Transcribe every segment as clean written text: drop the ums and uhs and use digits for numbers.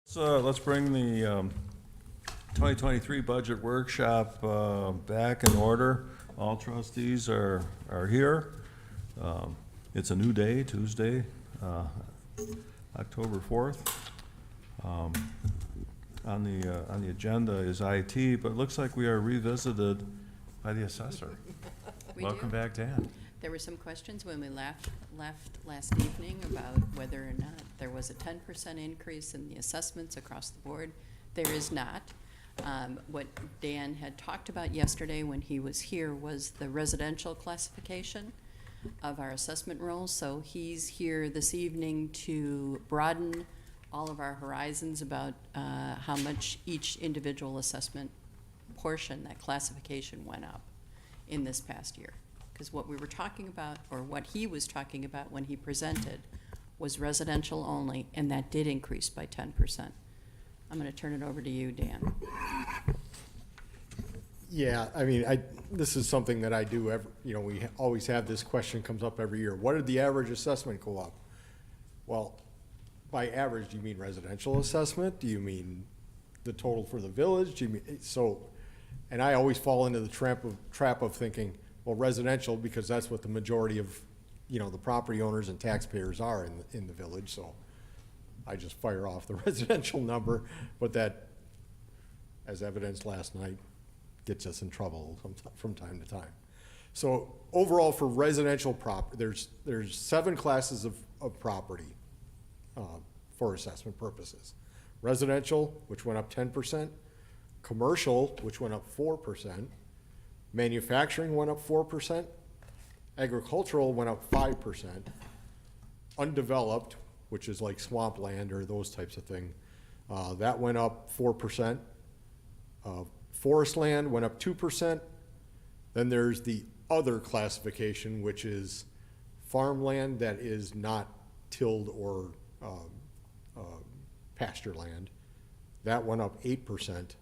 So let's bring the 2023 budget workshop back in order. All trustees are here. It's a new day, Tuesday, October 4th. On the agenda is IT, but it looks like we are revisited by the assessor. Welcome back, Dan. There were some questions when we left last evening about whether or not there was a 10% increase in the assessments across the board. There is not. What Dan had talked about yesterday when he was here was the residential classification of our assessment rolls. So he's here this evening to broaden all of our horizons about how much each individual assessment portion, that classification, went up in this past year. Because what we were talking about, or what he was talking about when he presented, was residential only, and that did increase by 10%. I'm going to turn it over to you, Dan. Yeah, I mean, this is something that I do every, we always have this question comes up every year. What did the average assessment go up? Well, by average, do you mean residential assessment? Do you mean the total for the village? Do you mean, and I always fall into the trap of thinking, well, residential, because that's what the majority of, the property owners and taxpayers are in the village. So I just fire off the residential number, but that, as evidenced last night, gets us in trouble from time to time. So overall, for residential there's 7 classes of property for assessment purposes. Residential, which went up 10%, commercial, which went up 4%, manufacturing went up 4%, agricultural went up 5%, undeveloped, which is like swampland or those types of thing, that went up 4%. Forest land went up 2%. Then there's the other classification, which is farmland that is not tilled or pasture land. That went up 8%.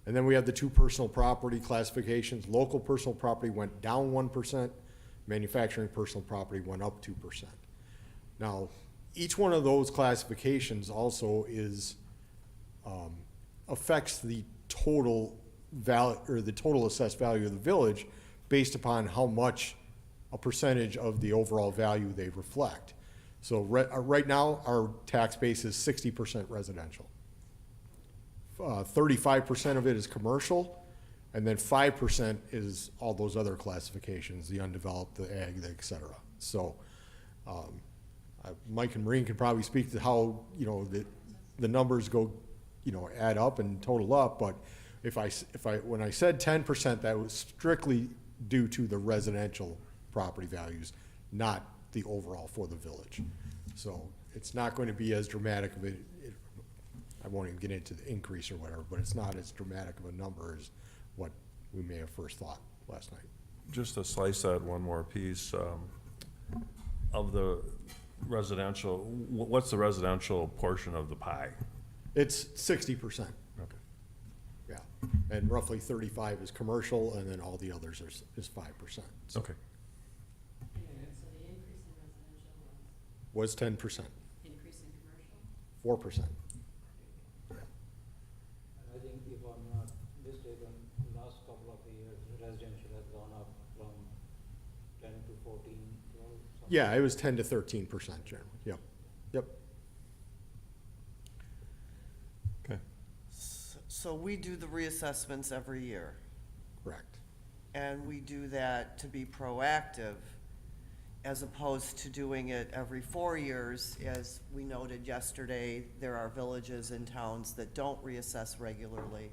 And then we have the 2 personal property classifications. Local personal property went down 1%. Manufacturing personal property went up 2%. Now, each one of those classifications also affects the total value or the total assessed value of the village based upon how much a percentage of the overall value they reflect. So right now, our tax base is 60% residential. 35% of it is commercial, and then 5% is all those other classifications, the undeveloped, the ag, et cetera. So Mike and Maureen can probably speak to how, the numbers go, add up and total up, but when I said 10%, that was strictly due to the residential property values, not the overall for the village. So it's not going to be as dramatic of I won't even get into the increase or whatever, but it's not as dramatic of a number as what we may have first thought last night. Just to slice that one more piece, of the residential, what's the residential portion of the pie? It's 60%. Okay. Yeah, and roughly 35 is commercial, and then all the others is 5%. So Okay. So the increase in residential was 10%, increase in commercial? 4%. I think if I'm not mistaken, the last couple of years, residential has gone up from 10 to 14, 12, something. Yeah, it was 10 to 13% generally. Yep. Yep. Okay. So we do the reassessments every year, Correct. and we do that to be proactive as opposed to doing it every 4 years. As we noted yesterday, there are villages and towns that don't reassess regularly.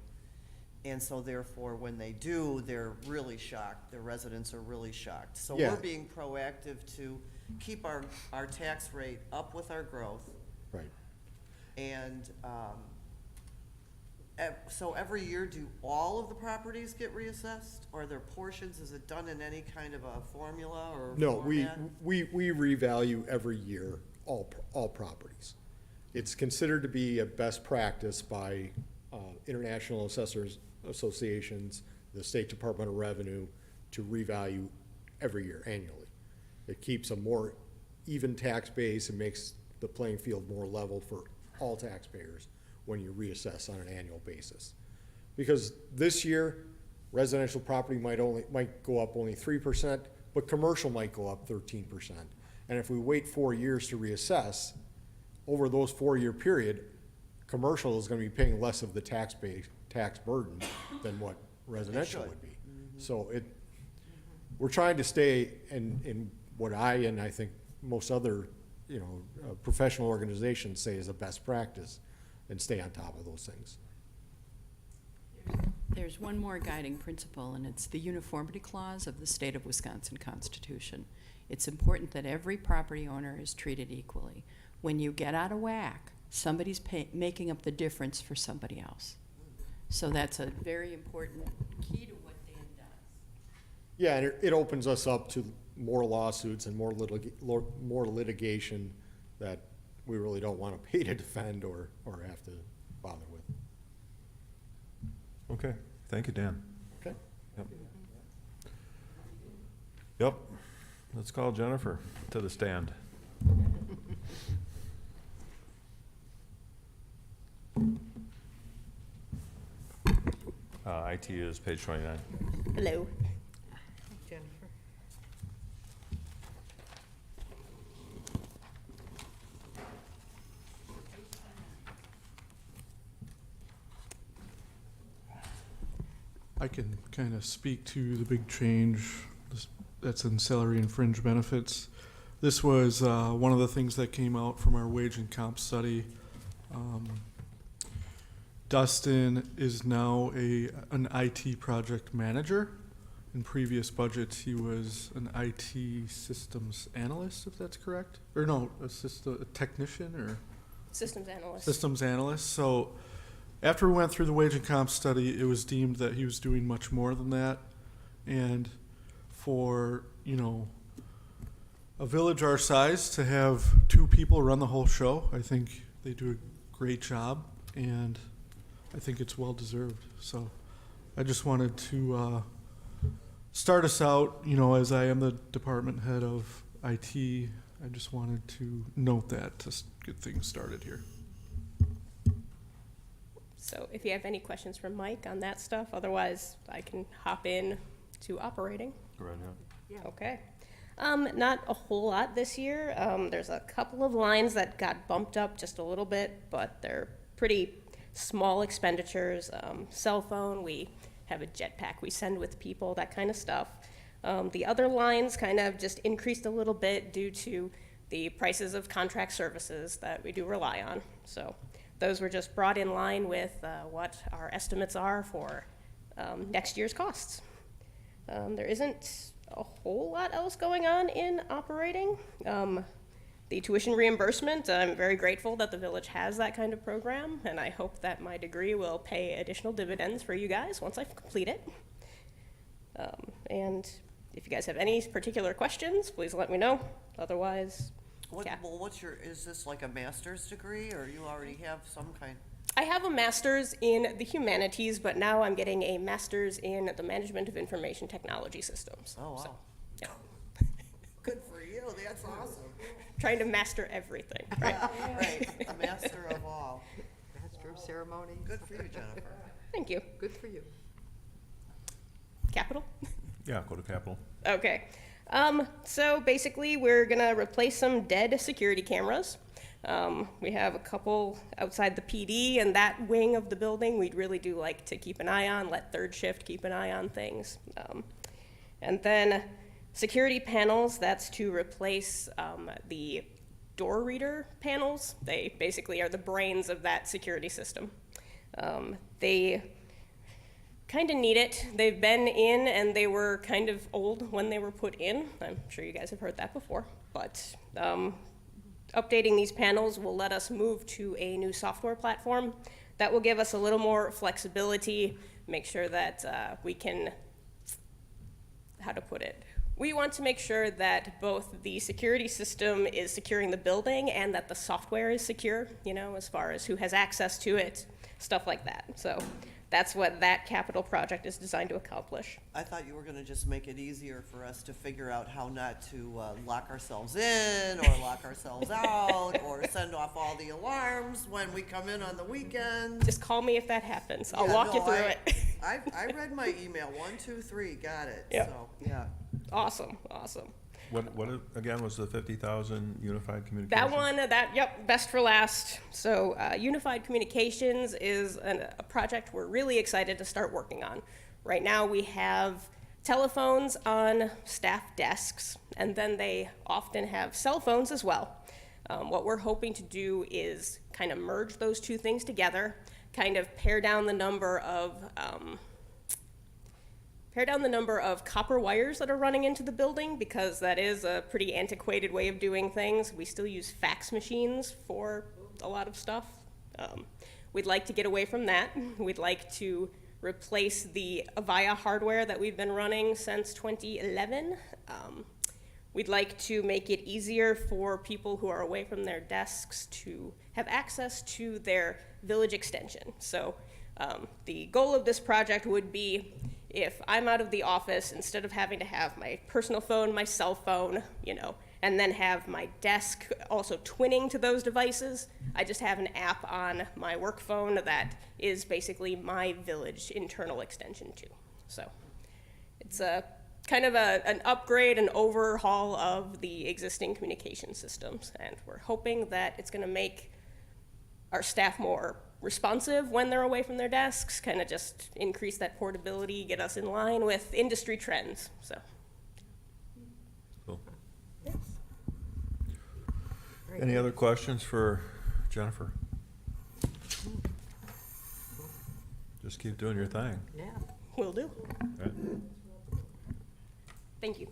And so therefore, when they do, they're really shocked. Their residents are really shocked. So Yeah. we're being proactive to keep our tax rate up with our growth. Right. And so every year, do all of the properties get reassessed? Or are there portions? Is it done in any kind of a formula or No, format? we revalue every year all properties. It's considered to be a best practice by international assessors associations, the State Department of Revenue, to revalue every year annually. It keeps a more even tax base and makes the playing field more level for all taxpayers when you reassess on an annual basis. Because this year, residential property might go up only 3%, but commercial might go up 13%. And if we wait 4 years to reassess, over those 4-year period, commercial is gonna be paying less of the tax burden than what residential would be. So we're trying to stay in what and I think most other, professional organizations say is a best practice, and stay on top of those things. There's one more guiding principle, and it's the uniformity clause of the state of Wisconsin Constitution. It's important that every property owner is treated equally. When you get out of whack, somebody's making up the difference for somebody else. So that's a very important key to what Dan does. Yeah, and it opens us up to more lawsuits and more litigation that we really don't want to pay to defend or have to bother with. Okay, thank you, Dan. Okay? Yep, let's call Jennifer to the stand. IT is page 29. Hello. Jennifer? I can kind of speak to the big change that's in salary and fringe benefits. This was one of the things that came out from our wage and comp study. Dustin is now an IT project manager. In previous budgets, he was an IT systems analyst, if that's correct. Or no, a technician or? Systems analyst. Systems analyst. So after we went through the wage and comp study, it was deemed that he was doing much more than that. And for, a village our size to have 2 people run the whole show, I think they do a great job, and I think it's well deserved. So I just wanted to start us out, as I am the department head of IT, I just wanted to note that to get things started here. So if you have any questions for Mike on that stuff, otherwise I can hop in to operating. Right, yeah. Okay. Not a whole lot this year. There's a couple of lines that got bumped up just a little bit, but they're pretty small expenditures. Cell phone, we have a jetpack we send with people, that kind of stuff. The other lines kind of just increased a little bit due to the prices of contract services that we do rely on. So those were just brought in line with what our estimates are for next year's costs. There isn't a whole lot else going on in operating. The tuition reimbursement, I'm very grateful that the village has that kind of program, and I hope that my degree will pay additional dividends for you guys once I complete it. And if you guys have any particular questions, please let me know. Otherwise, yeah. Well, is this like a master's degree, or you already have some kind? I have a master's in the humanities, but now I'm getting a master's in the management of information technology systems. Oh, wow. So, yeah. Good for you, that's awesome. Trying to master everything, right? Right, a master of all. Master of ceremonies. Good for you, Jennifer. Thank you. Good for you. Capital? Yeah, go to capital. Okay. So basically, we're gonna replace some dead security cameras. We have a couple outside the PD and that wing of the building we'd really do like to keep an eye on, let third shift keep an eye on things. And then security panels, that's to replace the door reader panels. They basically are the brains of that security system. They kind of need it. They've been in and they were kind of old when they were put in. I'm sure you guys have heard that before, but updating these panels will let us move to a new software platform that will give us a little more flexibility, make sure that we can, how to put it, we want to make sure that both the security system is securing the building and that the software is secure, as far as who has access to it, stuff like that. So that's what that capital project is designed to accomplish. I thought you were gonna just make it easier for us to figure out how not to lock ourselves in, or lock ourselves out, or send off all the alarms when we come in on the weekend. Just call me if that happens. I'll Yeah, walk you no, through it. I read my email, 1, 2, 3, got it, Yeah. so, yeah. Awesome, awesome. Again, was the 50,000 unified communications? That one, yep, best for last. So Unified Communications is a project we're really excited to start working on. Right now, we have telephones on staff desks, and then they often have cell phones as well. What we're hoping to do is kind of merge those two things together, kind of pare down the number of copper wires that are running into the building, because that is a pretty antiquated way of doing things. We still use fax machines for a lot of stuff. We'd like to get away from that. We'd like to replace the Avaya hardware that we've been running since 2011. We'd like to make it easier for people who are away from their desks to have access to their village extension. So the goal of this project would be, if I'm out of the office, instead of having to have my personal phone, my cell phone, and then have my desk also twinning to those devices, I just have an app on my work phone that is basically my village internal extension too. So it's a kind of an upgrade, an overhaul of the existing communication systems, and we're hoping that it's going to make our staff more responsive when they're away from their desks, kind of just increase that portability, get us in line with industry trends. So Cool. Any other questions for Jennifer? Just keep doing your thing. Yeah. will do. Right. Thank you.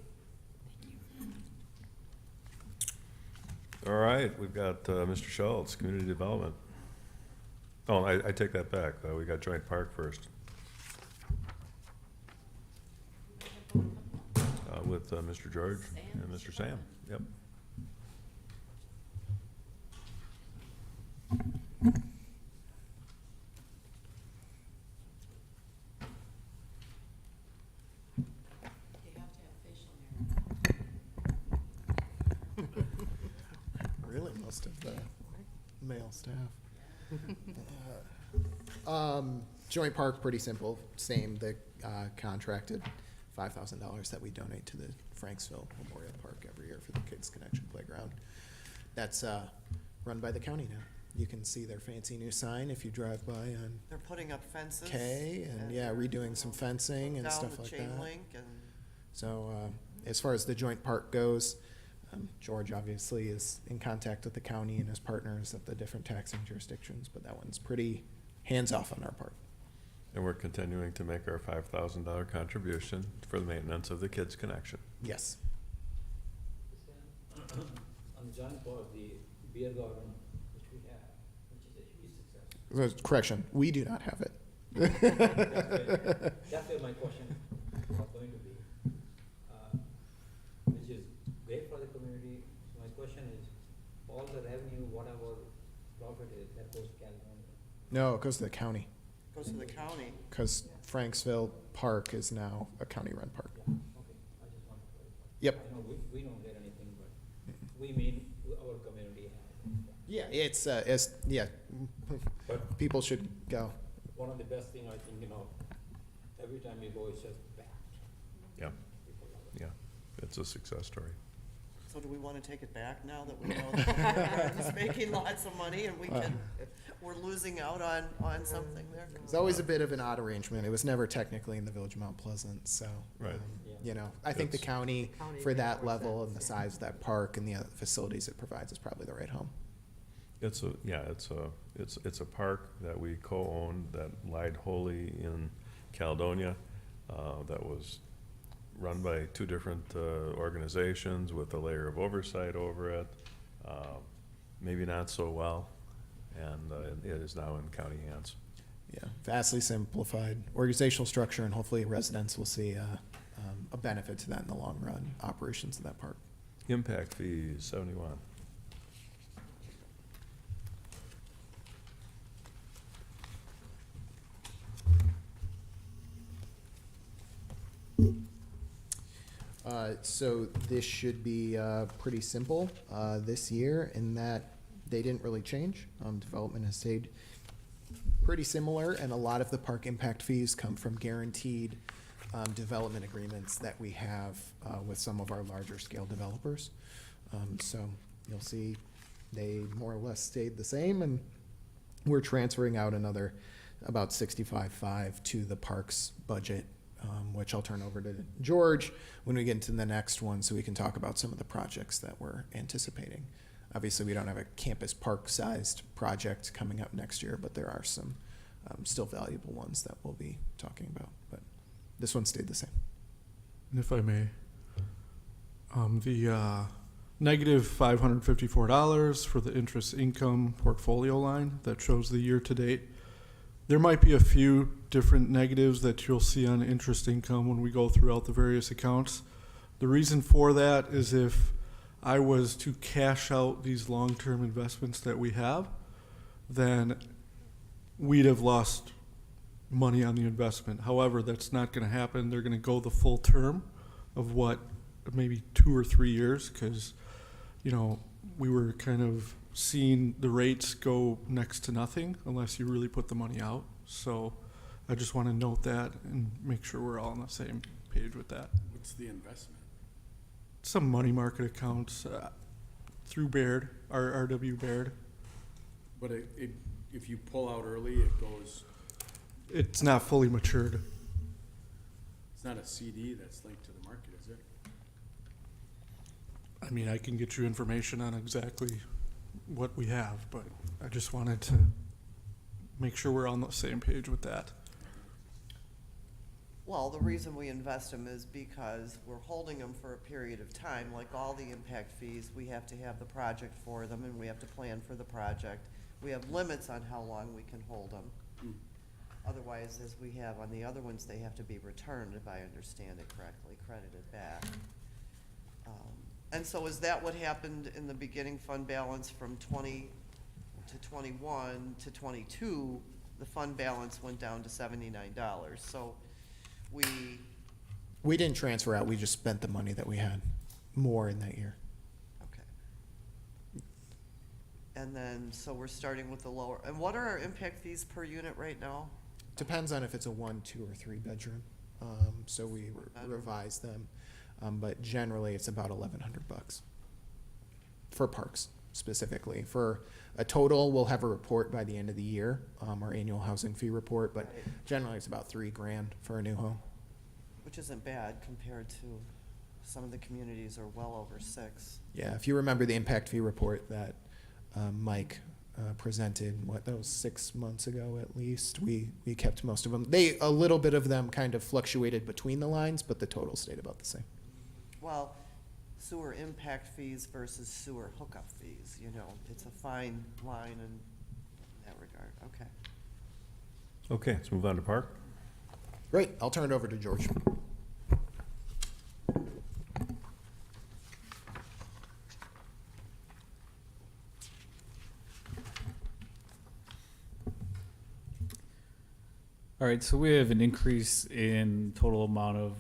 All right, we've got Mr. Schultz, Community Development. Oh, I take that back. We got Joint Park first. With Mr. George and Mr. Sam. Yep. You have to have facial hair. Really, most of the male staff. Joint Park, pretty simple, same, the contracted $5,000 that we donate to the Franksville Memorial Park every year for the Kids Connection Playground. That's run by the county now. You can see their fancy new sign if you drive by on They're putting up fences. K, and yeah, redoing some fencing and down stuff the like chain that. link and So as far as the joint park goes, George obviously is in contact with the county and his partners at the different taxing jurisdictions, but that one's pretty hands-off on our part. And we're continuing to make our $5,000 contribution for the maintenance of the Kids Connection. Yes. On John Park, the beer garden, which we have, which is a huge success. Correction, we do not have it. That's where my question was going to be, which is great for the community. So my question is, all the revenue, whatever profit is, that goes to California. No, it goes to the county, goes to the county. because Franksville Park is now a county-run park. Yeah, okay, I just want to clarify. Yep. I know we don't get anything, but we mean our community has. Yeah, it's yeah, But people should go. one of the best thing, I think, every time you go, it's just back. Yeah, People love it. yeah, it's a success story. So do we want to take it back now that we know that the garden's making lots of money and we're losing out on something there? It's always a bit of an odd arrangement. It was never technically in the Village of Mount Pleasant, so. Right. I think the It's- county, County for makes that more level and the sense, size of that park and the other facilities it provides is probably the right home. It's a park that we co-owned that lied wholly in Caledonia, that was run by two different organizations with a layer of oversight over it, maybe not so well, and it is now in county hands. Yeah, vastly simplified organizational structure, and hopefully residents will see a benefit to that in the long run, operations of that park. Impact fees, 71. So this should be pretty simple this year in that they didn't really change. Development has stayed pretty similar, and a lot of the park impact fees come from guaranteed development agreements that we have with some of our larger scale developers. So you'll see they more or less stayed the same, and we're transferring out another about 65.5 to the parks budget, which I'll turn over to George when we get into the next one so we can talk about some of the projects that we're anticipating. Obviously, we don't have a campus park-sized project coming up next year, but there are some still valuable ones that we'll be talking about. But this one stayed the same. And if I may, the negative $554 for the interest income portfolio line that shows the year to date. There might be a few different negatives that you'll see on interest income when we go throughout the various accounts. The reason for that is if I was to cash out these long-term investments that we have, then we'd have lost money on the investment. However, that's not going to happen. They're going to go the full term of what, maybe 2 or 3 years, because, you know, we were kind of seeing the rates go next to nothing unless you really put the money out. So I just want to note that and make sure we're all on the same page with that. What's the investment? Some money market accounts through Baird, RW Baird. But if you pull out early, it goes, It's not fully matured. it's not a CD that's linked to the market, is it? I mean, I can get you information on exactly what we have, but I just wanted to make sure we're on the same page with that. Well, the reason we invest them is because we're holding them for a period of time. Like all the impact fees, we have to have the project for them and we have to plan for the project. We have limits on how long we can hold them. Otherwise, as we have on the other ones, they have to be returned, if I understand it correctly, credited back. And so is that what happened in the beginning fund balance from 20 to 21 to 22? The fund balance went down to $79. So We didn't transfer out, we just spent the money that we had more in that year. okay. And then, so we're starting with the lower, and what are our impact fees per unit right now? Depends on if it's a 1, 2, or 3 bedroom. So we revise them. But generally, it's about $1,100 for parks specifically. For a total, we'll have a report by the end of the year, our annual housing fee report. But generally, it's about $3,000 for a new home. Which isn't bad compared to some of the communities are well over 6. Yeah, if you remember the impact fee report that Mike presented, that was 6 months ago at least. We kept most of them. A little bit of them kind of fluctuated between the lines, but the total stayed about the same. Well, sewer impact fees versus sewer hookup fees, you know, it's a fine line in that regard, okay. Okay, let's move on to park. Great, I'll turn it over to George. All right, so we have an increase in total amount of,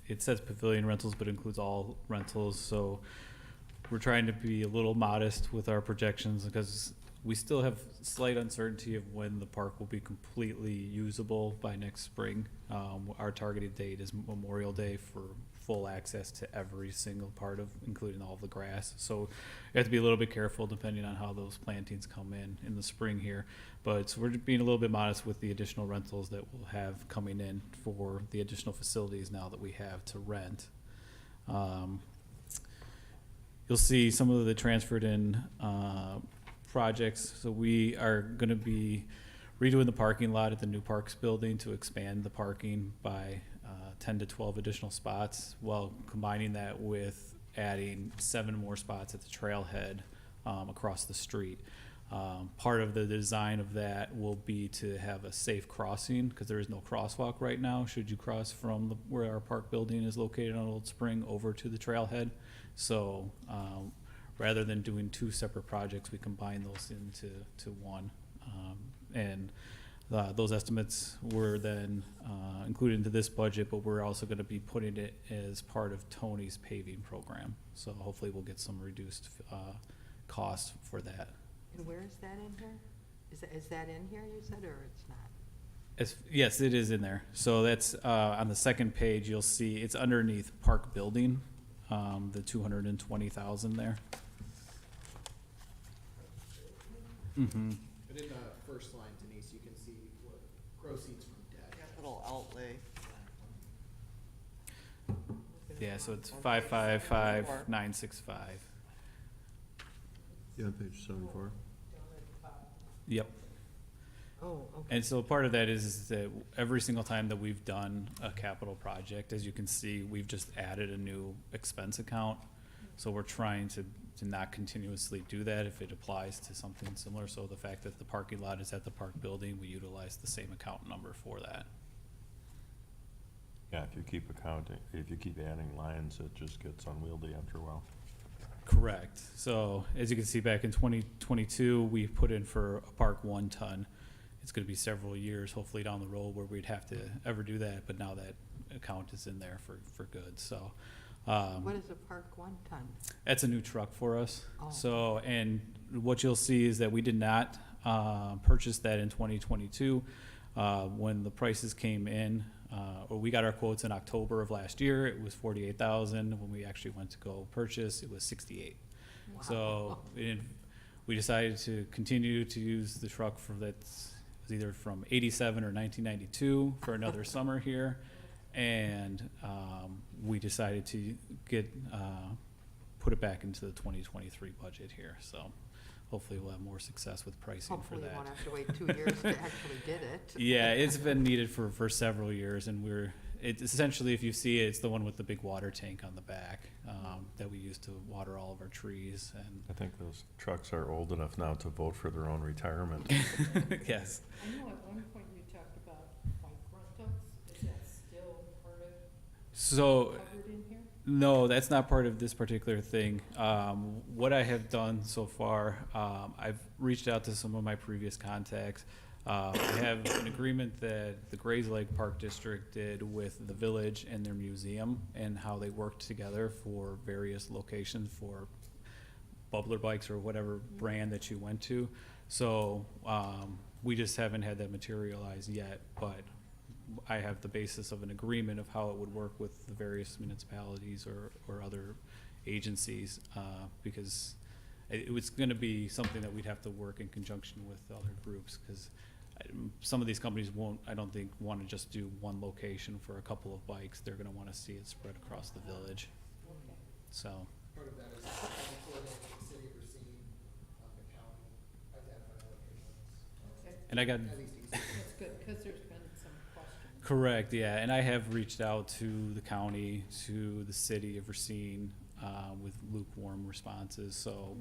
it says pavilion rentals, but includes all rentals. So we're trying to be a little modest with our projections because we still have slight uncertainty of when the park will be completely usable by next spring. Our targeted date is Memorial Day for full access to every single part of, including all of the grass. So you have to be a little bit careful depending on how those plantings come in the spring here. But so we're being a little bit modest with the additional rentals that we'll have coming in for the additional facilities now that we have to rent. You'll see some of the transferred in projects. So we are going to be redoing the parking lot at the new parks building to expand the parking by 10 to 12 additional spots, while combining that with adding 7 more spots at the trailhead across the street. Part of the design of that will be to have a safe crossing because there is no crosswalk right now should you cross from where our park building is located on Old Spring over to the trailhead. So rather than doing 2 separate projects, we combine those into one. And Those estimates were then included into this budget, but we're also going to be putting it as part of Tony's paving program. So hopefully we'll get some reduced cost for that. And where is that in here? Is that in here, you said, or it's not? Yes, it is in there. So that's on the second page. You'll see it's underneath park building, the 220,000 there. Mm-hmm. But in the first line, Denise, you can see what proceeds from debt. Capital outlay. Yeah, so it's 555,965. Yeah, page 74. Yep. Oh, okay. And so part of that is that every single time that we've done a capital project, as you can see, we've just added a new expense account. So we're trying to not continuously do that if it applies to something similar. So the fact that the parking lot is at the park building, we utilize the same account number for that. Yeah, if you keep adding lines, it just gets unwieldy after a while. Correct. So as you can see, back in 2022, we put in for a park 1 ton. It's going to be several years, hopefully down the road, where we'd have to ever do that. But now that account is in there for good. So What is a Park 1 ton? that's a new truck for us. Oh. So, and what you'll see is that we did not purchase that in 2022. When the prices came in, or we got our quotes in October of last year, it was 48,000. When we actually went to go purchase, it was 68. Wow. So we decided to continue to use the truck was either from 87 or 1992 for another summer here. And we decided to put it back into the 2023 budget here. So hopefully we'll have more success with pricing for Hopefully you that. won't have to wait 2 years to actually get it. Yeah, it's been needed for several years, and it's essentially, if you see it, it's the one with the big water tank on the back that we use to water all of our trees. And I think those trucks are old enough now to vote for their own retirement. yes, I know at one point you talked about bike rentals, is that still part of, so covered in here? no, that's not part of this particular thing. What I have done so far, I've reached out to some of my previous contacts. I have an agreement that the Grays Lake Park District did with the village and their museum, and how they worked together for various locations for bubbler bikes or whatever brand that you went to. So we just haven't had that materialize yet, but I have the basis of an agreement of how it would work with the various municipalities or other agencies, because it was going to be something that we'd have to work in conjunction with other groups, because some of these companies I don't think, want to just do one location for a couple of bikes. They're going to want to see it spread across the village. So. Part of that is coordinating the city of Racine, the county, identify locations. Okay. And I got, At least easy. That's good, because there's been some questions. correct, yeah, and I have reached out to the county, to the city of Racine, with lukewarm responses. So,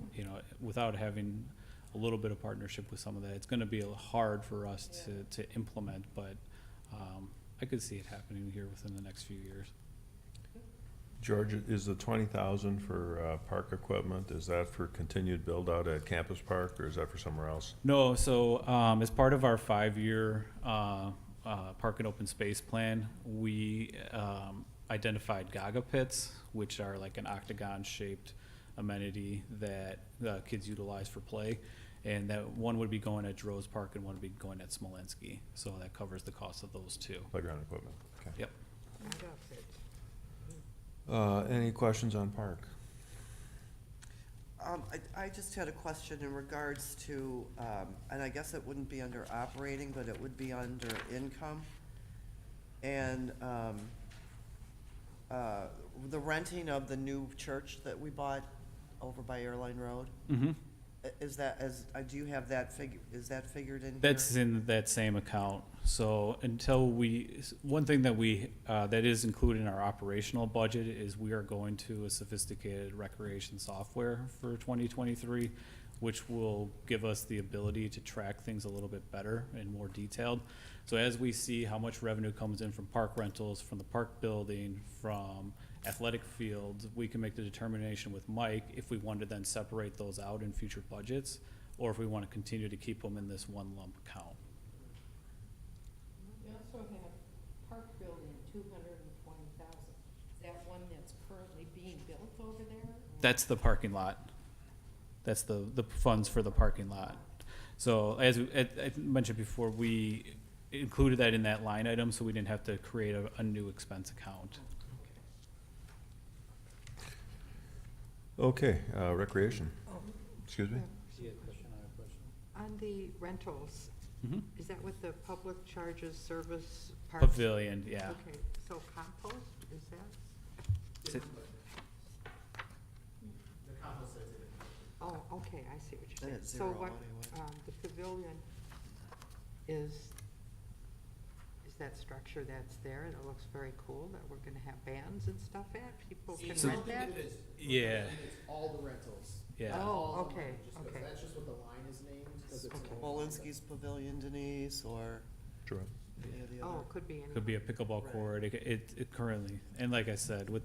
without having a little bit of partnership with some of that, it's gonna be hard for us to implement, but I could see it happening here within the next few years. George, is the 20,000 for park equipment, is that for continued build out at Campus Park, or is that for somewhere else? No, so as part of our 5-year park and open space plan, we identified Gaga pits, which are like an octagon-shaped amenity that kids utilize for play. And that one would be going at Droz Park and one would be going at Smolensky. So that covers the cost of those two. Playground equipment, okay. Yep. Any questions on park? I just had a question in regards to, and I guess it wouldn't be under operating, but it would be under income. And the renting of the new church that we bought over by Airline Road, Mm-hmm. do you have that figure, is that figured in here? That's in that same account. So one thing that is included in our operational budget is we are going to a sophisticated recreation software for 2023, which will give us the ability to track things a little bit better and more detailed. So as we see how much revenue comes in from park rentals, from the park building, from athletic fields, we can make the determination with Mike if we want to then separate those out in future budgets, or if we want to continue to keep them in this one lump account. We also have park building, 220,000. Is that one that's currently being built over there? That's the parking lot. That's the funds for the parking lot. So as I mentioned before, we included that in that line item, so we didn't have to create a new expense account. Okay, recreation. Excuse me? See a question, I have a question. On the rentals, Mhm. is that what the public charges service part? Pavilion, yeah. Okay, so compost, is that? Is it- Oh, okay, I see what you're Then saying. it's So zero what, anyway. the pavilion is that structure that's there, that looks very cool, that we're gonna have bands and stuff at? People can So- rent that? Yeah, It's all the rentals. yeah. Oh, okay, okay. That's just what the line is named, because it's. Okay. Molinsky's Pavilion, Denise, or Sure. any of the other. Oh, it could be any. Could be a pickleball Right. court. It currently, and like I said, with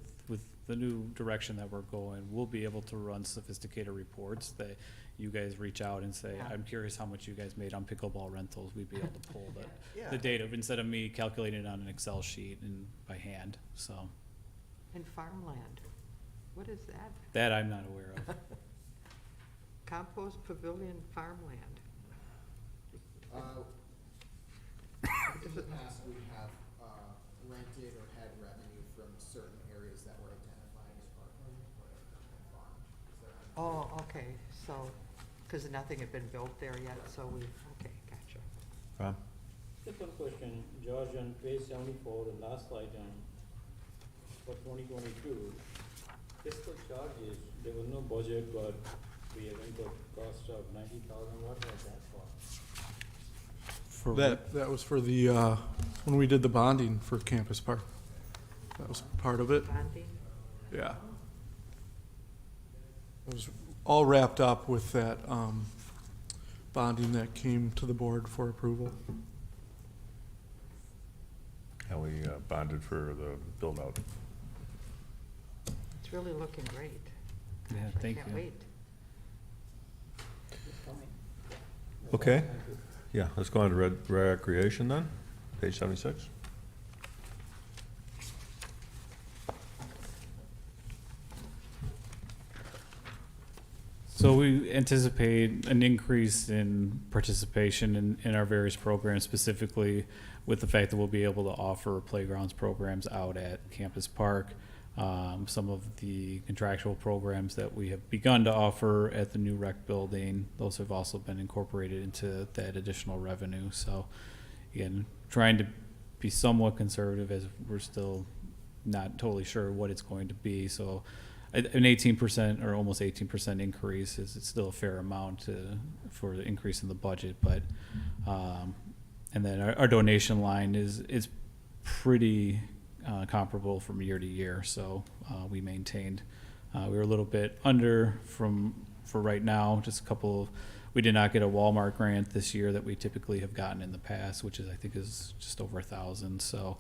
the new direction that we're going, we'll be able to run sophisticated reports that you guys reach out and say, Yeah. I'm curious how much you guys made on pickleball rentals. We'd be able to pull Yeah. the data instead of me calculating it on an Excel sheet and by hand. So And farmland, what is that? that I'm not aware of. Compost pavilion farmland. In the past, we have rented or had revenue from certain areas that were identified as parkland or farm. Oh, okay, so, because nothing had been built there yet, so we, okay, gotcha. Rob? Just one question, George, on page 74, the last item for 2022, fiscal charges, there was no budget, but we have input cost of 90,000, what was that for? For That was for the, when we did the bonding for Campus Park. That was part of it, Bonding? yeah. It was all wrapped up with that, bonding that came to the board for approval. How we bonded for the build-out. It's really looking great. Yeah, Gosh, thank I you. can't wait. It's coming. Okay. Thank you. Yeah, let's go on to recreation then, page 76. So we anticipate an increase in participation in our various programs, specifically with the fact that we'll be able to offer playgrounds programs out at Campus Park. Some of the contractual programs that we have begun to offer at the new rec building, those have also been incorporated into that additional revenue. So again, trying to be somewhat conservative as we're still not totally sure what it's going to be. So an 18% or almost 18% increase is still a fair amount for the increase in the budget. But and then our donation line is pretty comparable from year to year. So we maintained. We were a little bit under for right now. Just a couple. We did not get a Walmart grant this year that we typically have gotten in the past, which is I think is just over 1,000. So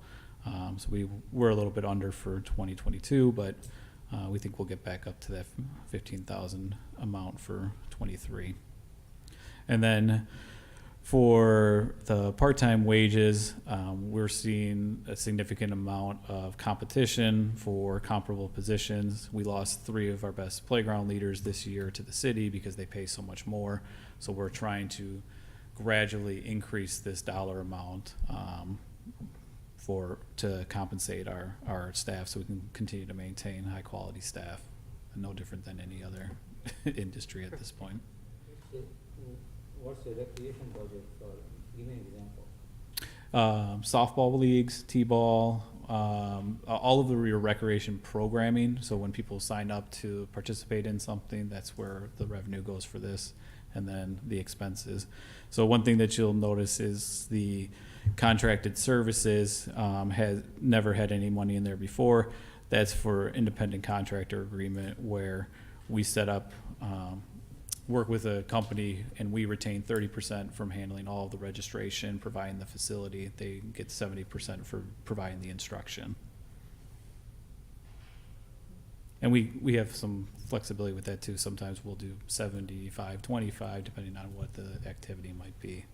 we were a little bit under for 2022, but we think we'll get back up to that 15,000 amount for 23. And then for the part-time wages, we're seeing a significant amount of competition for comparable positions. We lost 3 of our best playground leaders this year to the city because they pay so much more. So we're trying to gradually increase this dollar amount to compensate our staff so we can continue to maintain high-quality staff, no different than any other industry at this point. What's the recreation budget for, give me an example. Softball leagues, t-ball, all of the recreation programming. So when people sign up to participate in something, that's where the revenue goes for this, and then the expenses. So one thing that you'll notice is the contracted services has never had any money in there before. That's for independent contractor agreement where we set up work with a company and we retain 30% from handling all of the registration, providing the facility. They get 70% for providing the instruction. And we have some flexibility with that too. Sometimes we'll do 75-25 depending on what the activity might be.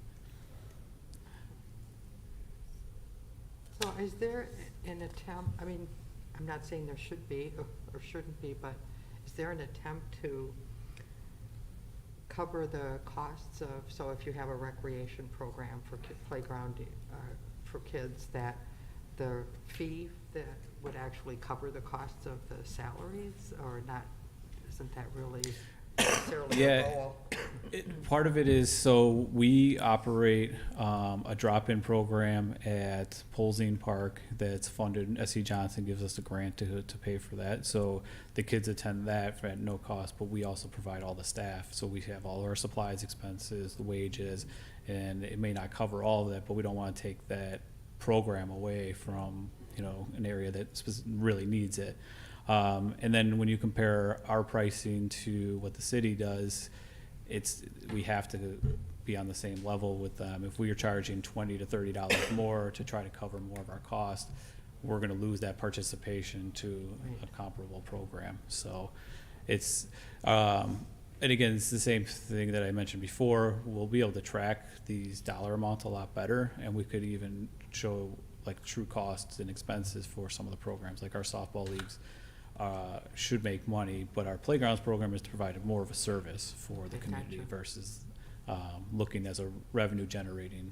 Now, is there an attempt, I mean, I'm not saying there should be or shouldn't be, but is there an attempt to cover the costs of, so if you have a recreation program for playground for kids, that the fee that would actually cover the costs of the salaries, or not? Isn't that really necessarily a goal? Part of it is, so we operate a drop-in program at Polzing Park that's funded. S.C. Johnson gives us a grant to pay for that. So the kids attend that at no cost, but we also provide all the staff. So we have all our supplies, expenses, the wages, and it may not cover all of that, but we don't want to take that program away from, an area that really needs it. And then when you compare our pricing to what the city does, we have to be on the same level with them. If we are charging $20 to $30 more to try to cover more of our cost, we're going to lose that participation to a comparable program. So it's, and again, it's the same thing that I mentioned before. We'll be able to track these dollar amounts a lot better, and we could even show like true costs and expenses for some of the programs, like our softball leagues. Should make money, but our playgrounds program is to provide more of a service for the community versus looking as a revenue generating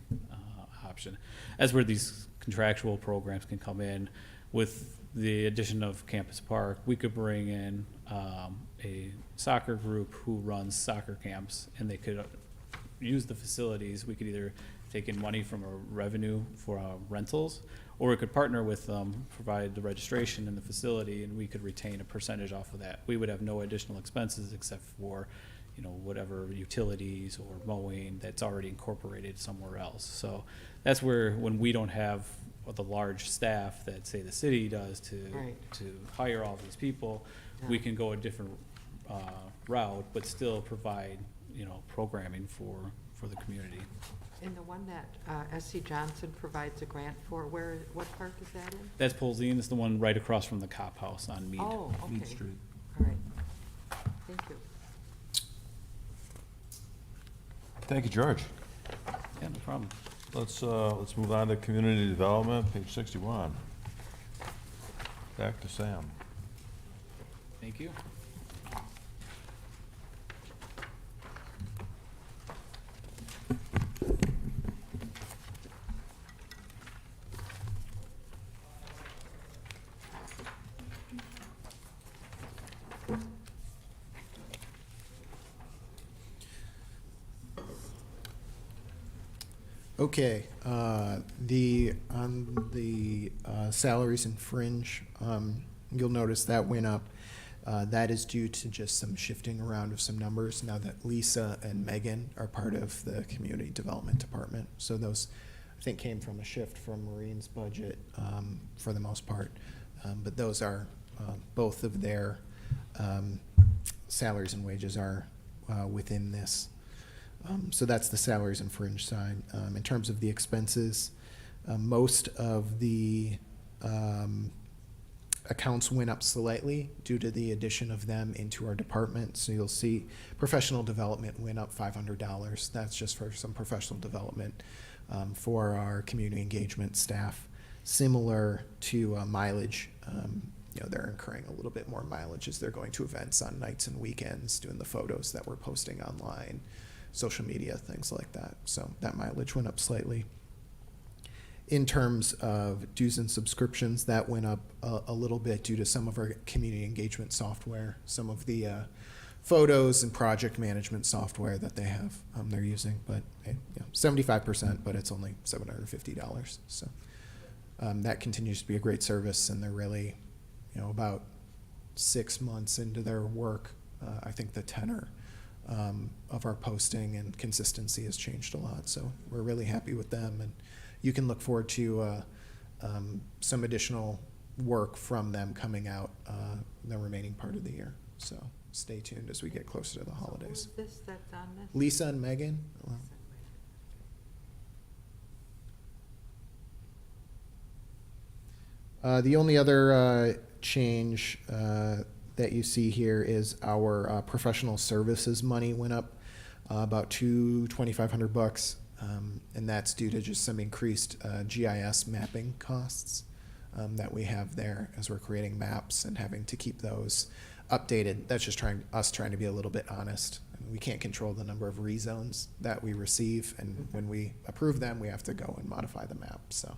option. As where these contractual programs can come in, with the addition of Campus Park, we could bring in a soccer group who runs soccer camps, and they could use the facilities. We could either take in money from a revenue for rentals, or we could partner with them, provide the registration in the facility, and we could retain a percentage off of that. We would have no additional expenses except for, whatever utilities or mowing that's already incorporated somewhere else. So that's where, when we don't have the large staff that, say, the city does to hire all these people, we can go a different route, but still provide, programming for the community. And the one that S.C. Johnson provides a grant for, what park is that in? That's Polzine. It's the one right across from the Cop House on Mead. Oh, okay. Mead Street. All right. Thank you. Thank you, George. Yeah, no problem. Let's move on to community development, page 61. Back to Sam. Thank you. Okay, on the salaries and fringe, you'll notice that went up. That is due to just some shifting around of some numbers now that Lisa and Megan are part of the community development department. So those, I think, came from a shift from Maureen's budget for the most part. But those are, both of their salaries and wages are within this. So that's the salaries and fringe side. In terms of the expenses, most of the accounts went up slightly due to the addition of them into our department. So you'll see professional development went up $500. That's just for some professional development for our community engagement staff. Similar to mileage, they're incurring a little bit more mileage as they're going to events on nights and weekends, doing the photos that we're posting online, social media, things like that. So that mileage went up slightly. In terms of dues and subscriptions, that went up a little bit due to some of our community engagement software, some of the photos and project management software that they have they're using. But 75%, but it's only $750. So that continues to be a great service, and they're really, about 6 months into their work. I think the tenor of our posting and consistency has changed a lot. So we're really happy with them, and you can look forward to some additional work from them coming out the remaining part of the year. So stay tuned as we get closer to the holidays. Who is this that's on this? Lisa and Megan. The only other change that you see here is our professional services money went up about $2,500. And that's due to just some increased GIS mapping costs that we have there as we're creating maps and having to keep those updated. That's just trying to be a little bit honest. We can't control the number of rezones that we receive, and when we approve them, we have to go and modify the map, so.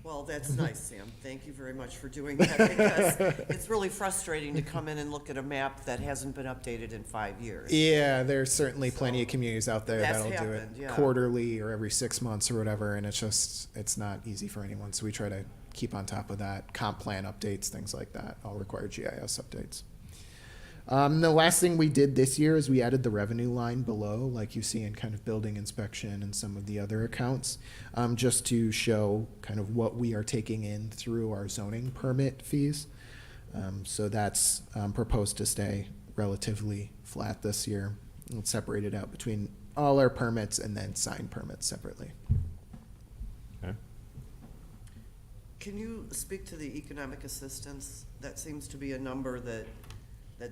Well, that's nice, Sam. Thank you very much for doing that, because it's really frustrating to come in and look at a map that hasn't been updated in 5 years. Yeah, there's certainly plenty of communities out there That's that'll do it happened, yeah. quarterly or every 6 months or whatever, and it's not easy for anyone, so we try to keep on top of that. Comp plan updates, things like that, all require GIS updates. The last thing we did this year is we added the revenue line below, like you see in kind of building inspection and some of the other accounts, just to show kind of what we are taking in through our zoning permit fees. So that's proposed to stay relatively flat this year. It's separated out between all our permits and then sign permits separately. Okay. Can you speak to the economic assistance? That seems to be a number that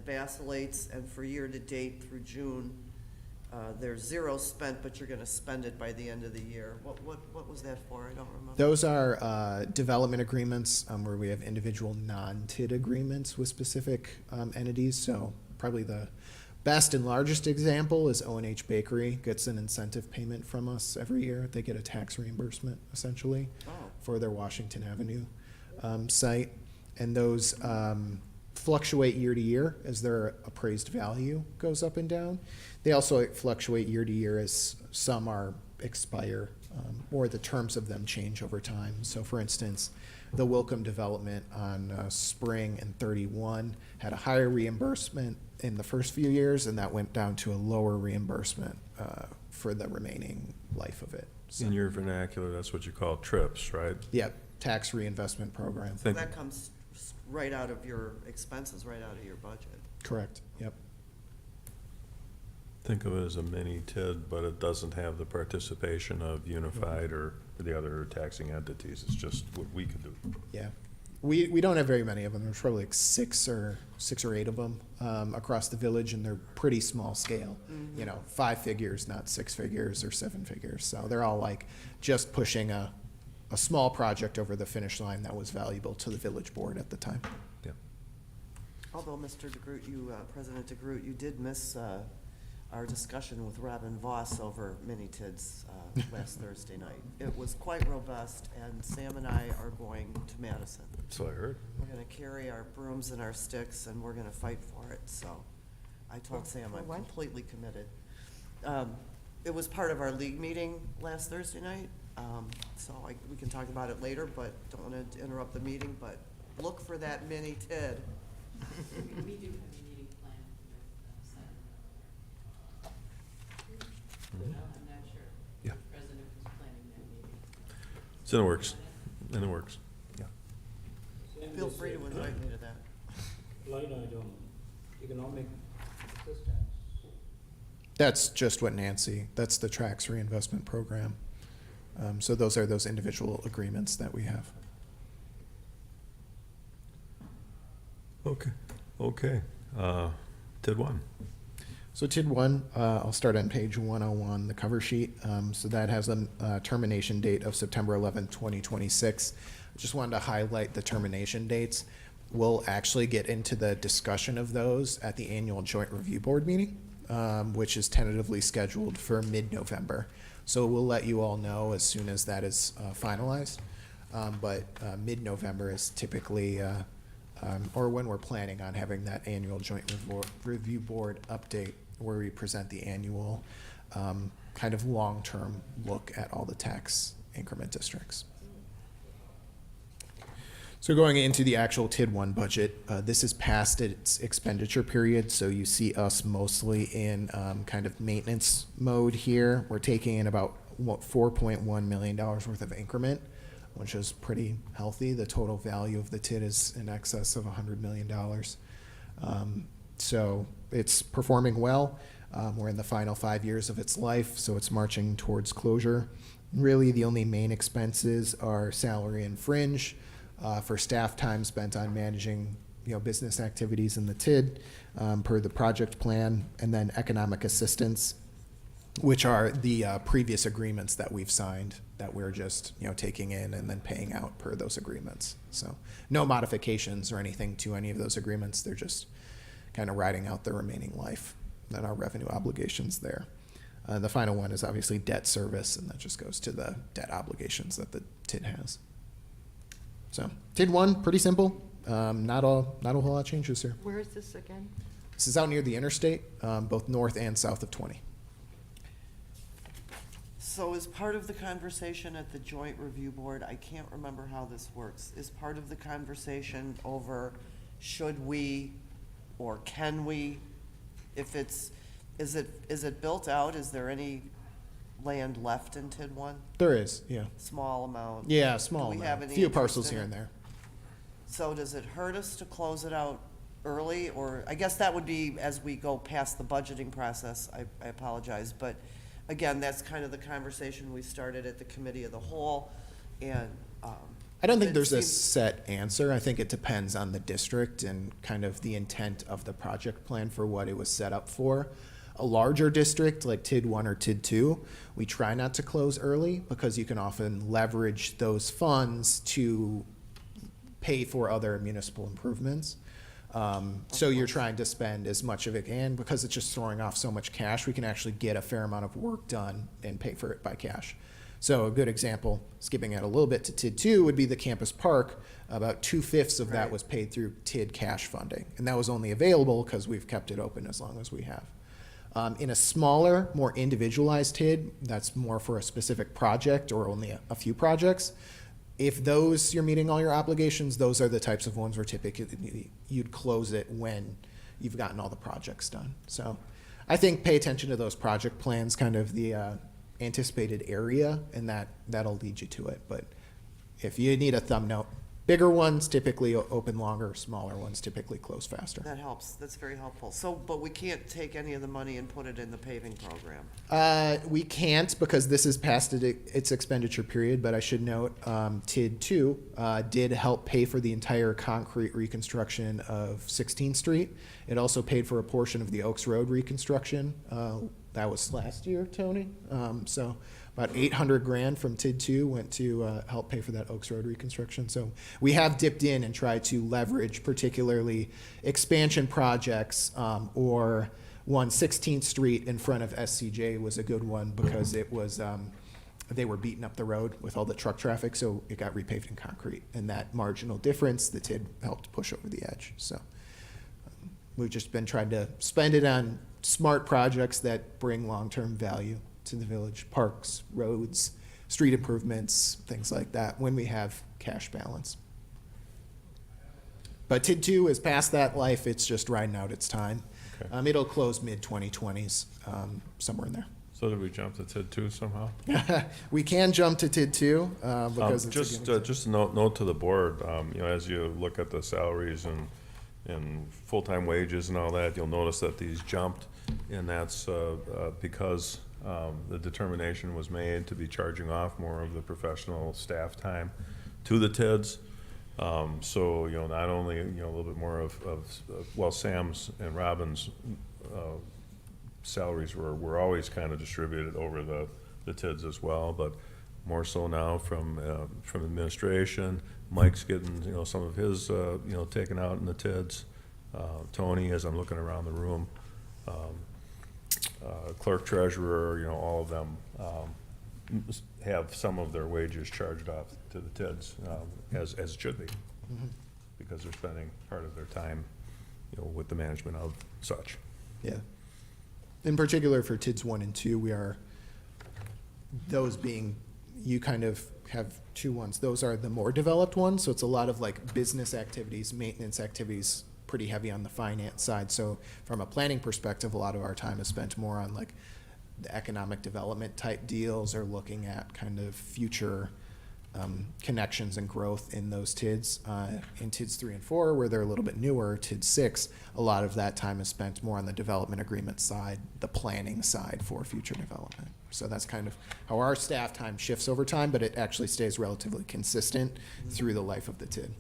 vacillates, and for year-to-date through June, there's 0 spent, but you're gonna spend it by the end of the year. What was that for? I don't remember. Those are development agreements where we have individual non-TID agreements with specific entities. So probably the best and largest example is O&H Bakery gets an incentive payment from us every year. They get a tax reimbursement, essentially, for their Washington Avenue site. And those fluctuate year to year as their appraised value goes up and down. They also fluctuate year to year as some expire or the terms of them change over time. So for instance, the Wilcom development on Spring and 31 had a higher reimbursement in the first few years, and that went down to a lower reimbursement for the remaining life of it. So, In your vernacular, that's what you call trips, right? yeah, tax reinvestment program. So that comes right out of your expenses, right out of your budget. Correct, yep. Think of it as a mini TID, but it doesn't have the participation of Unified or the other taxing entities. It's just what we can do. Yeah, we don't have very many of them. There's probably like six or 8 of them across the village, and they're pretty small scale. Mm-hmm. You know, 5 figures, not 6 figures or 7 figures. So they're all like just pushing a small project over the finish line that was valuable to the village board at the time. Yeah. Although, Mr. DeGroot, President DeGroot, you did miss our discussion with Robin Voss over mini-TIDs last Thursday night. It was quite robust, and Sam and I are going to Madison. So I heard. We're gonna carry our brooms and our sticks, and we're gonna fight for it, so I told Sam I'm completely committed. It was part of our league meeting last Thursday night, so we can talk about it later, but don't wanna interrupt the meeting, but look for that mini-TID. We do have a meeting planned with Senator. I'm not sure. Yeah. The president was planning that meeting. It's in the works. In the works. Yeah. Feel free to invite me to that. Line item, economic assistance. That's just what Nancy, that's the tax reinvestment program. So those are those individual agreements that we have. Okay. Okay. TID 1. So TID 1, I'll start on page 101, the cover sheet. So that has a termination date of September 11th, 2026. I just wanted to highlight the termination dates. We'll actually get into the discussion of those at the annual joint review board meeting, which is tentatively scheduled for mid-November. So we'll let you all know as soon as that is finalized. But mid-November is typically or when we're planning on having that annual joint review board update where we present the annual kind of long-term look at all the tax increment districts. So going into the actual TID 1 budget, this is past its expenditure period, so you see us mostly in kind of maintenance mode here. We're taking in about $4.1 million worth of increment, which is pretty healthy. The total value of the TID is in excess of $100 million. So it's performing well. We're in the final 5 years of its life, so it's marching towards closure. Really, the only main expenses are salary and fringe for staff time spent on managing business activities in the TID per the project plan, and then economic assistance. which are the previous agreements that we've signed that we're just, taking in and then paying out per those agreements. So no modifications or anything to any of those agreements. They're just kind of riding out the remaining life and our revenue obligations there. The final one is obviously debt service, and that just goes to the debt obligations that the TID has. So TID 1, pretty simple. Not a whole lot of changes here. Where is this again? This is out near the interstate, both north and south of 20. So as part of the conversation at the joint review board, I can't remember how this works. Is part of the conversation over should we or can we, if it's, is it built out? Is there any land left in TID 1? There is, yeah. Small amount? Yeah, small Do we have amount. any Few interest parcels in here it? and there. So does it hurt us to close it out early, or, I guess that would be as we go past the budgeting process, I apologize, but again, that's kind of the conversation we started at the committee of the whole, and, I don't think it there's a seems- set answer. I think it depends on the district and kind of the intent of the project plan for what it was set up for. A larger district like TID 1 or TID 2, we try not to close early because you can often leverage those funds to pay for other municipal improvements. So you're trying to spend as much of it can, because it's just throwing off so much cash, we can actually get a fair amount of work done and pay for it by cash. So a good example, skipping out a little bit to TID 2, would be the campus park. About 2/5 of that Right. was paid through TID cash funding. And that was only available because we've kept it open as long as we have. In a smaller, more individualized TID, that's more for a specific project or only a few projects. If those, you're meeting all your obligations, those are the types of ones where typically you'd close it when you've gotten all the projects done. So I think pay attention to those project plans, kind of the anticipated area, and that'll lead you to it. But if you need a thumb note, bigger ones typically open longer, smaller ones typically close faster. that helps, that's very helpful. So, but we can't take any of the money and put it in the paving program? We can't because this is past its expenditure period, but I should note, TID 2 did help pay for the entire concrete reconstruction of 16th Street. It also paid for a portion of the Oaks Road reconstruction. That was last year, Tony. So about 800 grand from TID 2 went to help pay for that Oaks Road reconstruction. So we have dipped in and tried to leverage particularly expansion projects, or 16th Street in front of SCJ was a good one because it was, they were beating up the road with all the truck traffic, so it got repaved in concrete. And that marginal difference, the TID helped push over the edge. So we've just been trying to spend it on smart projects that bring long-term value to the village, parks, roads, street improvements, things like that, when we have cash balance. But TID 2 is past that life, it's just riding out its time. Okay. It'll close mid-2020s, somewhere in there. So did we jump to TID 2 somehow? We can jump to TID 2, because it's a Just, good just a note to the board, as you look at the salaries and full-time wages and all that, you'll notice that these jumped, and that's because the determination was made to be charging off more of the professional staff time to the TIDs. So, not only, a little bit more of Sam's and Robin's salaries were always kind of distributed over the TIDs as well, but more so now from administration. Mike's getting, some of his, taken out in the TIDs. Tony, as I'm looking around the room, clerk, treasurer, all of them have some of their wages charged off to the TIDs, as it should be, because they're spending part of their time, with the management of such. Yeah. In particular for TIDs 1 and 2, those being, you kind of have two ones. Those are the more developed ones, so it's a lot of like business activities, maintenance activities, pretty heavy on the finance side. So from a planning perspective, a lot of our time is spent more on like the economic development type deals, or looking at kind of future connections and growth in those TIDs. In TIDs 3 and 4, where they're a little bit newer, TID 6, a lot of that time is spent more on the development agreement side, the planning side for future development. So that's kind of how our staff time shifts over time, but it actually stays relatively consistent through the life of the TID.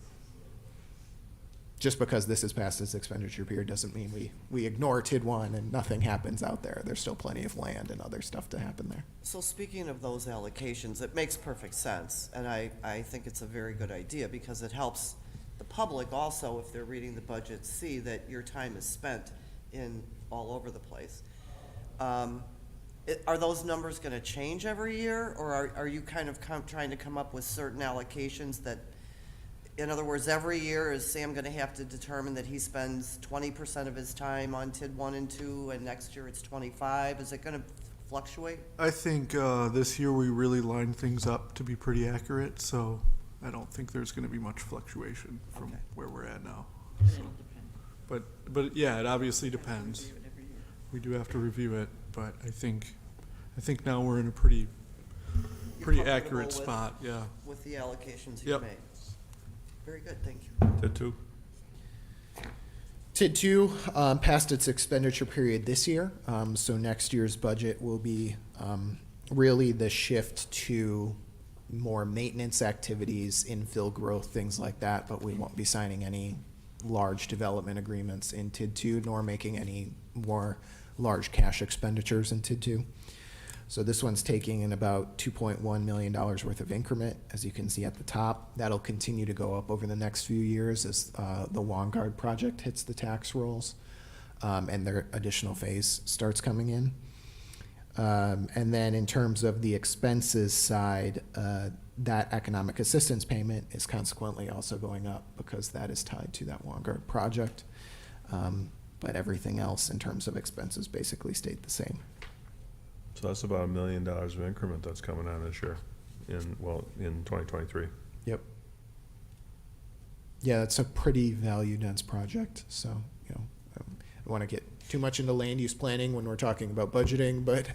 just because this is past its expenditure period doesn't mean we ignore TID 1 and nothing happens out there. There's still plenty of land and other stuff to happen there. So speaking of those allocations, it makes perfect sense, and I think it's a very good idea, because it helps the public also, if they're reading the budget, see that your time is spent in all over the place. Are those numbers gonna change every year, or are you kind of trying to come up with certain allocations that, in other words, every year is Sam gonna have to determine that he spends 20% of his time on TID 1 and 2, and next year it's 25? Is it gonna fluctuate? I think this year we really lined things up to be pretty accurate, so I don't think there's going to be much fluctuation from Okay. where we're at now. But yeah, it obviously depends. We do have to review it, but I think now we're in a pretty comfortable accurate with- spot. Yeah. With the allocations you Yep. made? Very good, thank you. TID 2? TID 2 passed its expenditure period this year, so next year's budget will be really the shift to more maintenance activities, infill growth, things like that, but we won't be signing any large development agreements in TID 2, nor making any more large cash expenditures in TID 2. So this one's taking in about $2.1 million worth of increment, as you can see at the top. That'll continue to go up over the next few years as the Vanguard project hits the tax rolls and their additional phase starts coming in. And then in terms of the expenses side, that economic assistance payment is consequently also going up because that is tied to that Vanguard project. But everything else in terms of expenses basically stayed the same. So that's about $1 million of increment that's coming on this year in 2023. Yep. Yeah, it's a pretty value-dense project, so, I don't want to get too much into land use planning when we're talking about budgeting, but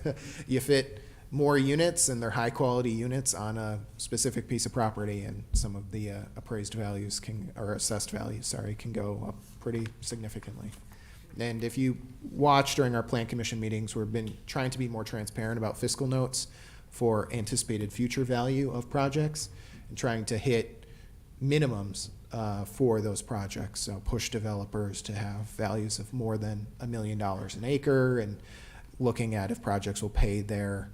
you fit more units, and they're high-quality units on a specific piece of property, and some of the appraised values or assessed values, sorry, can go up pretty significantly. And if you watch during our plan commission meetings, we've been trying to be more transparent about fiscal notes for anticipated future value of projects and trying to hit minimums for those projects. So push developers to have values of more than $1 million an acre, and looking at if projects will pay their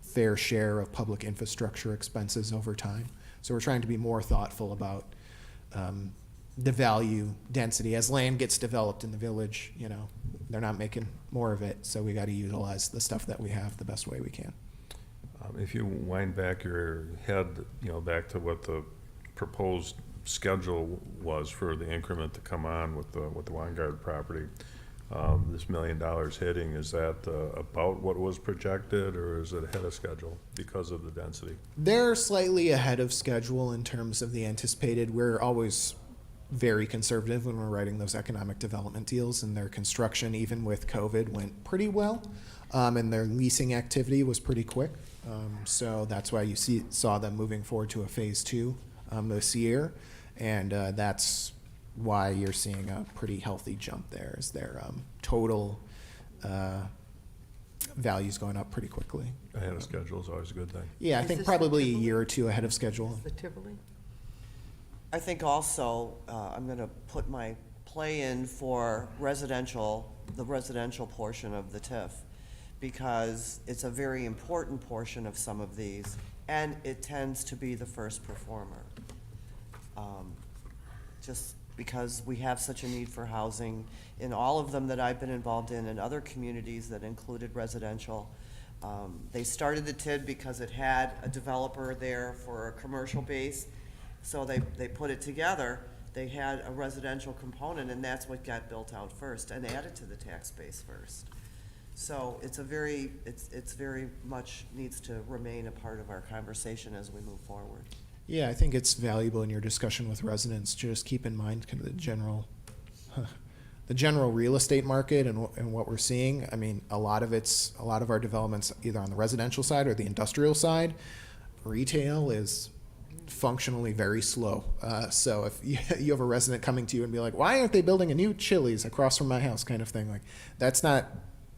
fair share of public infrastructure expenses over time. So we're trying to be more thoughtful about the value density. As land gets developed in the village, they're not making more of it, so we got to utilize the stuff that we have the best way we can. If you wind back your head, back to what the proposed schedule was for the increment to come on with the Vanguard property, this $1 million hitting, is that about what was projected, or is it ahead of schedule because of the density? They're slightly ahead of schedule in terms of the anticipated. We're always very conservative when we're writing those economic development deals, and their construction, even with COVID, went pretty well, and their leasing activity was pretty quick. So that's why you saw them moving forward to a phase 2 this year, and that's why you're seeing a pretty healthy jump there, is their total values going up pretty quickly. Ahead of schedule is always a good thing. Yeah, I Is think this probably a Tivoli? year or two ahead of schedule. The Tivoli? I think also, I'm gonna put my play in for the residential portion of the TIF, because it's a very important portion of some of these, and it tends to be the first performer. Just because we have such a need for housing in all of them that I've been involved in, and other communities that included residential. They started the TID because it had a developer there for a commercial base, so they put it together. They had a residential component, and that's what got built out first and added to the tax base first. So it's very much needs to remain a part of our conversation as we move forward. Yeah, I think it's valuable in your discussion with residents to just keep in mind kind of the general real estate market and what we're seeing. I mean, a lot of our developments either on the residential side or the industrial side. Retail is functionally very slow. So if you have a resident coming to you and be like, why aren't they building a new Chili's across from my house, kind of thing, like that's not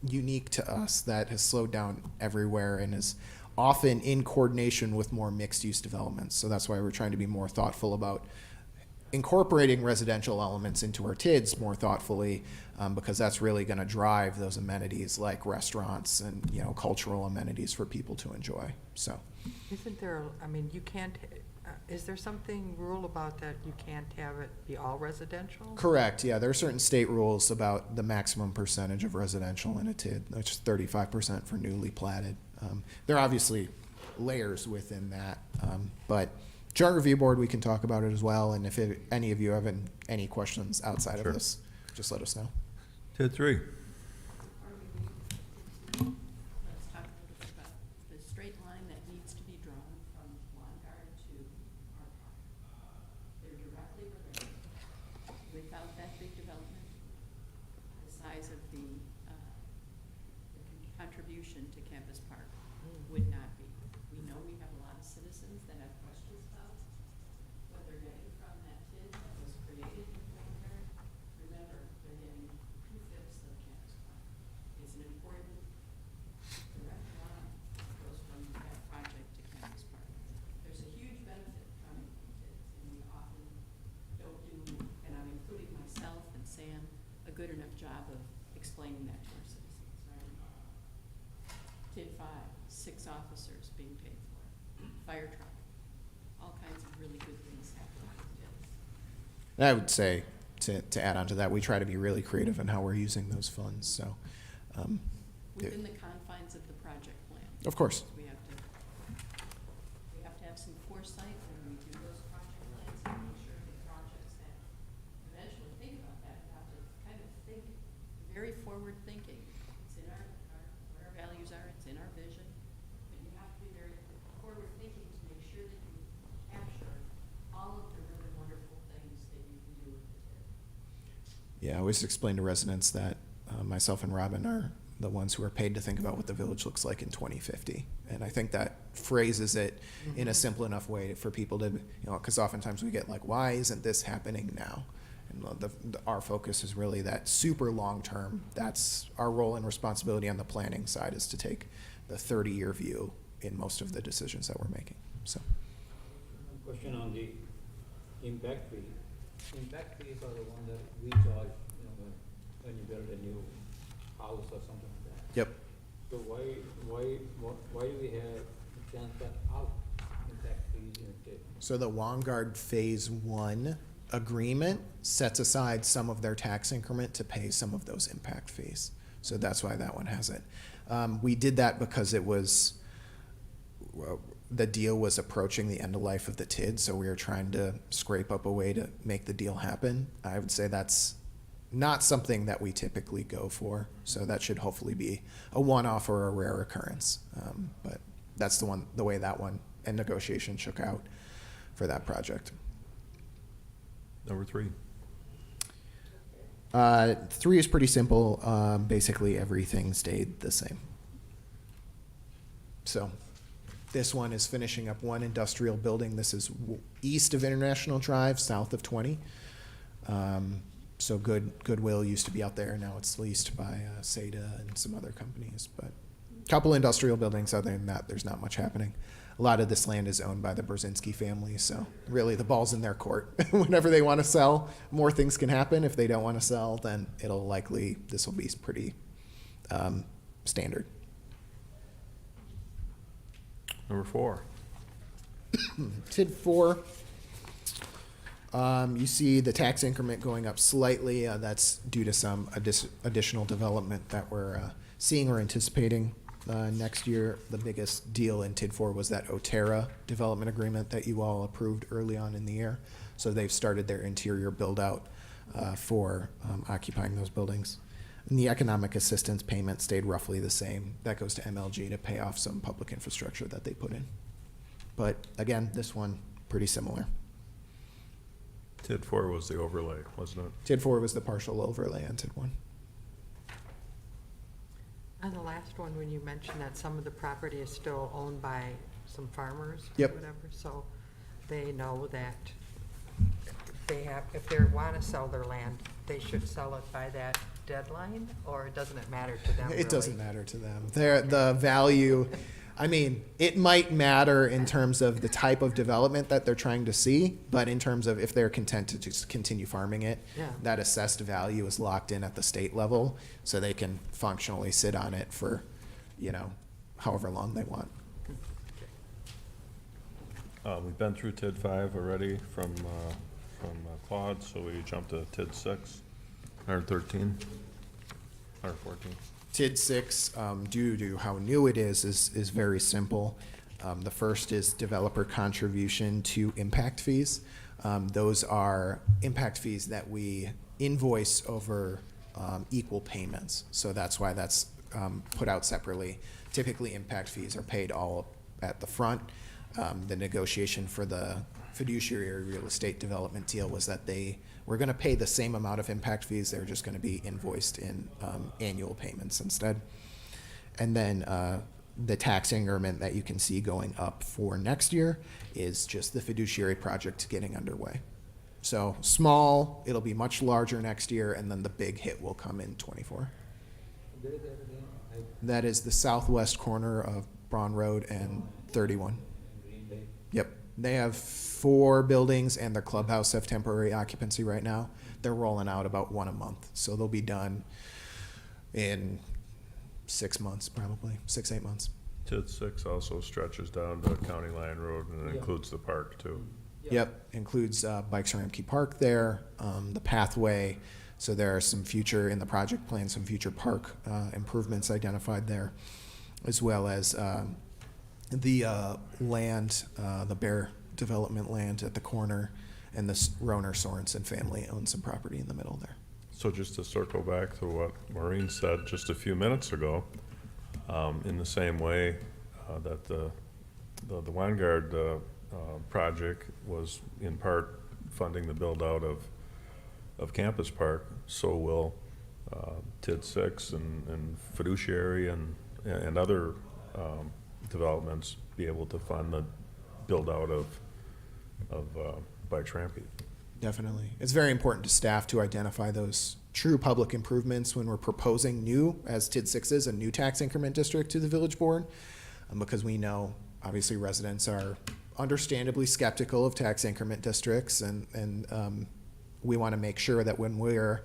unique to us. That has slowed down everywhere and is often in coordination with more mixed use developments. So that's why we're trying to be more thoughtful about incorporating residential elements into our TIDs more thoughtfully, because that's really going to drive those amenities like restaurants and, you know, cultural amenities for people to enjoy. So, Isn't there, I mean, you can't, is there something rule about that you can't have it be all residential? correct. Yeah, there are certain state rules about the maximum percentage of residential in a TID, which is 35% for newly platted. There are obviously layers within that, but Joint Review Board, we can talk about it as well. And if any of you have any questions outside Sure. of this, just let us know. TID 3. Let's talk a little bit about the straight line that needs to be drawn from Vanguard to our park. They're directly related. Without that big development, the size of the contribution to Campus Park would not be. We know we have a lot of citizens that have questions about what they're getting from that TID that was created in Vanguard. Remember, they're getting 2/5 of Campus Park. It's an important direct line that goes from that project to Campus Park. There's a huge benefit coming from TIDs, and we often don't do, and I'm including myself and Sam, a good enough job of explaining that to our citizens, right? TID 5, 6 officers being paid for, fire truck, all kinds of really good things happening with TIDs. And I would say, to add on to that, we try to be really creative in how we're using those funds. So, Within the confines of the project plan. of course. We have to have some foresight when we do those project plans and make sure the projects that eventually think about that, you have to kind of think, very forward thinking. It's in what our values are, it's in our vision, but you have to be very forward thinking to make sure that you capture all of the really wonderful things that you can do with the TID. Yeah, I always explain to residents that myself and Robin are the ones who are paid to think about what the village looks like in 2050. And I think that phrases it in a simple enough way for people to, you know, because oftentimes we get like, why isn't this happening now? And our focus is really that super long term. That's our role and responsibility on the planning side, is to take the 30-year view in most of the decisions that we're making. So, One question on the impact fee. Impact fees are the one that we charge, you know, when you build a new house or something like that. yep. So why do we have to transfer out impact fees in TID? So the Vanguard Phase 1 agreement sets aside some of their tax increment to pay some of those impact fees. So that's why that one has it. We did that because it was, the deal was approaching the end of life of the TID, so we were trying to scrape up a way to make the deal happen. I would say that's not something that we typically go for, so that should hopefully be a one-off or a rare occurrence. But that's the way that one and negotiation shook out for that project. Number 3. 3 is pretty simple. Basically, everything stayed the same. So this one is finishing up one industrial building. This is east of International Drive, south of 20. So Goodwill used to be out there. Now it's leased by SEDA and some other companies. But a couple industrial buildings. Other than that, there's not much happening. A lot of this land is owned by the Brzezinski family, so really the ball's in their court. Whenever they want to sell, more things can happen. If they don't want to sell, then this will be pretty standard. Number 4. TID 4, you see the tax increment going up slightly. That's due to some additional development that we're seeing or anticipating. Next year, the biggest deal in TID 4 was that Otera development agreement that you all approved early on in the year. So they've started their interior build-out for occupying those buildings. And the economic assistance payment stayed roughly the same. That goes to MLG to pay off some public infrastructure that they put in. But again, this one, pretty similar. TID 4 was the overlay, wasn't it? TID 4 was the partial overlay on TID 1. On the last one, when you mentioned that some of the property is still owned by some farmers or Yep. whatever, so they know that if they want to sell their land, they should sell it by that deadline, or doesn't it matter to them? It doesn't matter to them. The value, I mean, it might matter in terms of the type of development that they're trying to see, but in terms of if they're content to just continue farming it, Yeah. that assessed value is locked in at the state level, so they can functionally sit on it for, you know, however long they want. We've been through TID 5 already from Claude, so we jumped to TID 6, 113, 114. TID 6, due to how new it is very simple. The first is developer contribution to impact fees. Those are impact fees that we invoice over equal payments. So that's why that's put out separately. Typically, impact fees are paid all at the front. The negotiation for the fiduciary real estate development deal was that they were going to pay the same amount of impact fees. They're just going to be invoiced in annual payments instead. And then the tax increment that you can see going up for next year is just the fiduciary project getting underway. So small, it'll be much larger next year, and then the big hit will come in '24. Where is that again? That is the southwest corner of Braun Road and 31. Green Bay. Yep. They have 4 buildings, and their clubhouse have temporary occupancy right now. They're rolling out about 1 a month. So they'll be done in 6 months, probably, 6-8 months. TID 6 also stretches down to County Line Road and it Yeah. includes the park too. Yep, includes Bikes around Key Park there, the pathway. So there are some future, in the project plan, some future park improvements identified there, as well as the land, the Bear Development land at the corner, and the Roner Sorensen family owns some property in the middle there. So just to circle back to what Maureen said just a few minutes ago, in the same way that the Weingard project was in part funding the build-out of Campus Park, so will TID 6 and fiduciary and other developments be able to fund the build-out of Bike Trampy. Definitely. It's very important to staff to identify those true public improvements when we're proposing new, as TID 6 is, a new tax increment district to the village board, because we know, obviously, residents are understandably skeptical of tax increment districts, and we want to make sure that when we're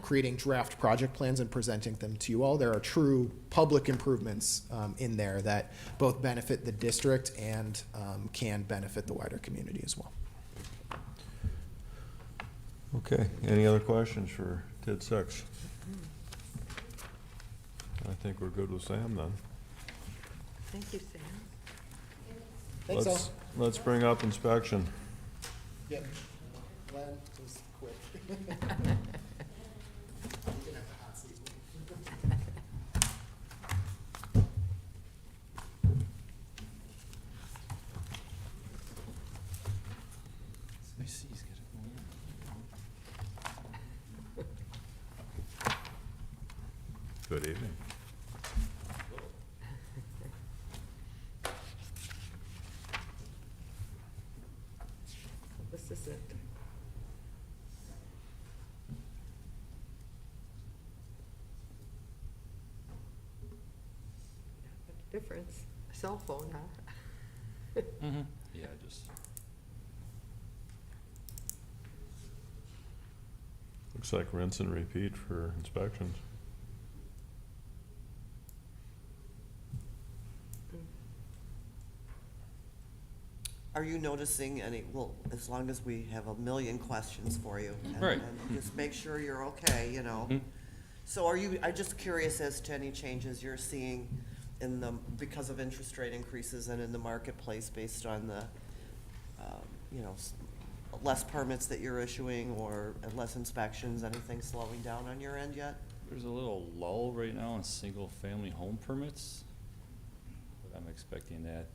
creating draft project plans and presenting them to you all, there are true public improvements in there that both benefit the district and can benefit the wider community as well. Okay, any other questions for TID 6? I think we're good with Sam then. Thank you, Sam. Thanks, all. Let's bring up inspection. Yep. Glenn was quick. Good evening. This is it. Difference, cell phone, huh? Yeah, just. Looks like rinse and repeat for inspections. Are you noticing any, well, as long as we have a million questions for you. Right. And just make sure you're okay, you know. So I'm just curious as to any changes you're seeing in the, because of interest rate increases and in the marketplace based on the, less permits that you're issuing or less inspections, anything slowing down on your end yet? There's a little lull right now in single-family home permits, but I'm expecting that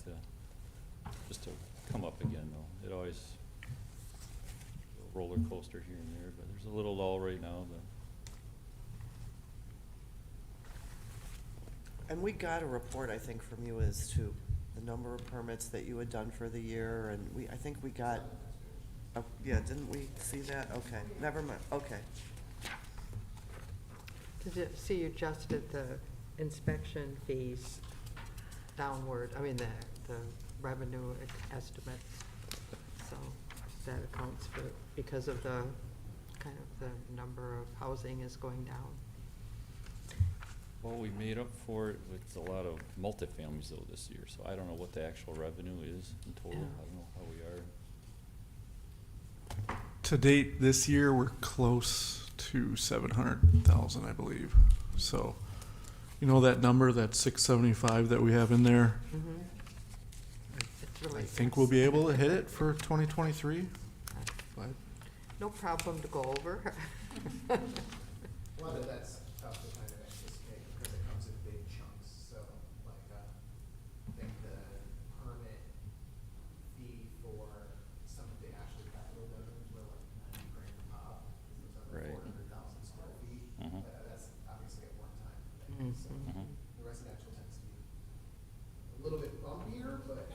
just to come up again, though. It always a roller coaster here and there, but there's a little lull right now. But And we got a report, I think, from you as to the number of permits that you had done for the year, and I think we got, yeah, didn't we see that? Okay, never mind, okay. Did you see you adjusted the inspection fees downward, I mean, the revenue estimates. So that accounts for, because of the, kind of the number of housing is going down. Well, we made up for it with a lot of multifamilies though this year, so I don't know what the actual revenue is in total. Yeah. I don't know how we are. To date, this year, we're close to 700,000, I believe. So, you know, that number, that 675 that we have in there, It's really, I think we'll be able to hit it for 2023. But no problem to go over. Well, that's tough to kind of anticipate because it comes in big chunks, so like, I think the permit fee for some of the Ashley Capital buildings were like 90 grand a pop. It was over Right. 400,000 square feet, Mhm. but that's obviously at one time thing, so Mhm. the residential tends to be a little bit bumpier, but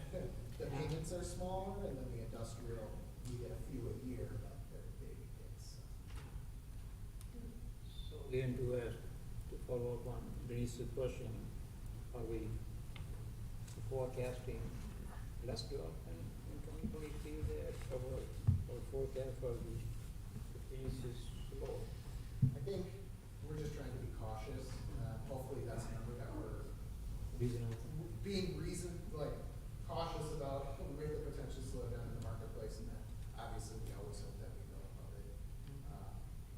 the payments are smaller, and then the industrial, you get a few a year, but they're big hits. So again, to follow up on Denise's question, are we forecasting less growth in 2023 that our forecast for the fees is low? I think we're just trying to be cautious. Hopefully that's a number that we're Reasonable. being cautious about. We may have potentially slow down in the marketplace, and that obviously we always hope that we go above it.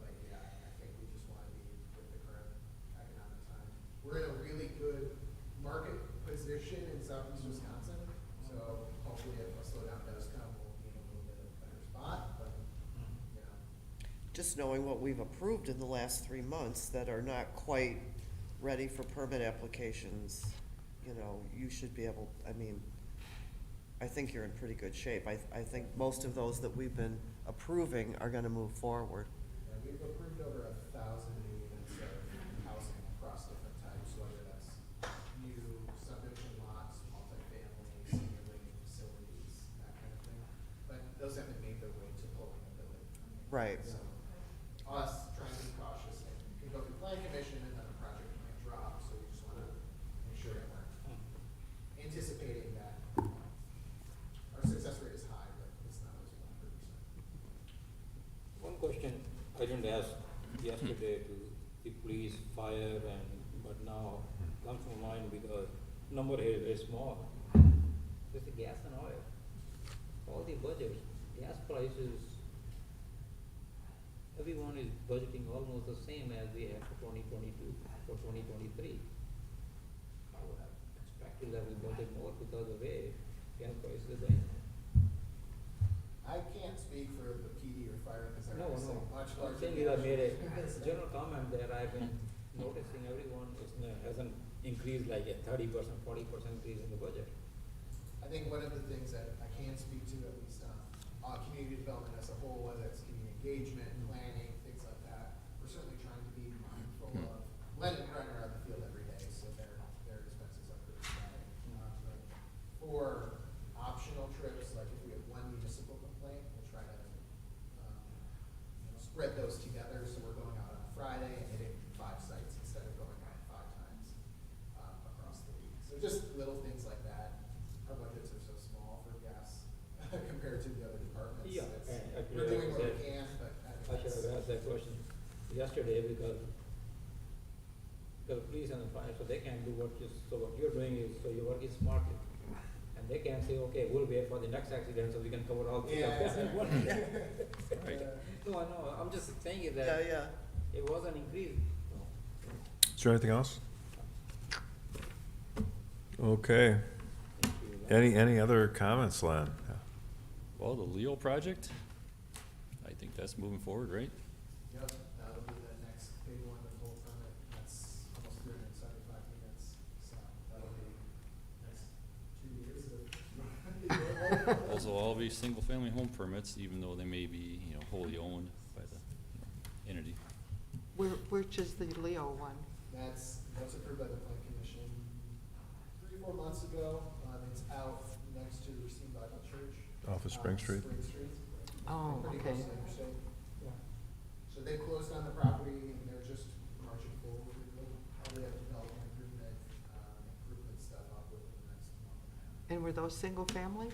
But yeah, I think we just want to be with the current economic time. We're in a really good market position in southeast Wisconsin, so hopefully if a slowdown does come, we'll be in a little bit of a better spot, but, you know. Just knowing what we've approved in the last 3 months that are not quite ready for permit applications, you know, you should be able, I mean, I think you're in pretty good shape. I think most of those that we've been approving are gonna move forward. Yeah, we've approved over 1,000 new units of housing across different types, whether that's new subdivision lots, multifamily, senior living facilities, that kind of thing. But those haven't made their way to pulling a building. Right. So, us trying to be cautious, and can go through plan commission and then the project might drop, so we just wanna make sure that we're anticipating that. Our success rate is high, but it's not always 100%. One question I didn't ask yesterday to the police, fire, but now comes to mind because number here is very small. Just the gas and oil. All the budgets, gas prices, everyone is budgeting almost the same as we have for 2022, for 2023. I would have expected that we budget more because of the way gas prices are going. I can't speak for the PD or fire, because they're No, obviously no. much I'm larger. saying is I made a general comment that I've been noticing everyone hasn't increased like a 30%, 40% increase in the budget. I think one of the things that I can speak to, at least on community development as a whole, whether it's community engagement, planning, things like that, we're certainly trying to be mindful of. Len and Brian are on the field every day, so their expenses are pretty static. But for optional trips, like if we have one municipal complaint, we'll try to spread those together, so we're going out on a Friday and hitting 5 sites instead of going out 5 times across the week. So just little things like that. Our budgets are so small for gas compared to the other departments. Yeah, It's- and actually, we're doing what we like I can, but I should have asked that question yesterday because the police and the fire, so they can't do what you're doing is, so your work is smartly. And they can say, okay, we'll wait for the next accident so we can cover all three of Yeah, them in one. Right. No, I know, I'm just saying is Yeah, that yeah. it wasn't increased. Is there anything else? Okay. Thank you. Any other comments, Len? Well, the Leo project, I think that's moving forward, right? Yep, that'll be the next big one, the full permit. That's almost 375 units, so that'll be next 2 years of. Those will all be single-family home permits, even though they may be, wholly owned by the entity. Which is the Leo one? That's approved by the plan commission 3 or 4 months ago. It's out next to Racine Bible Church. Off of Spring Street? Spring Street. Oh, Pretty okay. close to the interstate. Yeah. So they closed on the property and they're just marching forward. They'll probably have development improvement stuff up within the next were those single family? Is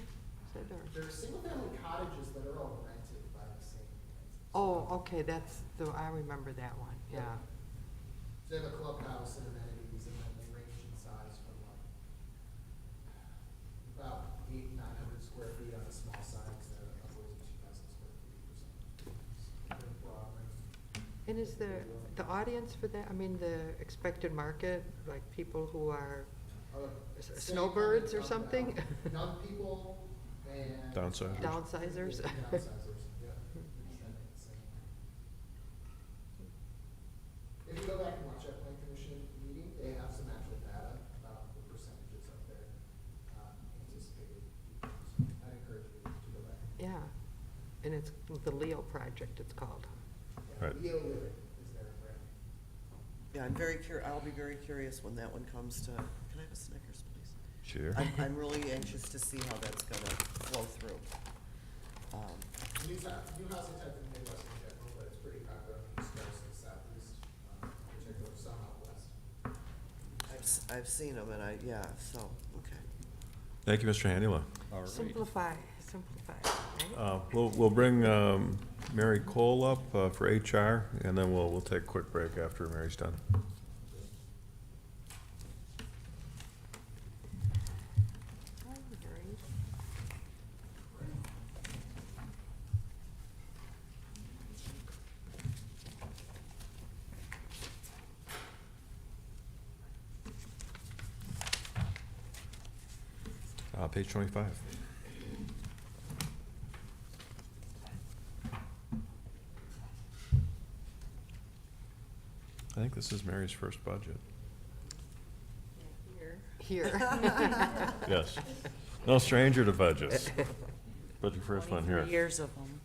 it, or? There are single-family cottages that are all rented by the same. Oh, okay, I remember that one, yeah. So they have a clubhouse and amenities, and then they range in size from like about 800-900 square feet on the small side, to upwards of 2,000 square feet or something. Pretty broad range. And is the audience for that, I mean, the expected market, like people who are snowbirds or something? Young people and. Downsizers. Downsizers? Downsizers, yeah. Extending the same. If you go back and watch that plan commission meeting, they have some actual data about the percentages of their anticipated. So I'd encourage you to go back. Yeah, and it's the Leo Project, it's called. Right. Leo Living is their brand. Yeah, I'll be very curious when that one comes to, can I have a Snickers, please? Sure. I'm really anxious to see how that's gonna flow through. New housing type in the Midwest in general, but it's pretty popular on the East Coast and Southeast, particularly some out west. I've seen them, and so, okay. Thank you, Mr. Hanula. All right. Simplify, right? We'll bring Mary Cole up for HR, and then we'll take a quick break after Mary's done. Page 25. I think this is Mary's first budget. Here. Yes. No stranger to budgets. But your first one here. 23 years of them.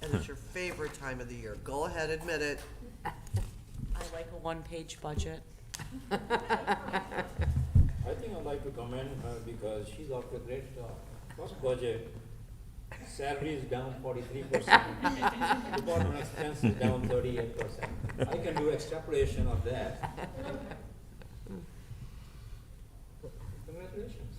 And it's your favorite time of the year. Go ahead, admit it. I like a one-page budget. I think I'd like to commend her because she's off to a great start. First budget, salary is down 43%, department expenses down 38%. I can do extrapolation of that. Congratulations.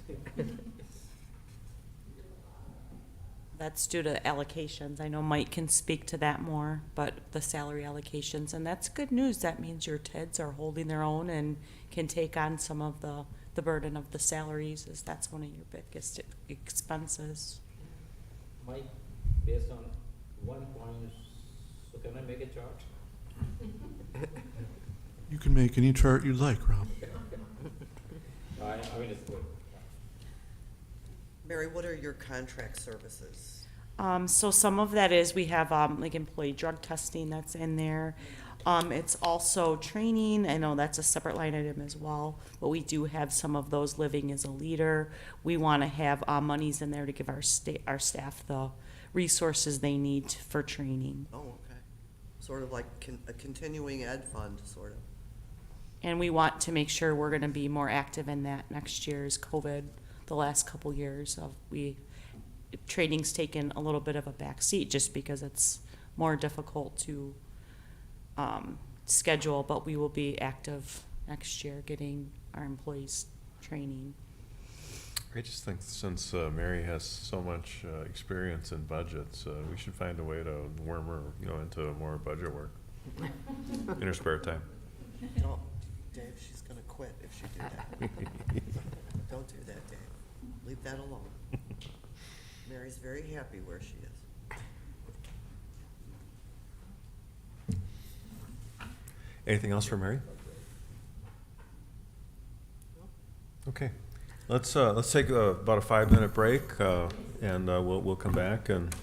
That's due to allocations. I know Mike can speak to that more, but the salary allocations, and that's good news. That means your TIDs are holding their own and can take on some of the burden of the salaries, as that's one of your biggest expenses. Mike, based on 1 point, so can I make a chart? You can make any chart you like, Rob. I mean, it's good. Mary, what are your contract services? So some of that is, we have, like employee drug testing that's in there. It's also training. I know that's a separate line item as well, but we do have some of those living as a leader. We want to have monies in there to give our staff the resources they need for training. Oh, okay. Sort of like a continuing ed fund, sort of. And we want to make sure we're going to be more active in that next year as COVID, the last couple years of training's taken a little bit of a back seat just because it's more difficult to schedule, but we will be active next year getting our employees training. I just think since Mary has so much experience in budgets, we should find a way to worm her, into more budget work in her spare time. Don't, Dave, she's gonna quit if she do that. Don't do that, Dave. Leave that alone. Mary's very happy where she is. Anything else for Mary? Okay, let's take about a 5-minute break, and we'll come back and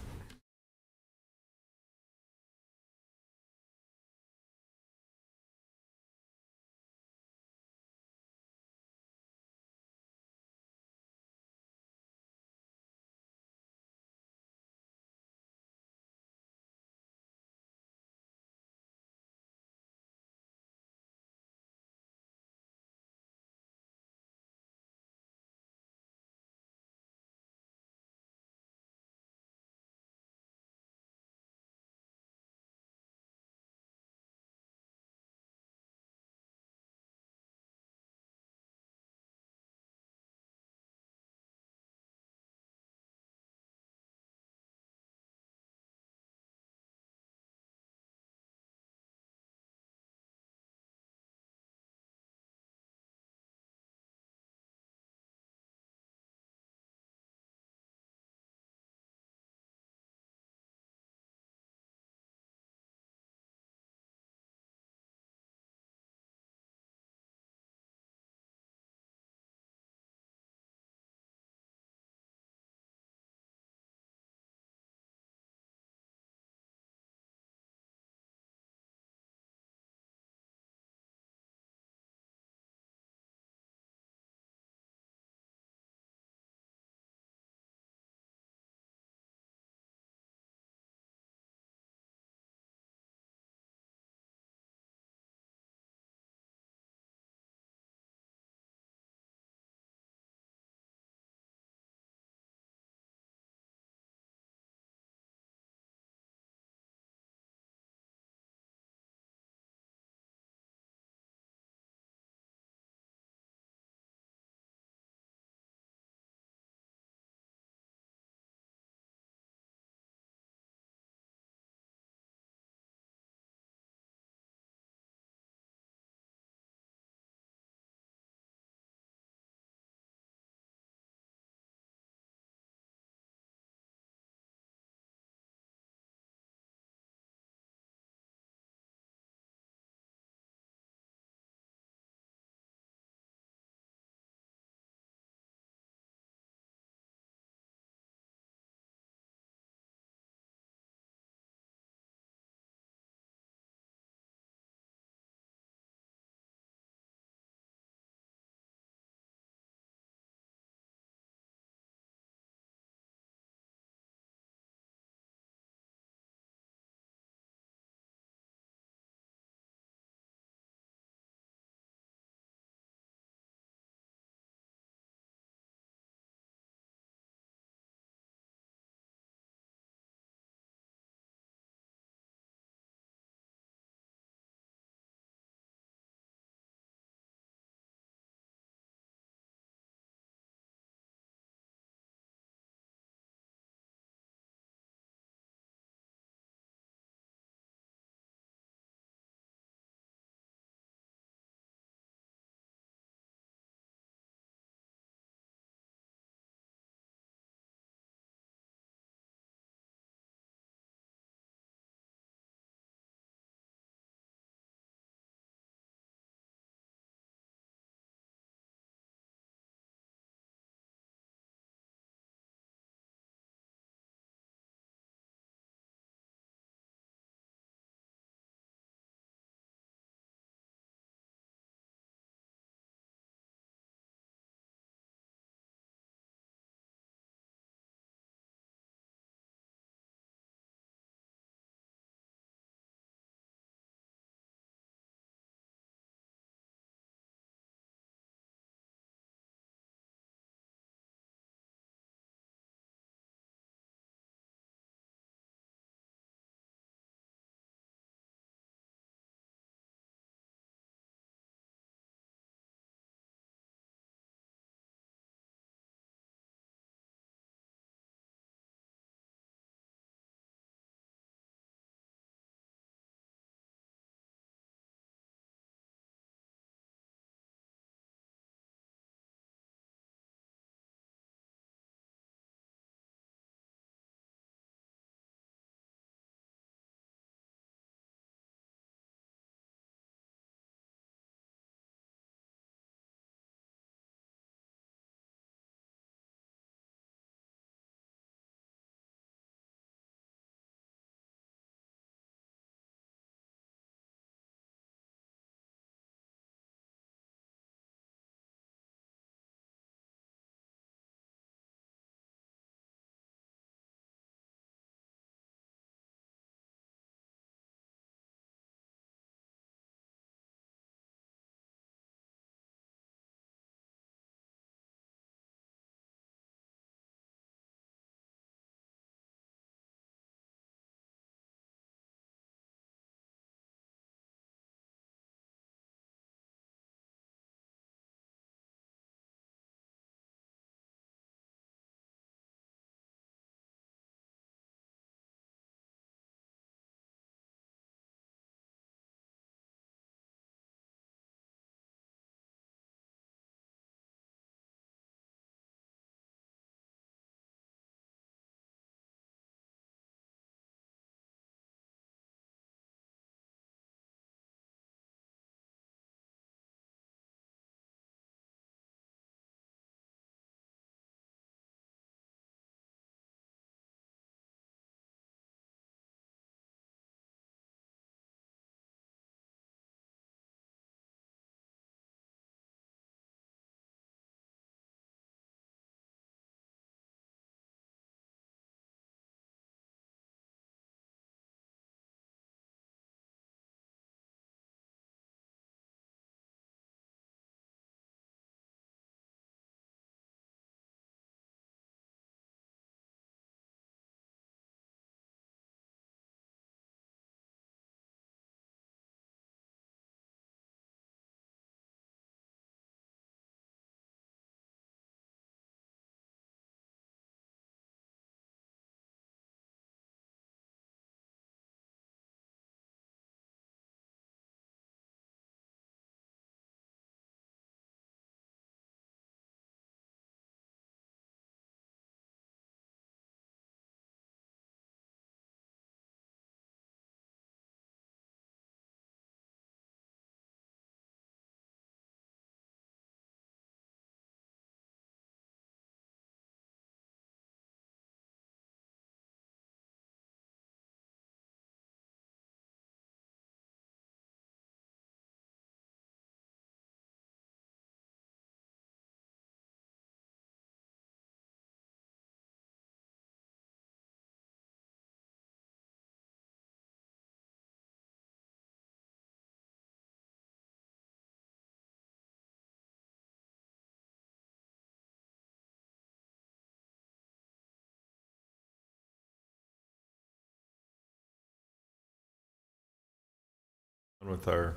With our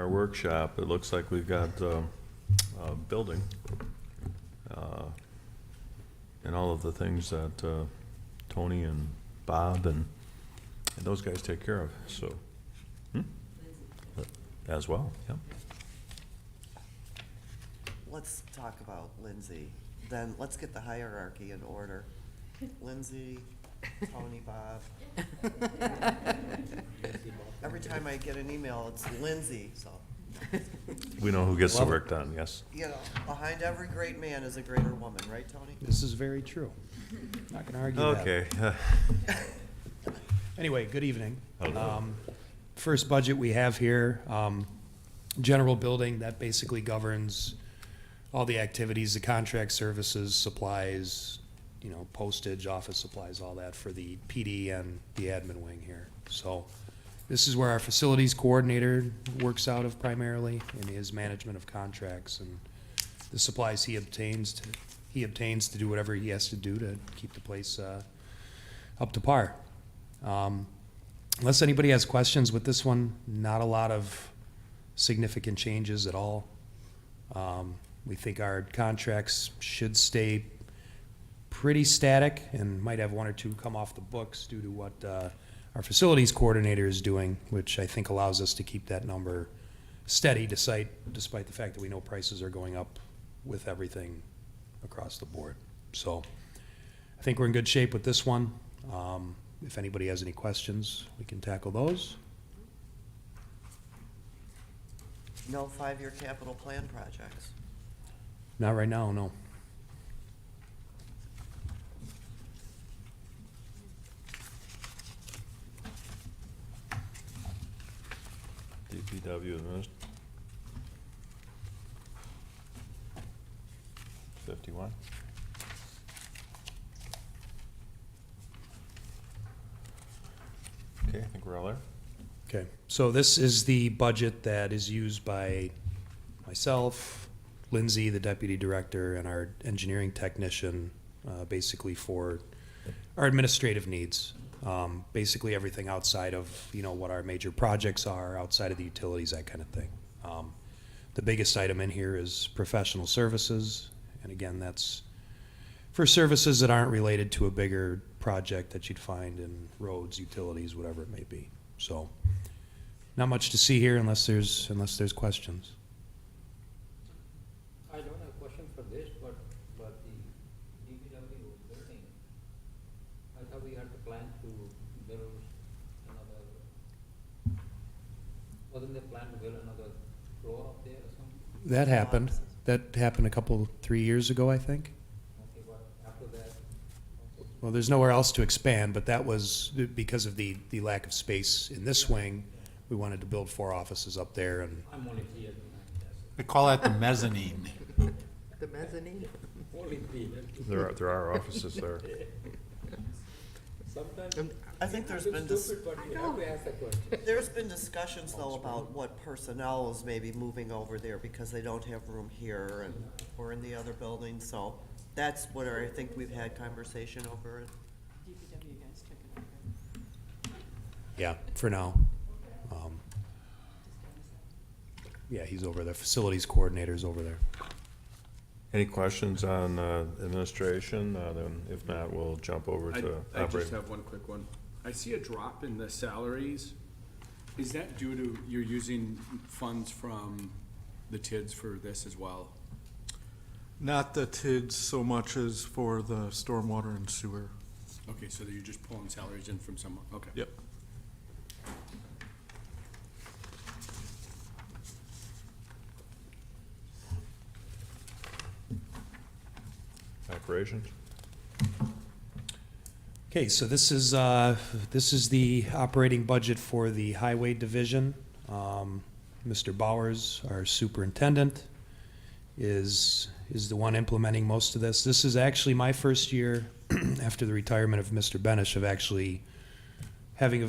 workshop, it looks like we've got a building and all of the things that Tony and Bob and those guys take care of, so. As well, yeah. Let's talk about Lindsay. Then let's get the hierarchy in order. Lindsay, Tony, Bob. Every time I get an email, it's Lindsay, so, We know who gets the work done, yes. you know, behind every great man is a greater woman, right, Tony? This is very true. Not gonna argue that. Okay. Anyway, good evening. Hello. First budget we have here, general building, that basically governs all the activities, the contract services, supplies, you know, postage, office supplies, all that for the PD and the admin wing here. So this is where our facilities coordinator works out of primarily in his management of contracts and the supplies he obtains to do whatever he has to do to keep the place up to par. Unless anybody has questions with this one, not a lot of significant changes at all. We think our contracts should stay pretty static and might have one or two come off the books due to what our facilities coordinator is doing, which I think allows us to keep that number steady despite the fact that we know prices are going up with everything across the board. So I think we're in good shape with this one. If anybody has any questions, we can tackle those. No five-year capital plan projects. Not right now, no. DPW administ. 51. Okay, I think we're all there. Okay, so this is the budget that is used by myself, Lindsay, the deputy director, and our engineering technician, basically for our administrative needs. Basically everything outside of, you know, what our major projects are, outside of the utilities, that kind of thing. The biggest item in here is professional services, and again, that's for services that aren't related to a bigger project that you'd find in roads, utilities, whatever it may be. So, not much to see here unless there's questions. I don't have a question for this, but the DPW building, I thought we had the plan to build another, wasn't there plan to build another floor up there or something? That happened. That happened 3 years ago, I think. Okay, but after that, Well, there's nowhere else to expand, but that was because of the lack of space in this wing. We wanted to build 4 offices up there, and I'm only 3 years behind, We call that the mezzanine. The mezzanine? yes. Only 3 years. There are offices there. Sometimes. I think there's it's been stupid, but you have to ask the question. There's been discussions though about what personnel is maybe moving over there because they don't have room here and, or in the other buildings, so that's what I think we've had conversation over it. DPW guys took it over. yeah, for now. Yeah, he's over there. Facilities coordinator's over there. Any questions on administration? Then if not, we'll jump over to I just operating. have one quick one. I see a drop in the salaries. Is that due to you're using funds from the TIDS for this as well? Not the TIDS so much as for the stormwater and sewer. Okay, so that you're just pulling salaries in from somewhere, okay. Yep. Operations? Okay, so this is the operating budget for the highway division. Mr. Bowers, our superintendent, is the one implementing most of this. This is actually my first year after the retirement of Mr. Benish of actually having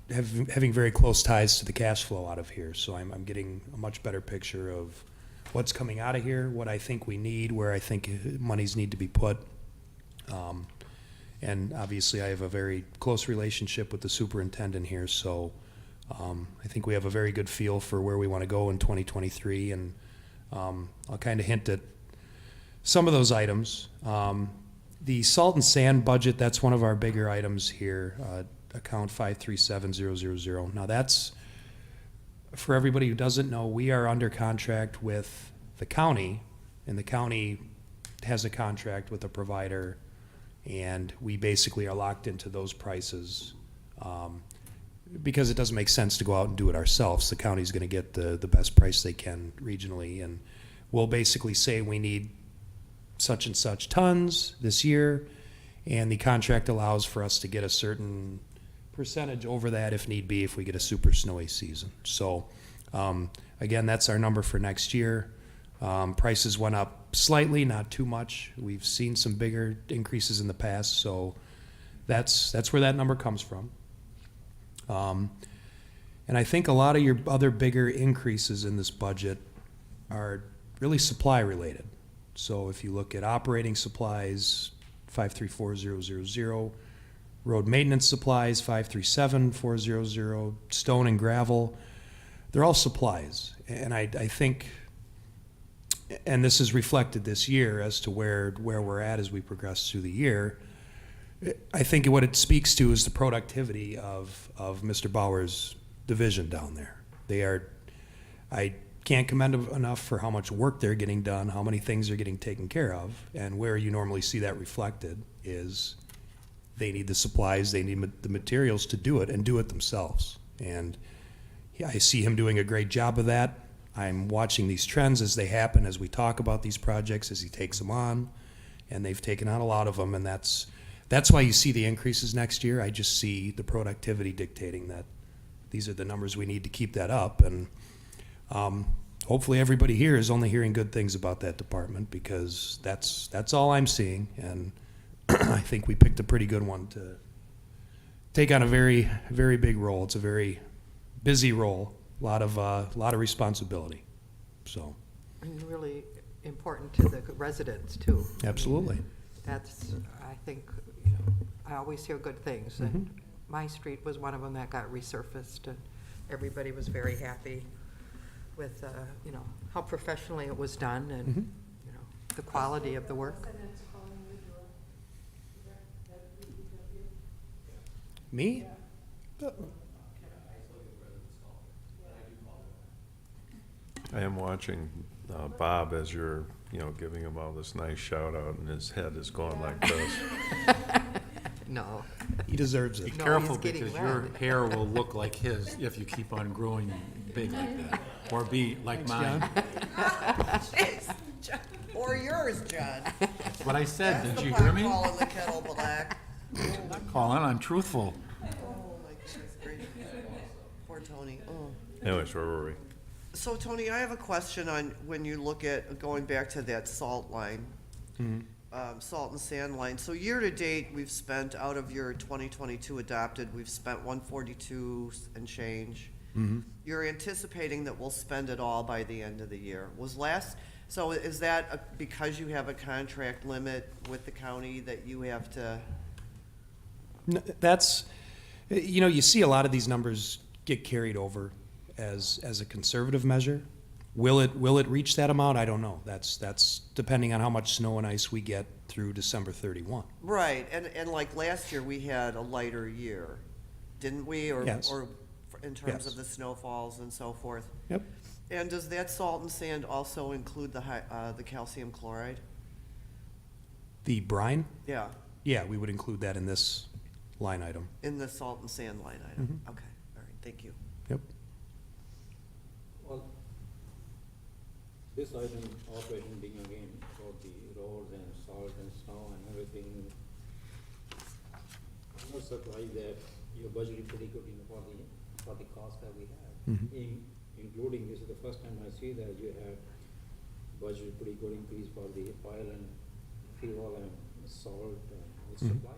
having very close ties to the cash flow out of here. So I'm getting a much better picture of what's coming out of here, what I think we need, where I think monies need to be put. And obviously, I have a very close relationship with the superintendent here, so I think we have a very good feel for where we want to go in 2023, and I'll kind of hint at some of those items. The salt and sand budget, that's one of our bigger items here, account 537000. Now that's, for everybody who doesn't know, we are under contract with the county, and the county has a contract with a provider, and we basically are locked into those prices. Because it doesn't make sense to go out and do it ourselves. The county's gonna get the best price they can regionally, and we'll basically say we need such and such tons this year, and the contract allows for us to get a certain percentage over that if need be, if we get a super snowy season. So, again, that's our number for next year. Prices went up slightly, not too much. We've seen some bigger increases in the past, so that's where that number comes from. And I think a lot of your other bigger increases in this budget are really supply related. So if you look at operating supplies, 534000, road maintenance supplies, 537400, stone and gravel, they're all supplies. And I think, and this is reflected this year as to where we're at as we progress through the year. I think what it speaks to is the productivity of Mr. Bauer's division down there. I can't commend them enough for how much work they're getting done, how many things are getting taken care of, and where you normally see that reflected is they need the supplies, they need the materials to do it and do it themselves. And I see him doing a great job of that. I'm watching these trends as they happen, as we talk about these projects, as he takes them on, and they've taken on a lot of them, and that's why you see the increases next year. I just see the productivity dictating that these are the numbers we need to keep that up. And hopefully everybody here is only hearing good things about that department, because that's all I'm seeing. And I think we picked a pretty good one to take on a very, very big role. It's a very busy role, a lot of responsibility. So. And really important to the residents too. Absolutely. That's, I think, you know, I always hear good things, and my street was one of them that got resurfaced, and everybody was very happy with, you know, how professionally it was done, and, you know, the quality of the work. Me? I am watching Bob as you're, giving him all this nice shout out, and his head is going like this. No. He deserves it. No, he's Careful, getting because your red. hair will look like his if you keep on growing big like that, or be like mine. Or yours, John. That's what I said, That's did the you pot hear me? calling the kettle black. I'm not calling, I'm truthful. Oh, my goodness gracious. Poor Tony. Oh. Anyways, where were we? So, Tony, I have a question on when you look at going back to that salt line, salt and sand line. So year-to-date, we've spent, out of your 2022 adopted, we've spent 142 and change. You're anticipating that we'll spend it all by the end of the year. So is that because you have a contract limit with the county that you have to? That's, you see a lot of these numbers get carried over as a conservative measure. Will it reach that amount? I don't know. That's depending on how much snow and ice we get through December 31. Right, and like last year, we had a lighter year, didn't we? Yes. Or in terms Yes. of the snowfalls and so forth. Yep. And does that salt and sand also include the calcium chloride? The brine? Yeah, Yeah, we would include that in this line item. in the salt and sand line item. Okay, all right, thank you. Yep. Well, this item, operation being again about the roads and salt and snow and everything, I'm not surprised that your budget is pretty good, for the cost that we have. Including, this is the first time I see that you have budget pretty good increase for the oil and fuel and salt and supplies.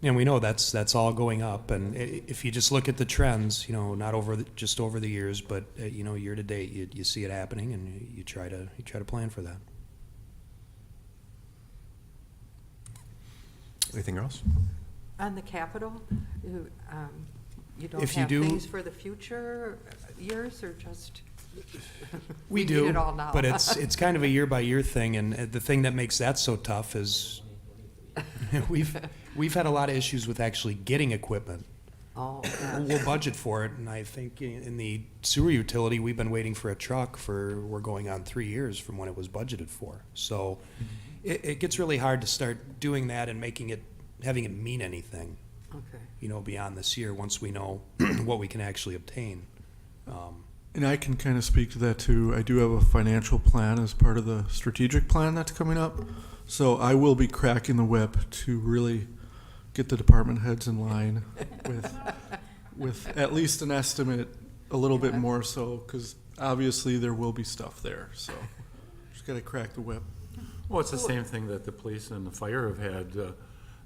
And we know that's all going up. And if you just look at the trends, not just over the years, but year to date, you see it happening, and you try to plan for that. Anything else? On the capital, you don't If you have do- things for the future years, or just? We need do, it all now. but it's kind of a year-by-year thing, and the thing that makes that so tough is we've had a lot of issues with actually getting equipment. Oh, We'll budget for it, and I think in the sewer utility, we've been waiting for a truck we're going on 3 years from when it was budgeted for. So it gets really hard to start doing that and having it mean anything, okay. Beyond this year, once we know what we can actually obtain. And I can kind of speak to that too. I do have a financial plan as part of the strategic plan that's coming up. So I will be cracking the whip to really get the department heads in line with at least an estimate, a little bit more so, because obviously there will be stuff there. So just got to crack the whip. Well, it's the same thing that the police and the fire have had,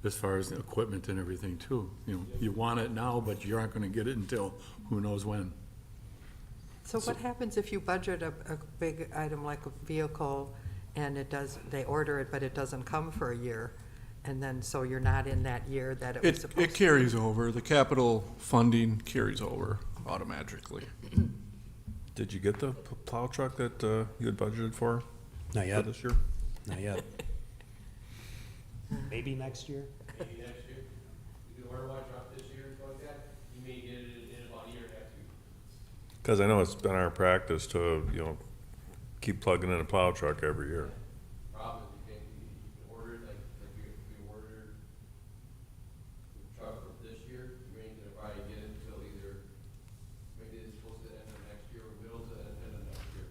as far as the equipment and everything too. You want it now, but you aren't gonna get it until who knows when. So what happens if you budget a big item like a vehicle and they order it, but it doesn't come for a year? And then, so you're not in that year that it was supposed to? It carries over. The capital funding carries over automatically. Did you get the plow truck that you had budgeted for? Not yet. For this year? Not yet. Maybe next year? Maybe next year. You can order one truck this year, something like that, you may get it in about a year and a half, 2 years. Because I know it's been our practice to, keep plugging in a plow truck every year. Problem is you can order it, like we ordered the truck for this year, you ain't gonna probably get it until either, maybe it's supposed to end of next year or middle to end of next year.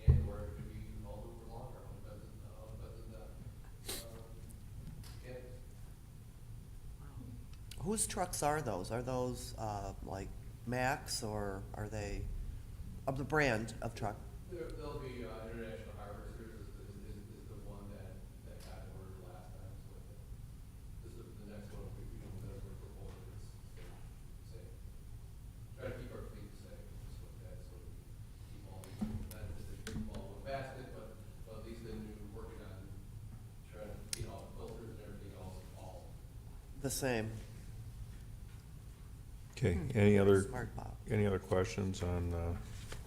Okay, and or it could be all over longer, depends okay. Whose trucks are those? Are those, like Max, or are they of the brand of truck? They'll be, International Harvesters is the one that got ordered last time, so this is the next one that we're proposing is same. Try to keep our fleet the same, just like that, so we keep all these, not just to keep all in basket, but at least then we're working on trying to get all the filters and everything else all. The same. Okay, any other Smart Bob. questions on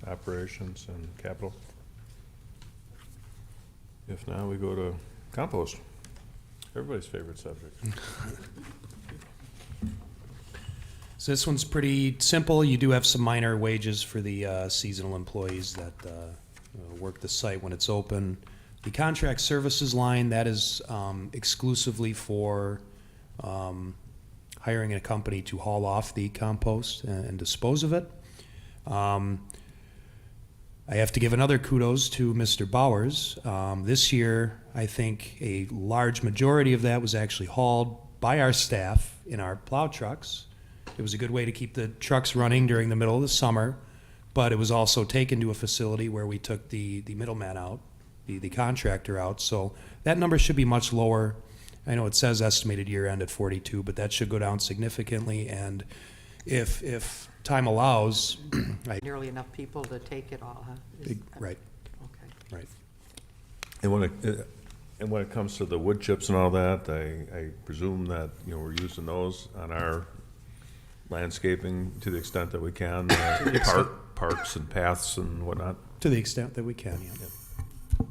operations and capital? If not, we go to compost. Everybody's favorite subject. So this one's pretty simple. You do have some minor wages for the seasonal employees that work the site when it's open. The contract services line, that is exclusively for hiring a company to haul off the compost and dispose of it. I have to give another kudos to Mr. Bowers. This year, I think a large majority of that was actually hauled by our staff in our plow trucks. It was a good way to keep the trucks running during the middle of the summer, but it was also taken to a facility where we took the middleman out, the contractor out. So that number should be much lower. I know it says estimated year end at 42, but that should go down significantly. And if time allows, Nearly enough people to take it all, huh? right, Okay. right. And when it comes to the wood chips and all that, I presume that, we're using those on our landscaping to the extent that we can, parks and paths and whatnot. To the extent that we can, yeah.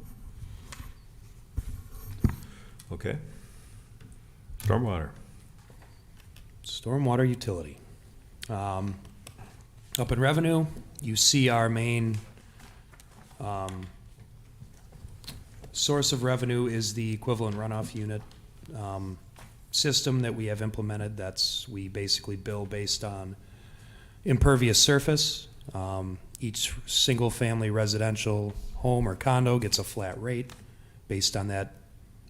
Okay. Stormwater. Stormwater utility. Up in revenue, you see our main source of revenue is the equivalent runoff unit system that we have implemented. We basically bill based on impervious surface. Each single-family residential home or condo gets a flat rate based on that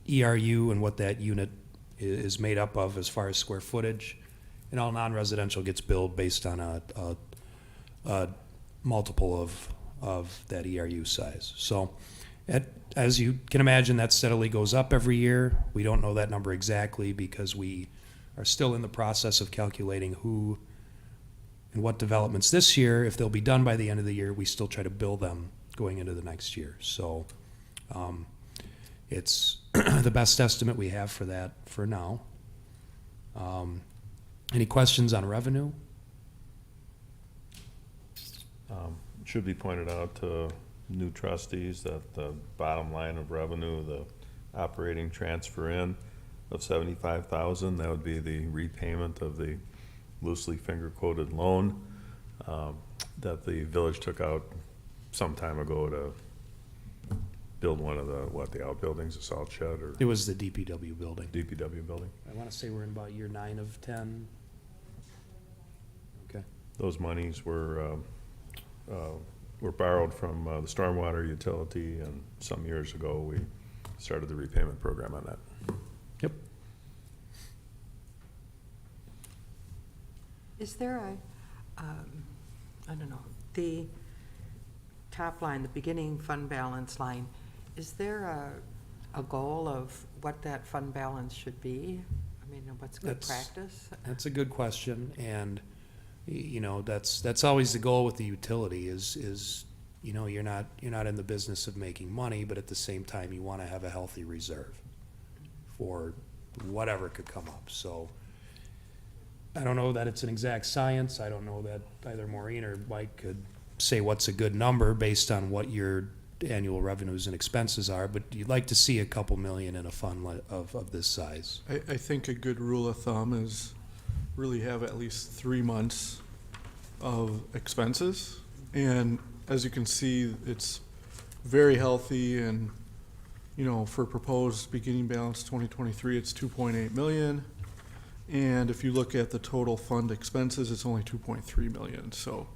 ERU and what that unit is made up of as far as square footage. And all non-residential gets billed based on a multiple of that ERU size. So as you can imagine, that steadily goes up every year. We don't know that number exactly because we are still in the process of calculating who and what developments this year. If they'll be done by the end of the year, we still try to bill them going into the next year. So it's the best estimate we have for that for now. Any questions on revenue? Should be pointed out to new trustees that the bottom line of revenue, the operating transfer in of 75,000, that would be the repayment of the loosely finger-quoted loan that the village took out some time ago to build one of the outbuildings, the salt shed, or It was the DPW building. DPW building. I want to say we're in about year 9 of 10. Okay. Those monies were borrowed from the stormwater utility, and some years ago, we started the repayment program on that. Yep. Is there I don't know, the top line, the beginning fund balance line, is there a goal of what that fund balance should be? I mean, what's good practice? That's a good question, and you know, that's always the goal with the utility is you know, you're not in the business of making money, but at the same time you want to have a healthy reserve for whatever could come up. So I don't know that it's an exact science. I don't know that either Maureen or Mike could say what's a good number based on what your annual revenues and expenses are, but you'd like to see a couple million in a fund of this size. I think a good rule of thumb is really have at least 3 months of expenses. And as you can see, it's very healthy, and, you know, for proposed beginning balance 2023, it's 2.8 million. And if you look at the total fund expenses, it's only 2.3 million. So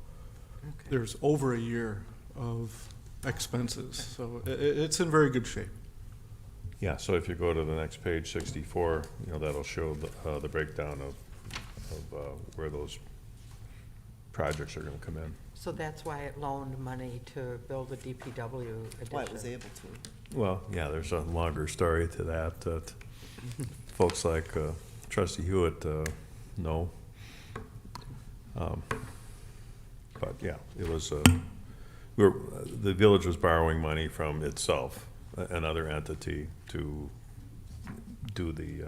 there's over a year of expenses. So it's in very good shape. Yeah, so if you go to the next page, 64, you know, that'll show the breakdown of where those projects are gonna come in. So that's why it loaned money to build a DPW addition. Why it was able to. Well, yeah, there's a longer story to that folks like Trustee Hewitt know. But yeah, it was, the village was borrowing money from itself, another entity, to do the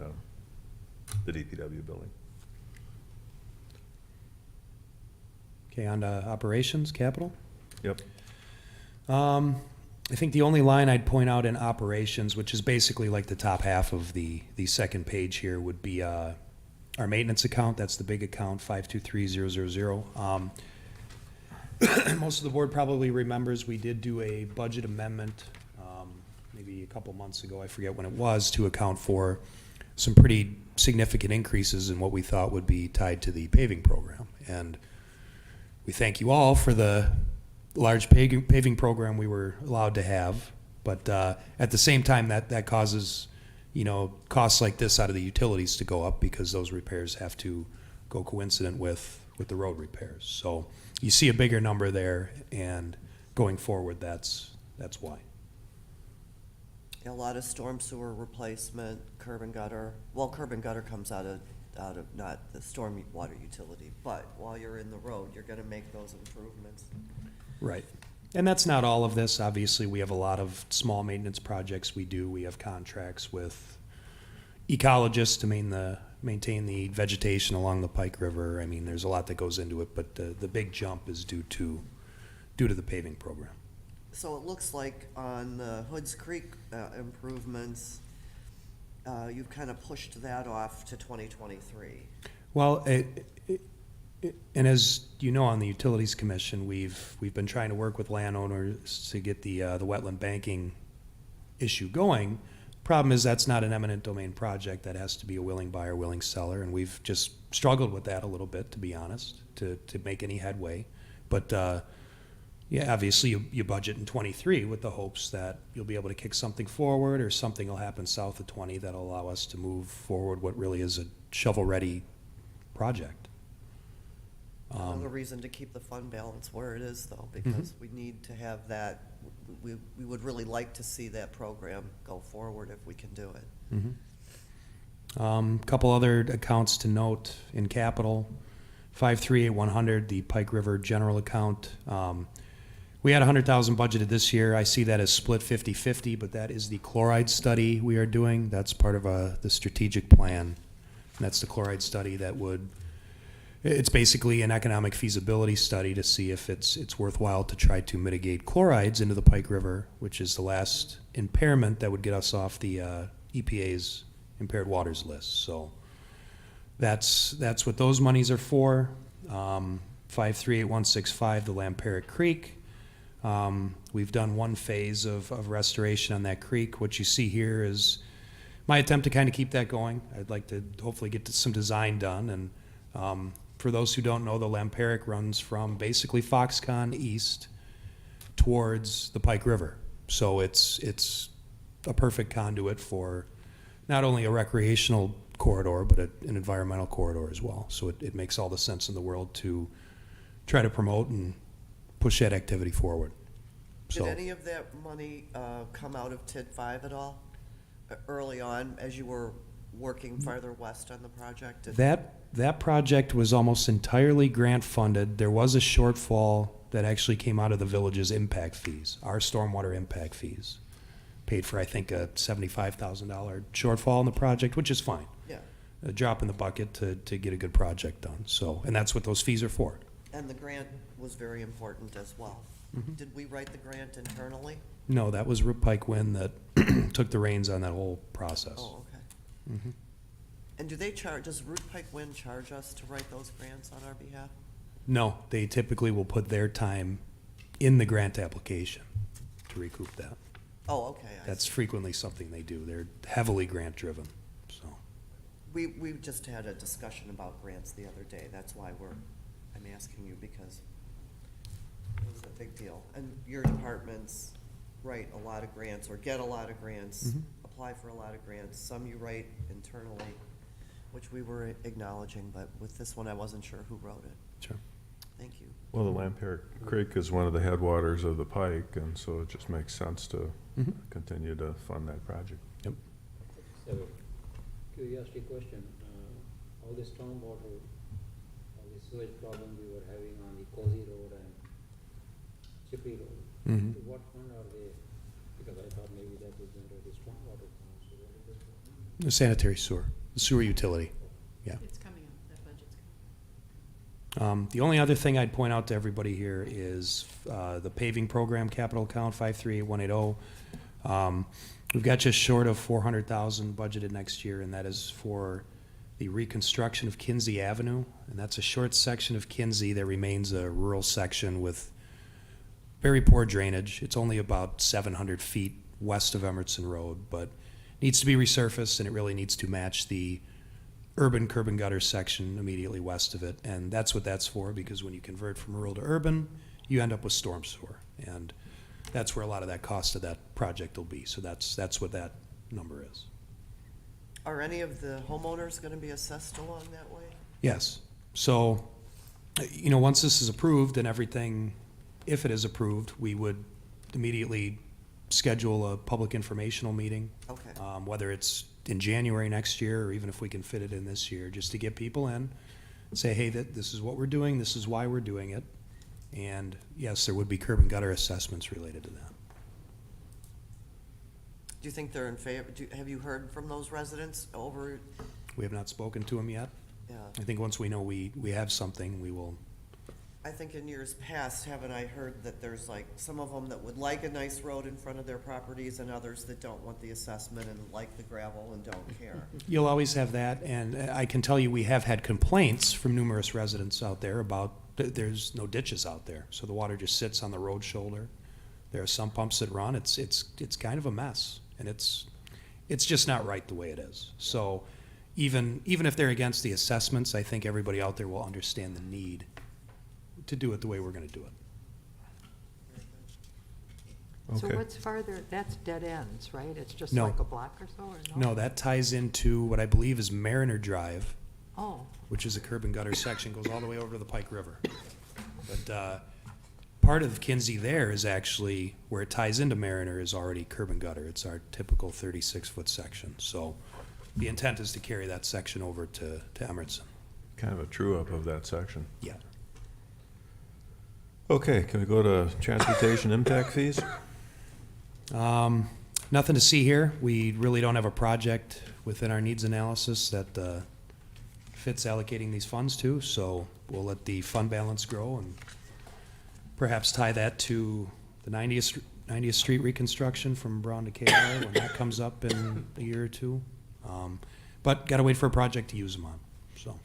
DPW building. Okay, on to operations, capital. Yep. I think the only line I'd point out in operations, which is basically like the top half of the second page here, would be our maintenance account. That's the big account, 523000. Most of the board probably remembers we did do a budget amendment maybe a couple months ago, I forget when it was, to account for some pretty significant increases in what we thought would be tied to the paving program. And we thank you all for the large paving program we were allowed to have, but at the same time, that causes, you know, costs like this out of the utilities to go up because those repairs have to go coincident with the road repairs. So you see a bigger number there, and going forward, that's why. A lot of storm sewer replacement, curb and gutter. Well, curb and gutter comes out of not the storm water utility, but while you're in the road, you're gonna make those improvements. Right. And that's not all of this. Obviously, we have a lot of small maintenance projects we do. We have contracts with ecologists to maintain the vegetation along the Pike River. I mean, there's a lot that goes into it, but the big jump is due to the paving program. So it looks like on the Hoods Creek improvements, you've kind of pushed that off to 2023. Well, and as you know, on the Utilities Commission, we've been trying to work with landowners to get the wetland banking issue going. Problem is that's not an eminent domain project. That has to be a willing buyer, willing seller, and we've just struggled with that a little bit, to be honest, to make any headway. But yeah, obviously you budget in 23 with the hopes that you'll be able to kick something forward, or something will happen south of 20 that'll allow us to move forward what really is a shovel-ready project. Another reason to keep the fund balance where it is, though, because we need to have that. We would really like to see that program go forward if we can do it. Couple other accounts to note in capital: 538100, the Pike River general account. We had 100,000 budgeted this year. I see that as split 50-50, but that is the chloride study we are doing. That's part of the strategic plan That's the chloride study that would, it's basically an economic feasibility study to see if it's worthwhile to try to mitigate chlorides into the Pike River, which is the last impairment that would get us off the EPA's impaired waters list. So that's what those monies are for. 538165, the Lamperic Creek. We've done one phase of restoration on that creek. What you see here is my attempt to kind of keep that going. I'd like to hopefully get some design done. And for those who don't know, the Lamperic runs from basically Foxconn east towards the Pike River. So it's a perfect conduit for not only a recreational corridor, but an environmental corridor as well. So it makes all the sense in the world to try to promote and push that activity forward. Did So any of that money come out of TID 5 at all, early on, as you were working farther west on the project? that project was almost entirely grant funded. There was a shortfall that actually came out of the village's impact fees, our stormwater impact fees. Paid for, I think, a $75,000 shortfall in the project, which is fine. Yeah, A drop in the bucket to get a good project done. So, and that's what those fees are for. and the grant was very important as well. Mhm. Did we write the grant internally? No, that was Rip Pike Wynn that took the reins on that whole process. Oh, okay. Mhm. And do they does Root Pike Wind charge us to write those grants on our behalf? No, they typically will put their time in the grant application to recoup that. Oh, okay. I That's see. frequently something they do. They're heavily grant driven, so. We just had a discussion about grants the other day. That's why I'm asking you, because it was a big deal. And your departments write a lot of grants or get a lot of grants, Mhm. apply for a lot of grants. Some you write internally, which we were acknowledging, but with this one, I wasn't sure who wrote it. Sure. Thank you. Well, the Lampere Creek is one of the headwaters of the Pike, and so it just makes sense to Mhm. continue to fund that project. So, curiosity question, all the stormwater, all the sewage problem we were having on the Cozy Road and Chippy Road, Mhm. to what fund are they? Because I thought maybe that was under the stormwater fund, so what is it? The sanitary sewer, the sewer utility, yeah. It's coming up, that budget's coming. The only other thing I'd point out to everybody here is the paving program capital account 538180. We've got just short of 400,000 budgeted next year, and that is for the reconstruction of Kinsey Avenue, and that's a short section of Kinsey that remains a rural section with very poor drainage. It's only about 700 feet west of Emerson Road, but needs to be resurfaced, and it really needs to match the urban curb and gutter section immediately west of it. And that's what that's for, because when you convert from rural to urban, you end up with storm sewer. And that's where a lot of that cost of that project will be. So that's what that number is. Are any of the homeowners gonna be assessed along that way? Yes. So, once this is approved and everything, if it is approved, we would immediately schedule a public informational meeting. Okay. Whether it's in January next year, or even if we can fit it in this year, just to get people in, say, hey, this is what we're doing, this is why we're doing it. And yes, there would be curb and gutter assessments related to that. Do you think they're in favor, have you heard from those residents over, We have not spoken to them yet. yeah? I think once we know we have something, we will. I think in years past, haven't I heard that there's like some of them that would like a nice road in front of their properties and others that don't want the assessment and like the gravel and don't care? You'll always have that, and I can tell you, we have had complaints from numerous residents out there about there's no ditches out there, so the water just sits on the road shoulder. There are some pumps that run. It's kind of a mess, and it's just not right the way it is. So even if they're against the assessments, I think everybody out there will understand the need to do it the way we're going to do it. So Okay. what's farther, that's dead ends, right? It's just No. like a block or so, or no? No, that ties into what I believe is Mariner Drive, Oh, which is a curb and gutter section, goes all the way over to the Pike River. But part of Kinsey there is actually, where it ties into Mariner, is already curb and gutter. It's our typical 36-foot section. So the intent is to carry that section over to Emerson. Kind of a true-up of that section. Yeah. Okay, can we go to transportation impact fees? Nothing to see here. We really don't have a project within our needs analysis that fits allocating these funds to, so we'll let the fund balance grow and perhaps tie that to the 90th Street reconstruction from Brown to KR when that comes up in a year or two. But gotta wait for a project to use them on, so.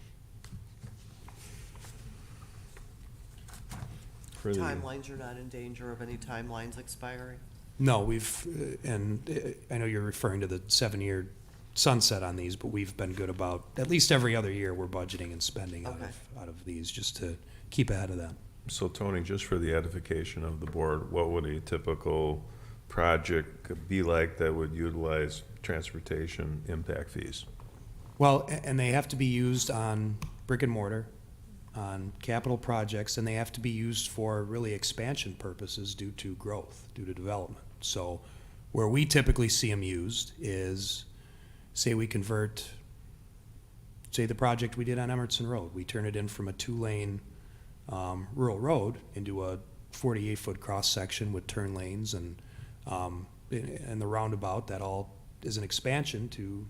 For the- Timelines, you're not in danger of any timelines expiring? No, I know you're referring to the 7-year sunset on these, but we've been good about, at least every other year, we're budgeting and spending Okay. out of these, just to keep ahead of that. So Tony, just for the edification of the board, what would a typical project be like that would utilize transportation impact fees? Well, and they have to be used on brick and mortar, on capital projects, and they have to be used for really expansion purposes due to growth, due to development. So where we typically see them used is, say we convert, say the project we did on Emerson Road, we turn it in from a 2-lane rural road into a 48-foot cross-section with turn lanes and the roundabout. That all is an expansion to,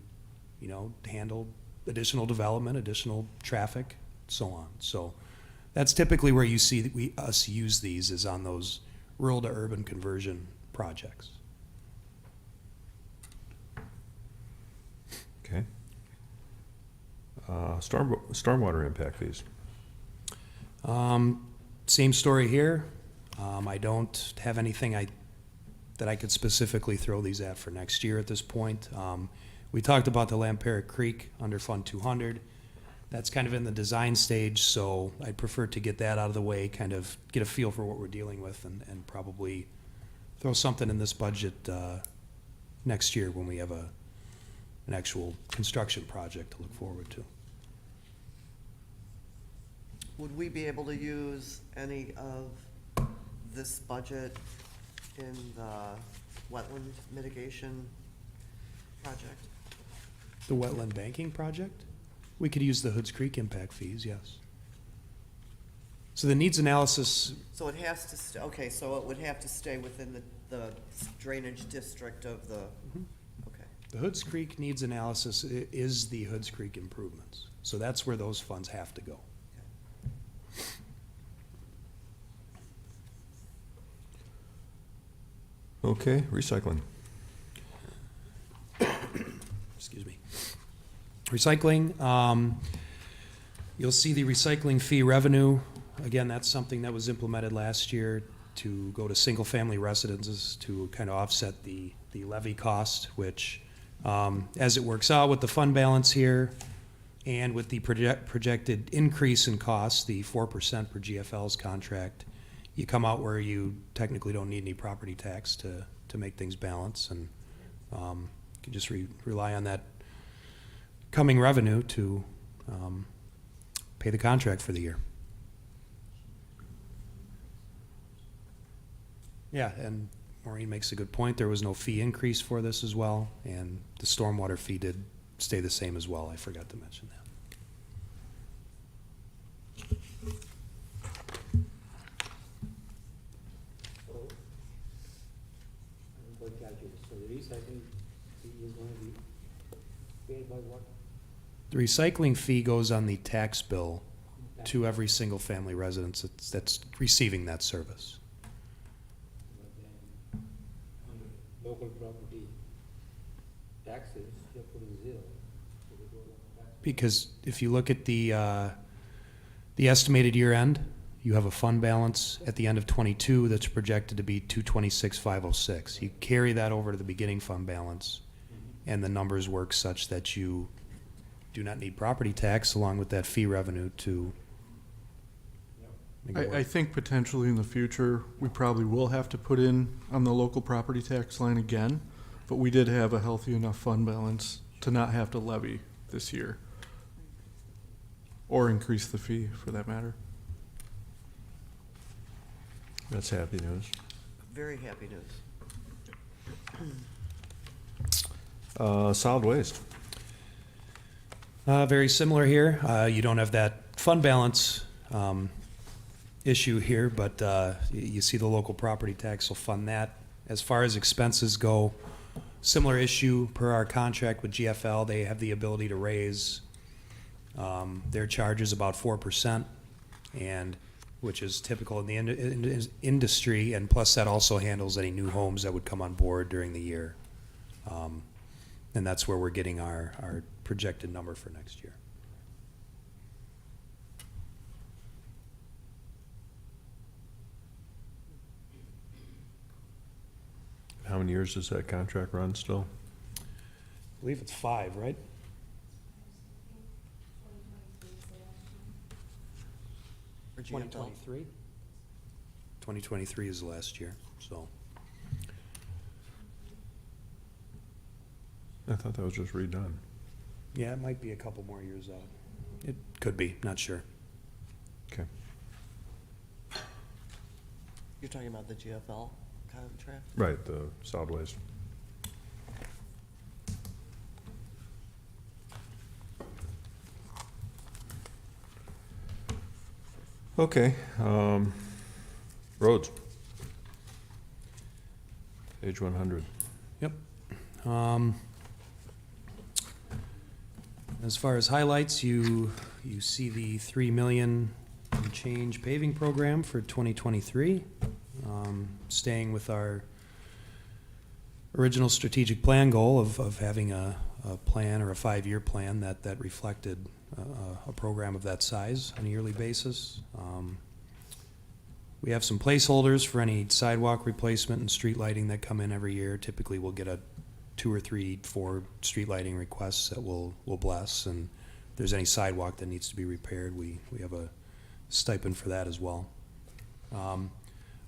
handle additional development, additional traffic, so on. So that's typically where you see us use these, is on those rural to urban conversion projects. Okay. Stormwater impact fees. Same story here. I don't have anything that I could specifically throw these at for next year at this point. We talked about the Lampere Creek under Fund 200. That's kind of in the design stage, so I'd prefer to get that out of the way, kind of get a feel for what we're dealing with, and probably throw something in this budget next year when we have an actual construction project to look forward to. Would we be able to use any of this budget in the wetland mitigation project? The wetland banking project? We could use the Hoods Creek impact fees, yes. So the needs analysis, So it has to, okay, so it would have to stay within the drainage district of the, okay. the Hoods Creek needs analysis is the Hoods Creek improvements. So that's where those funds have to go. Okay, recycling. Excuse me. Recycling, you'll see the recycling fee revenue. Again, that's something that was implemented last year to go to single-family residences to kind of offset the levy cost, which, as it works out with the fund balance here and with the projected increase in costs, the 4% per GFL's contract, you come out where you technically don't need any property tax to make things balance, and you can just rely on that coming revenue to pay the contract for the year. Yeah, and Maureen makes a good point. There was no fee increase for this as well, and the stormwater fee did stay the same as well. I forgot to mention that. So, I don't quite calculate, so the recycling fee is going to be paid by what? The recycling fee goes on the tax bill to every single-family residence that's receiving that service. But then, on the local property taxes, you're putting 0. So they go on tax. Because if you look at the estimated year end, you have a fund balance at the end of '22 that's projected to be $226,506. You carry that over to the beginning fund balance, and the numbers work such that you do not need property tax along with that fee revenue to make it I work. think potentially in the future, we probably will have to put in on the local property tax line again, but we did have a healthy enough fund balance to not have to levy this year. Or increase the fee, for that matter. That's happy news. Very happy news. Solid waste. Very similar here. You don't have that fund balance issue here, but you see the local property tax will fund that. As far as expenses go, similar issue per our contract with GFL. They have the ability to raise Their charge is about 4%, and which is typical in the industry, and plus that also handles any new homes that would come on board during the year. And that's where we're getting our projected number for next year. How many years does that contract run still? I believe it's 5, right? For GFL. 2023? 2023 is the last year, so. I thought that was just redone. Yeah, it might be a couple more years out. It could be, not sure. Okay. You're talking about the GFL contract? Right, the solid waste. Okay, roads. Page 100. Yep. As far as highlights, you see the 3 million and change paving program for 2023. Staying with our original strategic plan goal of having a plan or a 5-year plan that reflected a program of that size on a yearly basis. We have some placeholders for any sidewalk replacement and street lighting that come in every year. Typically, we'll get 2 or 3, 4 street lighting requests that we'll bless, and if there's any sidewalk that needs to be repaired, we have a stipend for that as well.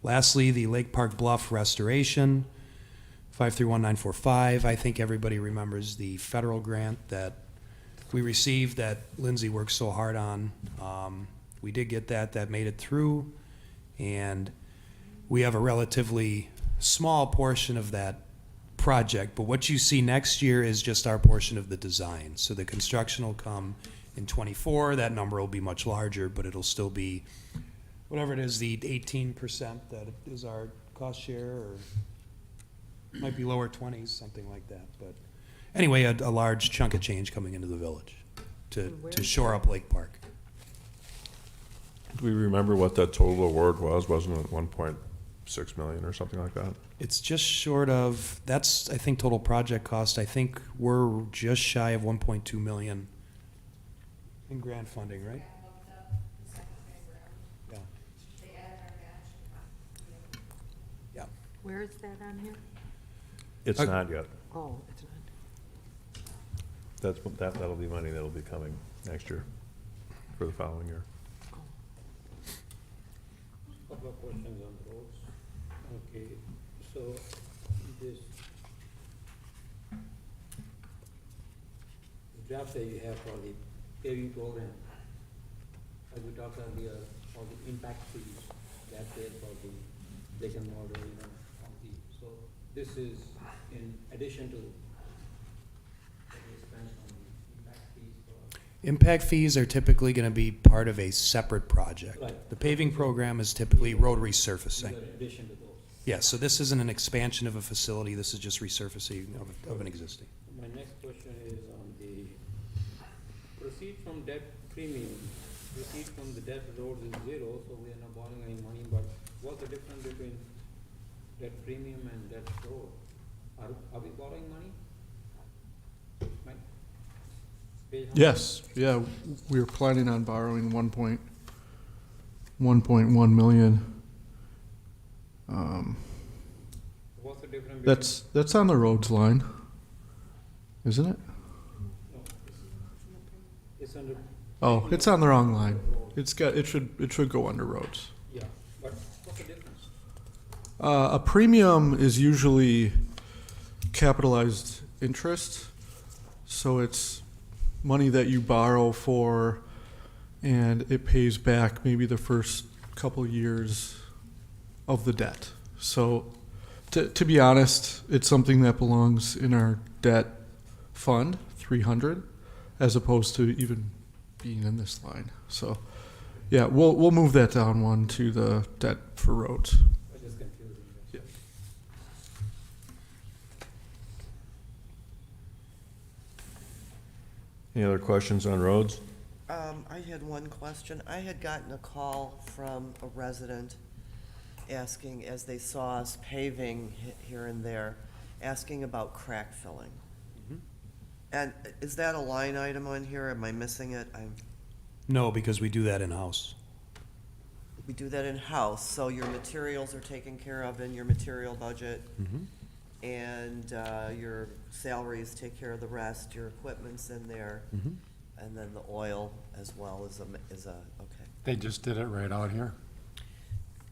Lastly, the Lake Park Bluff restoration, 531945. I think everybody remembers the federal grant that we received that Lindsay worked so hard on. We did get that. That made it through, and we have a relatively small portion of that project, but what you see next year is just our portion of the design. So the construction will come in '24. That number will be much larger, but it'll still be whatever it is, the 18% that is our cost share, or might be lower 20s, something like that. But anyway, a large chunk of change coming into the village to shore up Lake Park. Do we remember what that total award was? Wasn't it 1.6 million or something like that? It's just short of, that's, I think, total project cost. I think we're just shy of 1.2 million in grant funding, right? Yeah. Yeah. Where is that on here? It's not yet. Oh, it's not. That'll be money that'll be coming next year for the following year. Couple of questions on roads. Okay, so this draft that you have for the paving program, as we talked earlier, for the impact fees, that's there for the Lake and Mortar, so this is in addition to the expense on the impact fees for. Impact fees are typically going to be part of a separate project. Right. The paving program is typically road resurfacing. In addition to those. Yeah, so this isn't an expansion of a facility, this is just resurfacing of an existing. My next question is on the proceed from debt premium. Proceed from the debt road is 0, so we are not borrowing any money, but what's the difference between debt premium and debt road? Are we borrowing money? Mike? Page how Yes, yeah, we were planning on borrowing 1.1 million. What's the difference between? That's on the roads line, isn't it? No, it's under. Oh, it's on the wrong line. It should go under roads. Yeah, but what's the difference? A premium is usually capitalized interest, so it's money that you borrow for, and it pays back maybe the first couple years of the debt. So, to be honest, it's something that belongs in our debt fund, 300, as opposed to even being in this line. So, yeah, we'll move that down one to the debt for roads. I just confusing. Yeah. Any other questions on roads? I had one question. I had gotten a call from a resident asking, as they saw us paving here and there, asking about crack filling. And is that a line item on here? Am I missing it? No, because we do that in-house. We do that in-house, so your materials are taken care of in your material budget, and your salaries take care of the rest, your equipment's in there, and then the oil as well is okay. They just did it right out here.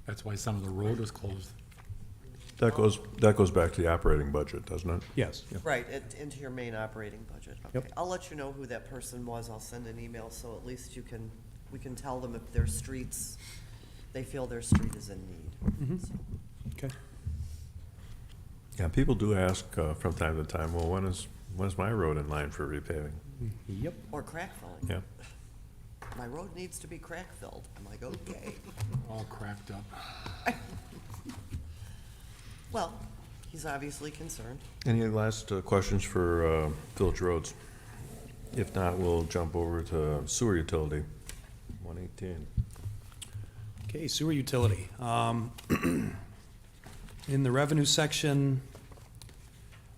That's why some of the road was closed. That goes back to the operating budget, doesn't it? Yes. Right, into your main operating budget. Yep. Okay, I'll let you know who that person was. I'll send an email, so at least we can tell them if their streets, they feel their street is in need. So. Okay. Yeah, people do ask from time to time, well, when is my road in line for repaving? Yep. Or crack filling. Yeah. My road needs to be crack filled. I'm like, okay. All cracked up. Well, he's obviously concerned. Any last questions for village roads? If not, we'll jump over to sewer utility, 118. Okay, sewer utility. In the revenue section,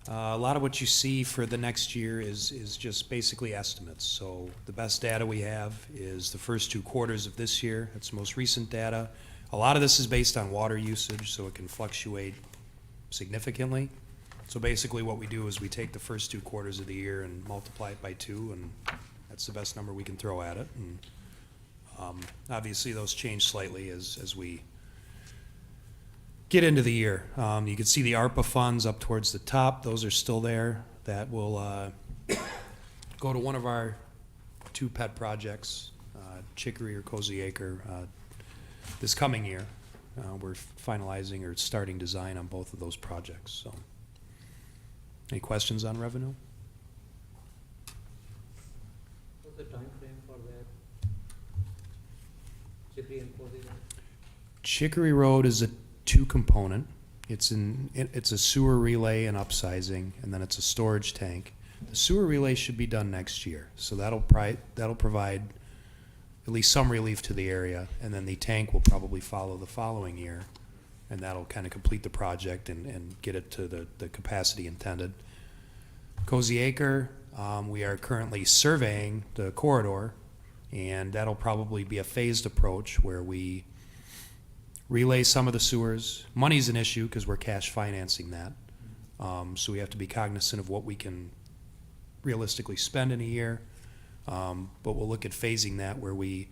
a lot of what you see for the next year is just basically estimates. So the best data we have is the first 2 quarters of this year. That's the most recent data. A lot of this is based on water usage, so it can fluctuate significantly. So basically what we do is we take the first 2 quarters of the year and multiply it by 2, and that's the best number we can throw at it. And obviously those change slightly as we get into the year. You can see the ARPA funds up towards the top. Those are still there. That will go to one of our 2 pet projects, Chicory or Cozy Acre, this coming year. We're finalizing or starting design on both of those projects. So, any questions on revenue? What's the time frame for that? Chicory and Cozy? Chicory Road is a 2-component. It's a sewer relay and upsizing, and then it's a storage tank. The sewer relay should be done next year, so that'll provide at least some relief to the area, and then the tank will probably follow the following year, and that'll kind of complete the project and get it to the capacity intended. Cozy Acre, we are currently surveying the corridor, and that'll probably be a phased approach where we relay some of the sewers. Money's an issue because we're cash financing that, so we have to be cognizant of what we can realistically spend in a year. But we'll look at phasing that where we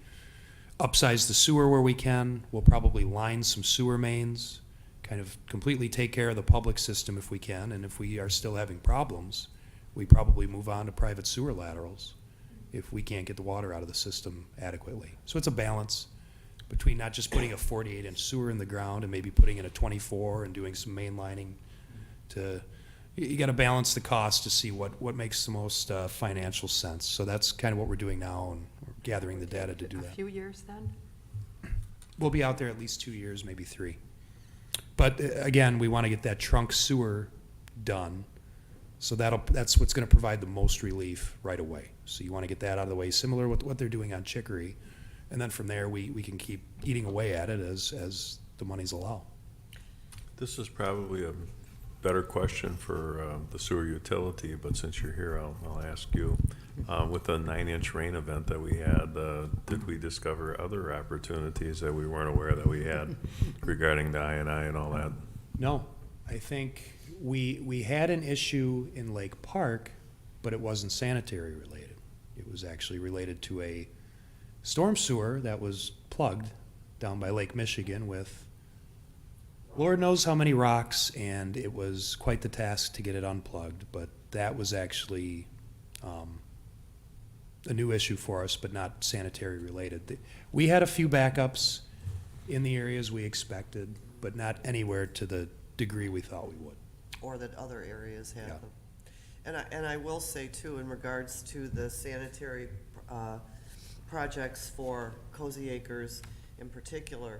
upsize the sewer where we can. We'll probably line some sewer mains, kind of completely take care of the public system if we can. And if we are still having problems, we probably move on to private sewer laterals if we can't get the water out of the system adequately. So it's a balance between not just putting a 48-inch sewer in the ground and maybe putting in a 24 and doing some main lining to... You got to balance the cost to see what makes the most financial sense. So that's kind of what we're doing now, and we're gathering the data to do A that. few years then? We'll be out there at least 2 years, maybe 3. But again, we want to get that trunk sewer done. So that's what's going to provide the most relief right away. So you want to get that out of the way, similar with what they're doing on Chicory. And then from there, we can keep eating away at it as the monies allow. This is probably a better question for the sewer utility, but since you're here, I'll ask you. With the 9-inch rain event that we had, did we discover other opportunities that we weren't aware that we had regarding the I&I and all that? No, I think we had an issue in Lake Park, but it wasn't sanitary related. It was actually related to a storm sewer that was plugged down by Lake Michigan with Lord knows how many rocks, and it was quite the task to get it unplugged, but that was actually a new issue for us, but not sanitary related. We had a few backups in the areas we expected, but not anywhere to the degree we thought we would. Or that other areas have Yeah. them. And I will say too, in regards to the sanitary projects for Cozy Acres in particular,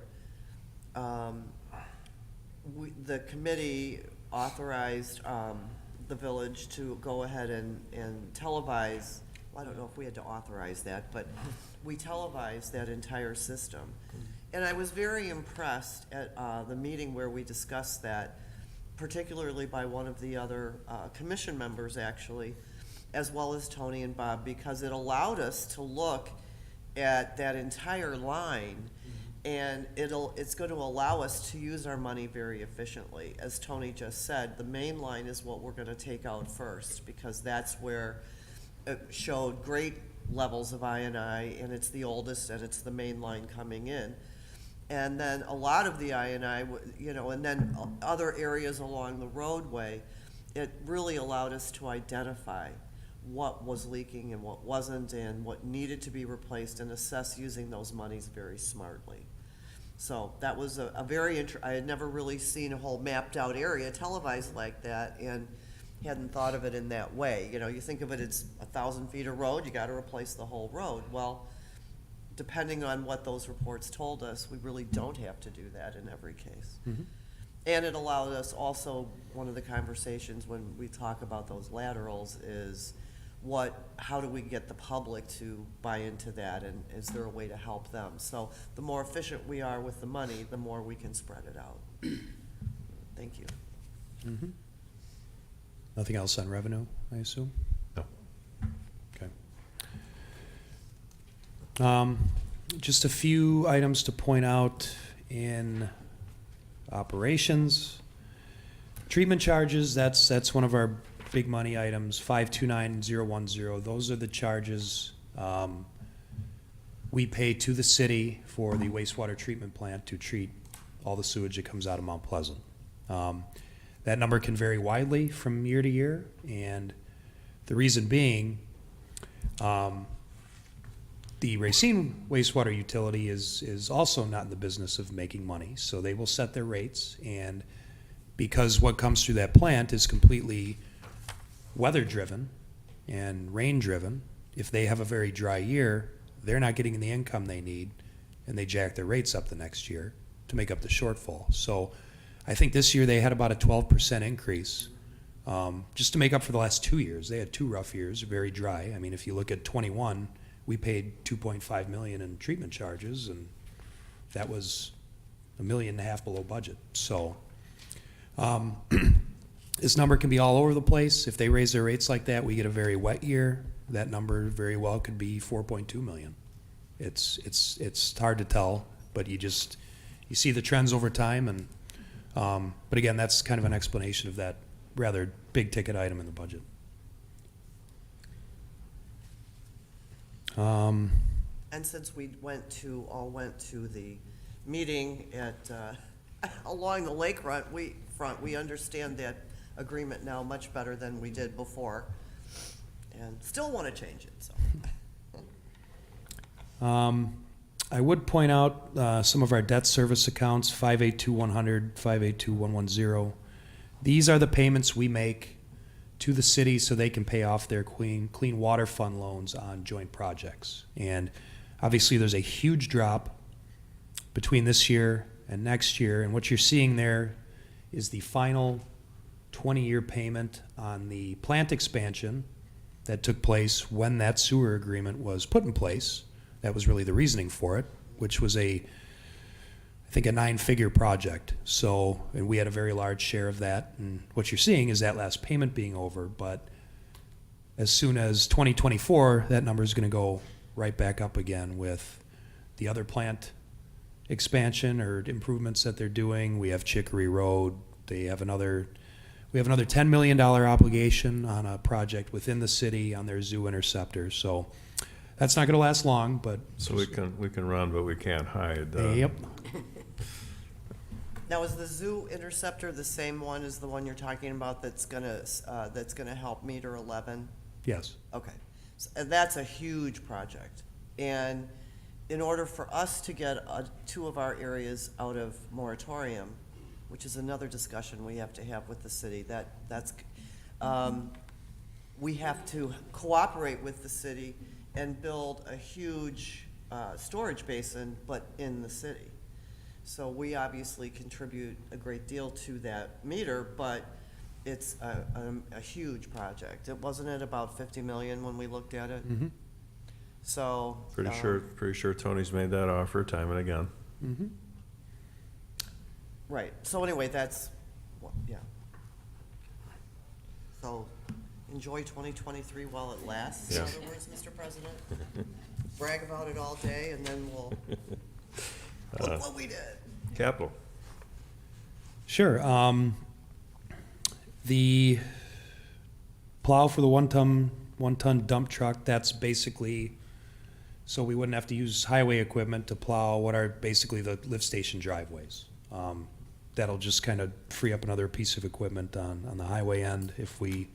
the committee authorized the village to go ahead and televise I don't know if we had to authorize that, but we televised that entire system. And I was very impressed at the meeting where we discussed that, particularly by one of the other commission members, actually, as well as Tony and Bob, because it allowed us to look at that entire line, and it's going to allow us to use our money very efficiently. As Tony just said, the main line is what we're going to take out first, because that's where it showed great levels of I&I, and it's the oldest, and it's the main line coming in. And then a lot of the I&I, you know, and then other areas along the roadway, it really allowed us to identify what was leaking and what wasn't, and what needed to be replaced, and assess using those monies very smartly. So that was a very I had never really seen a whole mapped out area televised like that, and hadn't thought of it in that way. You know, you think of it, it's 1,000 feet of road, you gotta replace the whole road. Well, depending on what those reports told us, we really don't have to do that in every case. And it allowed us also, one of the conversations when we talk about those laterals is how do we get the public to buy into that, and is there a way to help them? So the more efficient we are with the money, the more we can spread it out. Thank you. Nothing else on revenue, I assume? No. Okay. Just a few items to point out in operations. Treatment charges, that's one of our big money items, 529010. Those are the charges we pay to the city for the wastewater treatment plant to treat all the sewage that comes out of Mount Pleasant. That number can vary widely from year to year, and the reason being, the Racine wastewater utility is also not in the business of making money, so they will set their rates, and because what comes through that plant is completely weather-driven and rain-driven, if they have a very dry year, they're not getting the income they need, and they jack their rates up the next year to make up the shortfall. So I think this year they had about a 12% increase, just to make up for the last 2 years. They had 2 rough years, very dry. I mean, if you look at 21, we paid $2.5 million in treatment charges, and that was $1.5 million below budget. So this number can be all over the place. If they raise their rates like that, we get a very wet year. That number very well could be 4.2 million. It's hard to tell, but you see the trends over time, and but again, that's kind of an explanation of that rather big ticket item in the budget. And since we all went to the meeting at along the lakefront, we understand that agreement now much better than we did before, and still want to change it. So. I would point out some of our debt service accounts, 582-100, 582-110. These are the payments we make to the city so they can pay off their clean water fund loans on joint projects. And obviously there's a huge drop between this year and next year, and what you're seeing there is the final 20-year payment on the plant expansion that took place when that sewer agreement was put in place. That was really the reasoning for it, which was I think a 9-figure project. So, and we had a very large share of that. And what you're seeing is that last payment being over, but as soon as 2024, that number is going to go right back up again with the other plant expansion or improvements that they're doing. We have Chicory Road. We have another $10 million obligation on a project within the city on their zoo interceptor. So that's not going to last long, but So we can run, but we can't hide. Yep. Now, is the zoo interceptor the same one as the one you're talking about that's gonna help meter 11? Yes. Okay, and that's a huge project. And in order for us to get 2 of our areas out of moratorium, which is another discussion we have to have with the city, we have to cooperate with the city and build a huge storage basin, but in the city. So we obviously contribute a great deal to that meter, but it's a huge project. Wasn't it about 50 million when we looked at it? Mm-hmm. So. Pretty sure Tony's made that offer time and again. Mm-hmm. Right, so anyway, that's, yeah. So, enjoy 2023 while it lasts, in Yeah. other words, Mr. President. Brag about it all day, and then we'll, look what we did. Capital. Sure. The plow for the one-ton dump truck, that's basically, so we wouldn't have to use highway equipment to plow what are basically the lift station driveways. That'll just kind of free up another piece of equipment on the highway end if we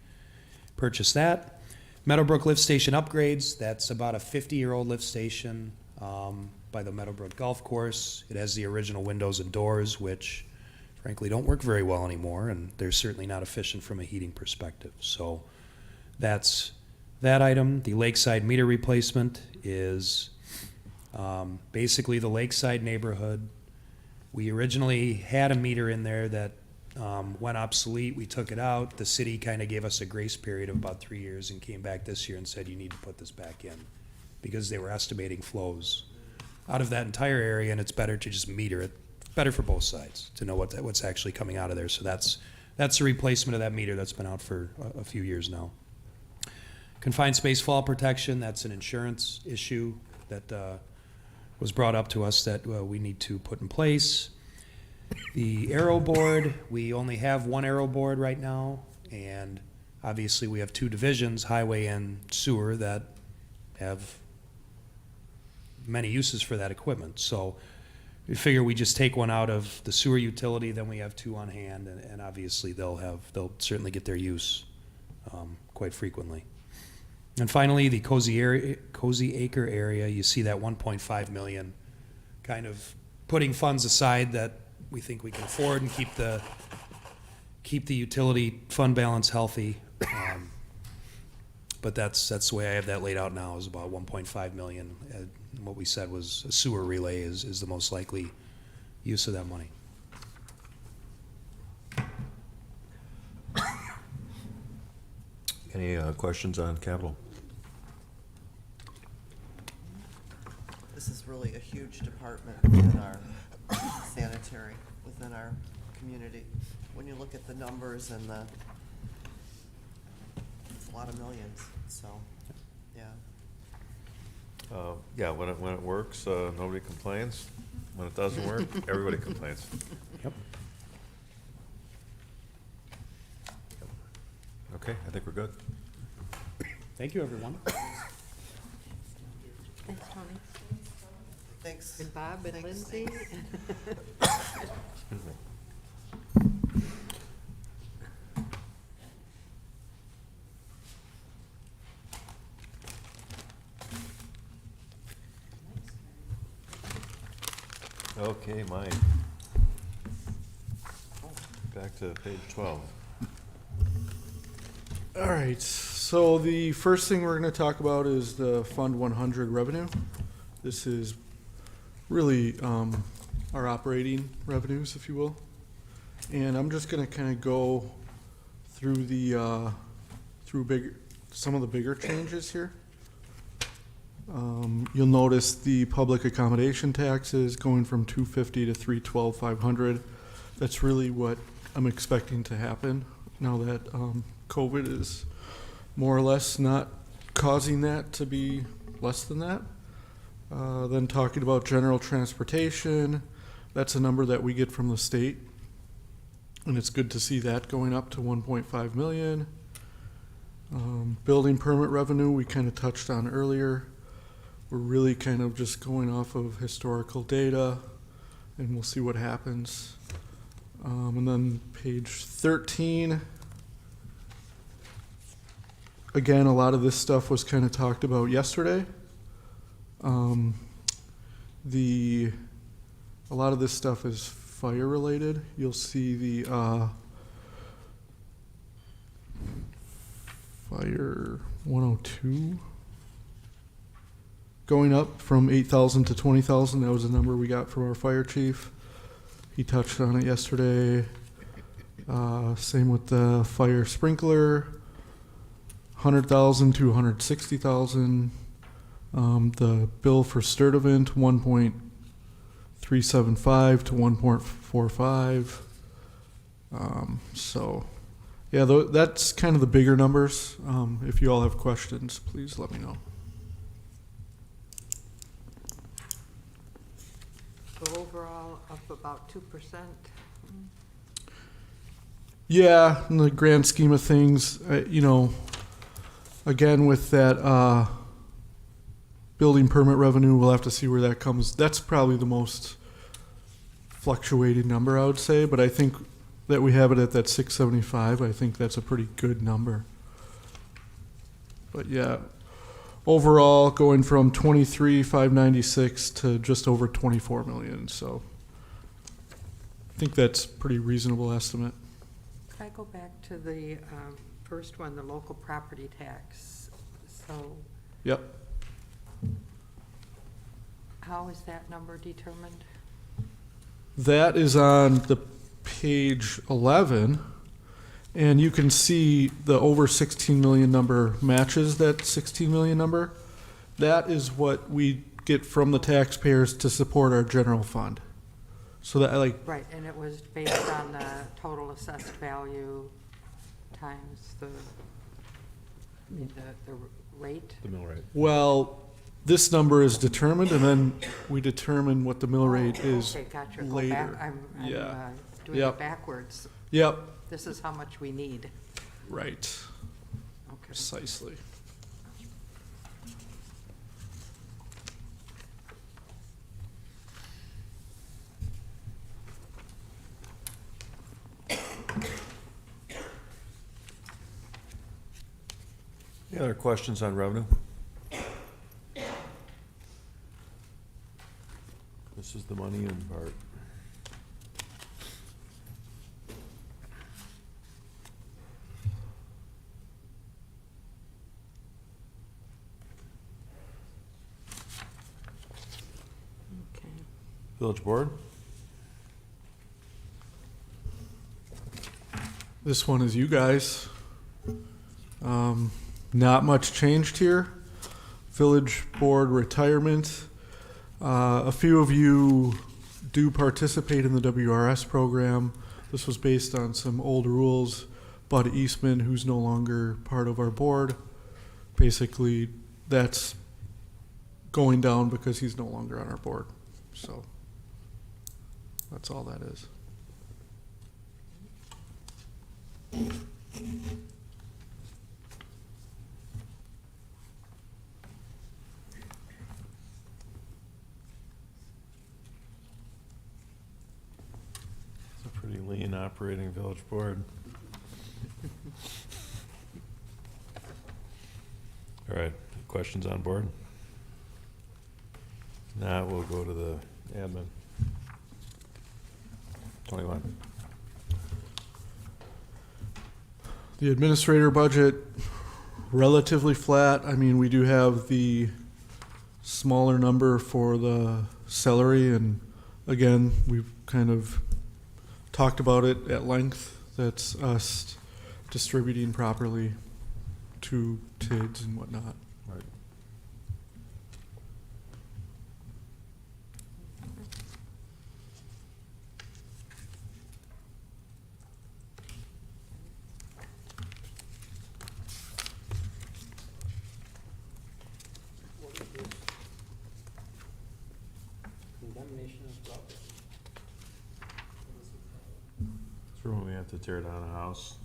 purchase that. Meadowbrook lift station upgrades, that's about a 50-year-old lift station by the Meadowbrook Golf Course. It has the original windows and doors, which frankly don't work very well anymore, and they're certainly not efficient from a heating perspective. So that's that item. The lakeside meter replacement is basically the lakeside neighborhood. We originally had a meter in there that went obsolete. We took it out. The city kind of gave us a grace period of about 3 years and came back this year and said, you need to put this back in because they were estimating flows out of that entire area, and it's better to just meter it. Better for both sides to know what's actually coming out of there. So that's the replacement of that meter that's been out for a few years now. Confined space fall protection, that's an insurance issue that was brought up to us that we need to put in place. The aero board, we only have one aero board right now, and obviously we have two divisions, highway and sewer, that have many uses for that equipment. So we figure we just take one out of the sewer utility, then we have two on hand, and obviously they'll certainly get their use quite frequently. And finally, the Cozy Acre area, you see that 1.5 million, kind of putting funds aside that we think we can afford and keep the utility fund balance healthy. But that's the way I have that laid out now, is about 1.5 million. What we said was a sewer relay is the most likely use of that money. Any questions on capital? This is really a huge department within our sanitary, within our community. When you look at the numbers and it's a lot of millions, so, yeah. Yeah, when it works, nobody complains. When it doesn't work, everybody complains. Yep. Okay, I think we're good. Thank you, everyone. Thanks, Tony. Thanks. And Bob and Thanks. Lindsay. Excuse me. Okay, Mike. Back to page 12. All right, so the first thing we're going to talk about is the Fund 100 revenue. This is really our operating revenues, if you will. And I'm just going to kind of go through some of the bigger changes here. You'll notice the public accommodation taxes going from 250 to 312,500. That's really what I'm expecting to happen now that COVID is more or less not causing that to be less than that. Then talking about general transportation, that's a number that we get from the state, and it's good to see that going up to 1.5 million. Building permit revenue we kind of touched on earlier. We're really kind of just going off of historical data, and we'll see what happens. And then page 13. Again, a lot of this stuff was kind of talked about yesterday. A lot of this stuff is fire related. You'll see the fire 102 going up from 8,000 to 20,000. That was the number we got from our fire chief. He touched on it yesterday. Same with the fire sprinkler, 100,000 to 160,000. The bill for Sturdivant, 1.375 to 1.45. So, yeah, that's kind of the bigger numbers. If you all have questions, please let me know. So overall, up about 2%. Yeah, in the grand scheme of things, you know, again with that building permit revenue, we'll have to see where that comes. That's probably the most fluctuating number, I would say, but I think that we have it at that 675. I think that's a pretty good number. But yeah, overall going from 23,596 to just over 24 million. So I think that's a pretty reasonable estimate. Could I go back to the first one, the local property tax? So Yep. how is that number determined? That is on the page 11, and you can see the over 16 million number matches that 16 million number. That is what we get from the taxpayers to support our general fund. So that Right, and it was based on the total assessed value times the rate? The mill rate. well, this number is determined, and then we determine what the mill rate Oh, is okay, gotcha. Go later. back. I'm Yeah. doing Yep. it backwards. Yep. This is how much we need. Right. Okay. Precisely. Any other questions on revenue? This is the money in part. Okay. Village Board? This one is you guys. Not much changed here. Village Board retirement. A few of you do participate in the WRS program. This was based on some old rules. Bud Eastman, who's no longer part of our board, basically that's going down because he's no longer on our board. So that's all that is. It's a pretty lean operating village board. All right, questions on board? Now we'll go to the admin. 21. The administrator budget, relatively flat. I mean, we do have the smaller number for the salary, and again, we've kind of talked about it at length. That's us distributing properly to TIDs and whatnot. Right. What is this? Condemnation of property. It's for when we have to tear down a house.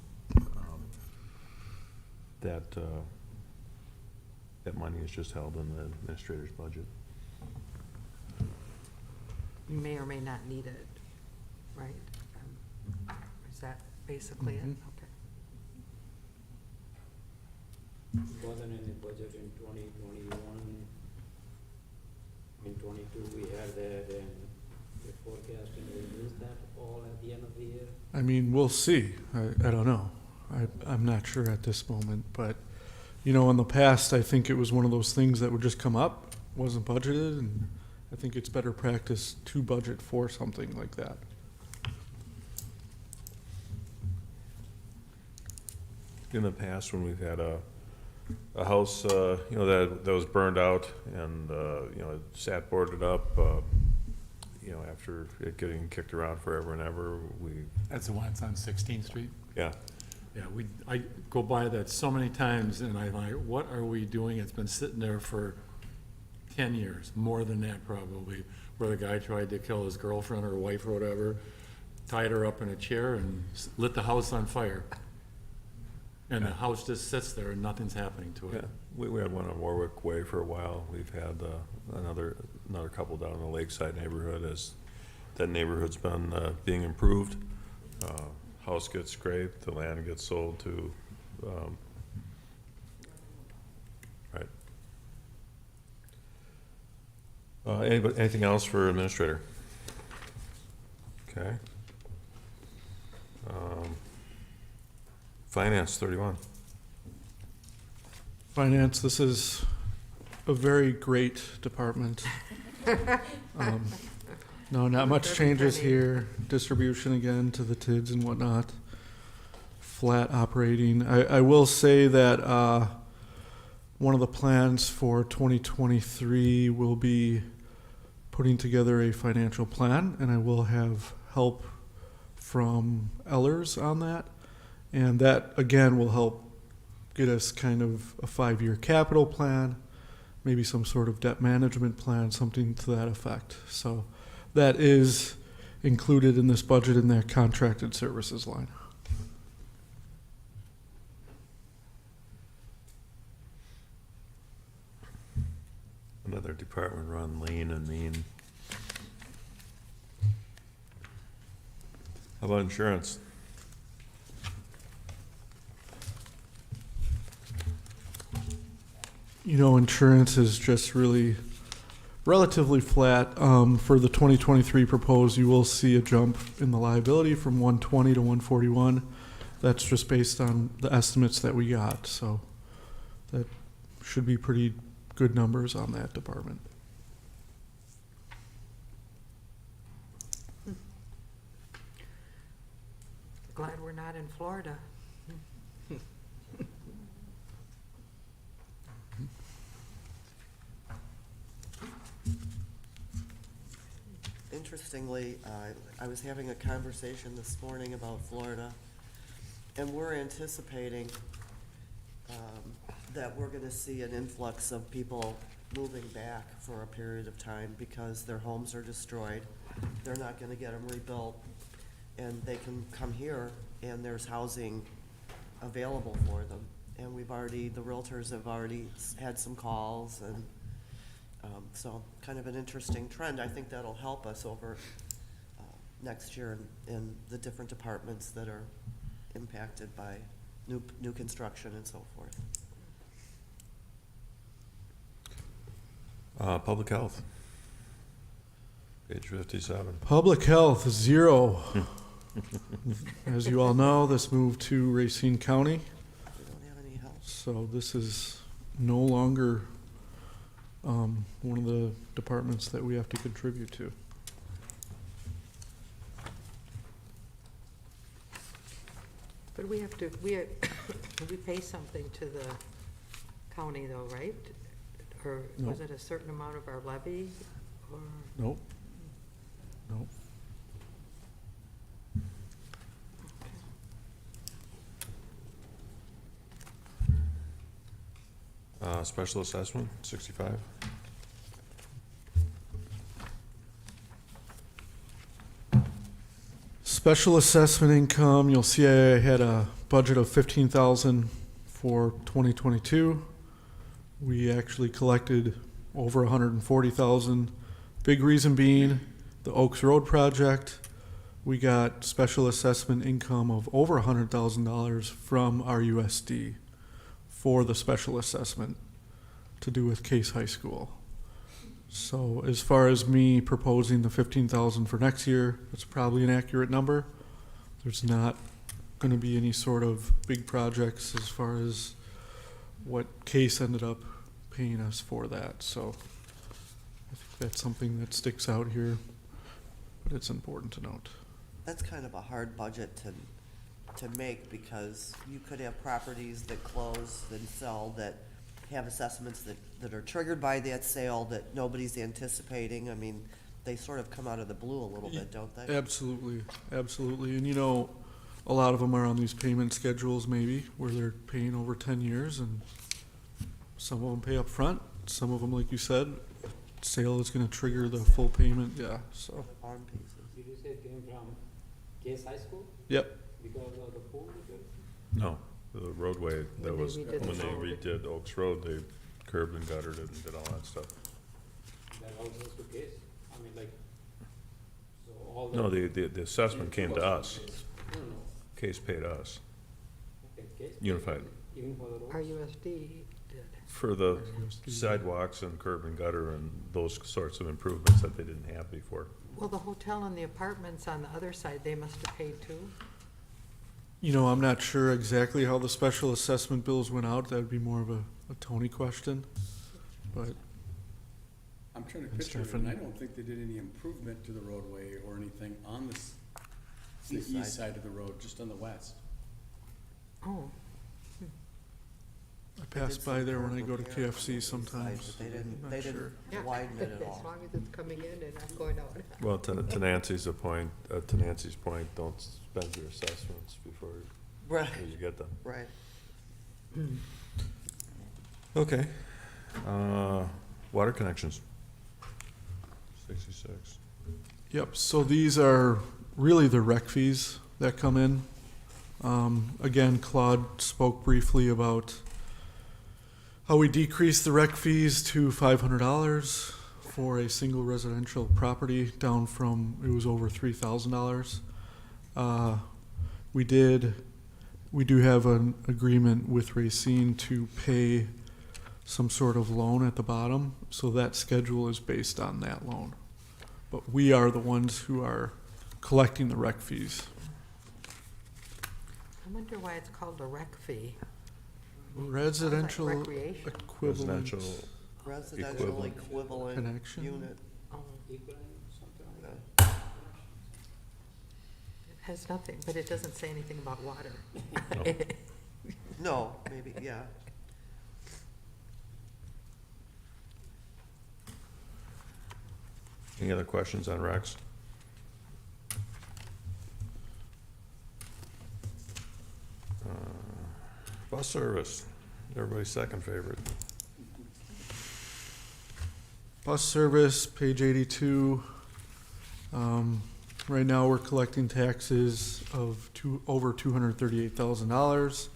That money is just held in the administrator's budget. You may or may not need it, right? Is that basically it? Mhm. Okay. Wasn't in the budget in 2021. In 22, we had that, and we're forecasting we'll use that all at the end of the year. I mean, we'll see. I don't know. I'm not sure at this moment, but, you know, in the past, I think it was one of those things that would just come up, wasn't budgeted, and I think it's better practice to budget for something like that. in the past when we've had a house, you know, that was burned out and, you know, it sat boarded up, you know, after it getting kicked around forever and ever, That's the one that's on 16th Street? yeah. Yeah, I go by that so many times and I'm like, what are we doing? It's been sitting there for 10 years, more than that probably, where the guy tried to kill his girlfriend or wife or whatever, tied her up in a chair and lit the house on fire. And the house just sits there and nothing's happening to Yeah, it. we had one on Warwick Way for a while. We've had another couple down in the Lakeside neighborhood as that neighborhood's been being improved. House gets scraped, the land gets sold to, right. Anything else for administrator? Okay. Finance, 31. Finance, this is a very great department. No, not much changes here. Distribution again to the TIDs and whatnot. Flat operating. I will say that one of the plans for 2023 will be putting together a financial plan, and I will have help from Ellers on that. And that, again, will help get us kind of a 5-year capital plan, maybe some sort of debt management plan, something to that effect. So that is included in this budget in that contracted services line. Another department run lean and mean. How about insurance? You know, insurance is just really relatively flat. For the 2023 proposed, you will see a jump in the liability from 120 to 141. That's just based on the estimates that we got. So that should be pretty good numbers on that department. Glad we're not in Florida. Interestingly, I was having a conversation this morning about Florida, and we're anticipating that we're gonna see an influx of people moving back for a period of time because their homes are destroyed. They're not gonna get them rebuilt, and they can come here, and there's housing available for them. And the realtors have already had some calls, and so kind of an interesting trend. I think that'll help us over next year in the different departments that are impacted by new construction and so forth. Public health. Page 57. Public health, 0. As you all know, this moved to Racine County. We don't have any help. So this is no longer one of the departments that we have to contribute to. But we have to, we pay something to the county though, right? Or was No. it a certain amount of our levy, or? Nope. Nope. Special assessment, 65. Special assessment income, you'll see I had a budget of 15,000 for 2022. We actually collected over 140,000. Big reason being the Oaks Road project. We got special assessment income of over $100,000 from our USD for the special assessment to do with Case High School. So as far as me proposing the 15,000 for next year, it's probably an accurate number. There's not going to be any sort of big projects as far as what Case ended up paying us for that. So I think that's something that sticks out here, but it's important to note. That's kind of a hard budget to to make, because you could have properties that close and sell that have assessments that are triggered by that sale that nobody's anticipating. I mean, they sort of come out of the blue a little bit, don't they? Absolutely, absolutely. And you know, a lot of them are on these payment schedules maybe, where they're paying over 10 years, and some of them pay up front. Some of them, like you said, sale is gonna trigger the full payment, yeah, so. Farm pieces. Did you say it came from Case High School Yep, because of the pool they built? No, the roadway that When they was, when redid the they road. redid Oaks Road, they curbed and guttered it and did all that stuff. That also is the case? I mean, like, so all the. No, the assessment came to us. No, no, Case paid us, okay, Case. Unified, Even for the roads? RUSD did. for the sidewalks and curb and gutter and those sorts of improvements that they didn't have before. Well, the hotel and the apartments on the other side, they must have paid too. you know, I'm not sure exactly how the special assessment bills went out. That would be more of a Tony question, but I'm trying to It's picture it, and Stephanie. I don't think they did any improvement to the roadway or anything on the East east side. side of the road, just on the west. Oh, I pass did by some there when I curb go to repair on the KFC east side, sometimes. but Not they sure. didn't yeah. widen it at As all. long as it's coming in and not going out. Well, to Nancy's point, don't spend your assessments before Right, you get them. right. Okay. Water connections. 66. Yep, so these are really the rec fees that come in. Again, Claude spoke briefly about how we decreased the rec fees to $500 for a single residential property, down from, it was over $3,000. We do have an agreement with Racine to pay some sort of loan at the bottom, so that schedule is based on that loan. But we are the ones who are collecting the rec fees. I wonder why it's called a rec fee. Residential recreation. equivalent Residential, Residential Equivalent. equivalent connection. unit. Oh, Equal and something like Yeah. that. it has nothing, but it doesn't say anything about water. No, maybe, yeah. Any other questions on Rex? Bus service, everybody's second favorite. Bus service, page 82. Right now, we're collecting taxes of over $238,000.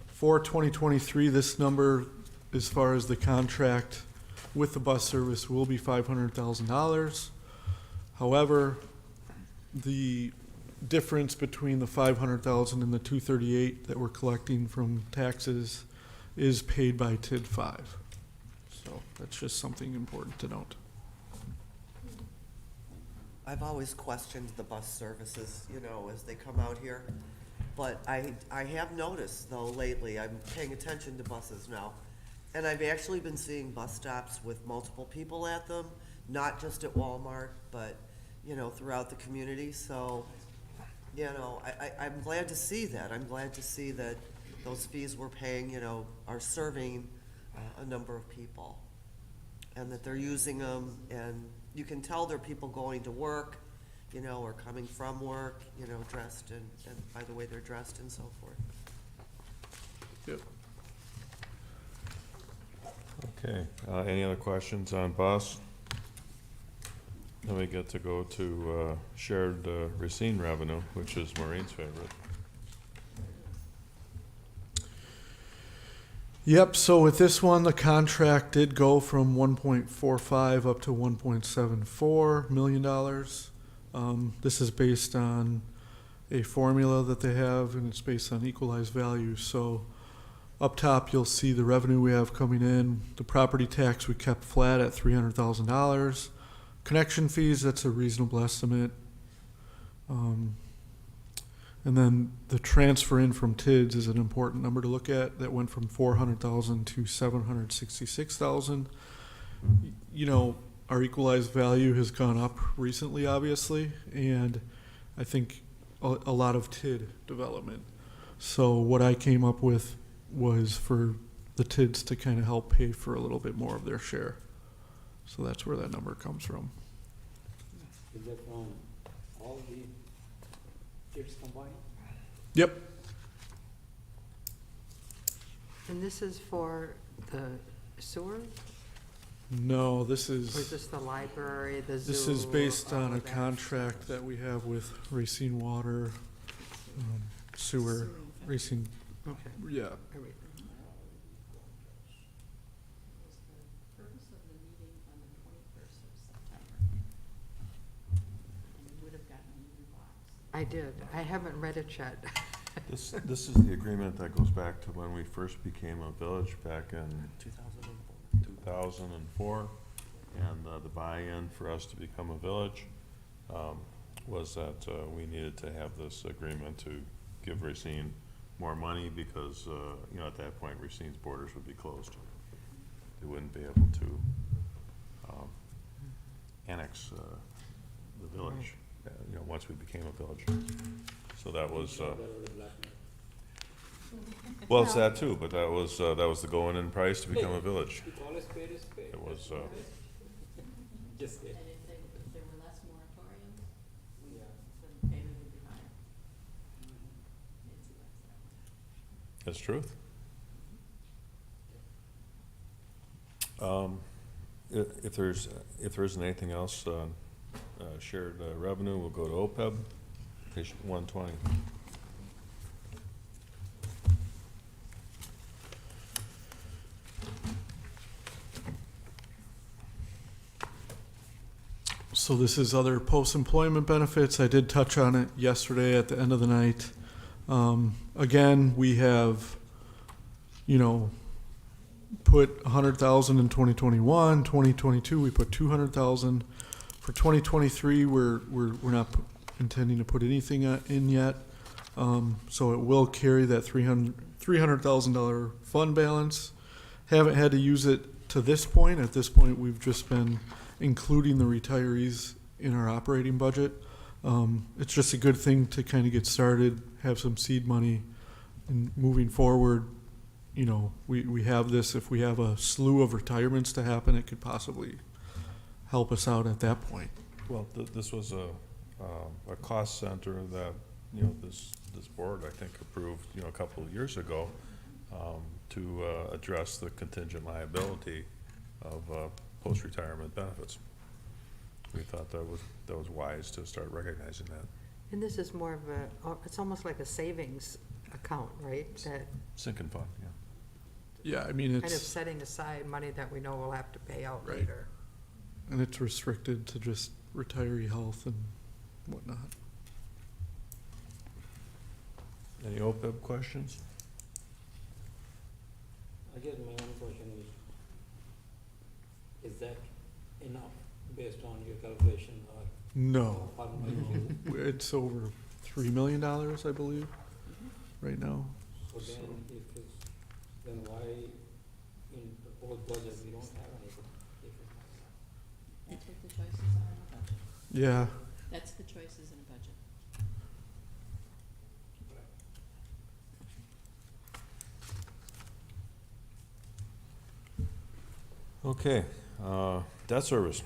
For 2023, this number, as far as the contract with the bus service, will be $500,000. However, the difference between the 500,000 and the 238 that we're collecting from taxes is paid by TID 5. So that's just something important to note. I've always questioned the bus services, you know, as they come out here. But I have noticed, though, lately, I'm paying attention to buses now. And I've actually been seeing bus stops with multiple people at them, not just at Walmart, but, you know, throughout the community. So, you know, I'm glad to see that. I'm glad to see that those fees we're paying, you know, are serving a number of people. And that they're using them, and you can tell they're people going to work, you know, or coming from work, you know, dressed and by the way they're dressed and so forth. Yep. Okay, any other questions on bus? Then we get to go to shared Racine revenue, which is Maureen's favorite. Yep, so with this one, the contract did go from 1.45 up to $1.74 million. This is based on a formula that they have, and it's based on equalized value. So up top, you'll see the revenue we have coming in. The property tax we kept flat at $300,000. Connection fees, that's a reasonable estimate. And then the transfer in from TIDS is an important number to look at. That went from 400,000 to 766,000. You know, our equalized value has gone up recently, obviously, and I think a lot of TID development. So what I came up with was for the TIDs to kind of help pay for a little bit more of their share. So that's where that number comes from. Is that from all the kids combined? Yep. And this is for the sewer? No, this Or is is, this the library, the zoo? this is based all on a of that? contract that we have with Racine Water, sewer, Racine, Okay. yeah. Everything. Was the purpose of the meeting on the 21st of September? And you would have gotten a new box. I did. I haven't read it yet. This is the agreement that goes back to when we first became a village back in 2004. And the buy-in for us to become a village was that we needed to have this agreement to give Racine more money because, you know, at that point, Racine's borders would be closed. They wouldn't be able to annex the village, you know, once we became a village. So that was, well, it's that too, but that was the going-in price to become a village. You call a spade a spade. It was, Just kidding. And if there were less moratoriums, Yeah. the payment would be higher. Nancy likes that. that's truth. If there isn't anything else, shared revenue, we'll go to OPEB, page 120. So this is other post-employment benefits. I did touch on it yesterday at the end of the night. Again, we have, you know, put 100,000 in 2021, 2022, we put 200,000. For 2023, we're not intending to put anything in yet. So it will carry that $300,000 fund balance. Haven't had to use it to this point. At this point, we've just been including the retirees in our operating budget. It's just a good thing to kind of get started, have some seed money, and moving forward, you know, we have this. If we have a slew of retirements to happen, it could possibly help us out at that point. Well, this was a cost center that, you know, this board, I think, approved, you know, a couple of years ago to address the contingent liability of post-retirement benefits. We thought that was wise to start recognizing that. And this is more of it's almost like a savings account, right? That Sinking fund, yeah. Yeah, I mean, kind of it's, setting aside money that we know we'll have to pay out Right. later. and it's restricted to just retiree health and whatnot. Any OPEB questions? I guess my one question is that enough based on your calculation or? No, or it's over $3 million, I believe, right now. So then if it's, then why in proposed budget we don't have anything? If it's not enough? That's what the choices are in a budget. Yeah, That's the choices in a budget. Okay, debt service.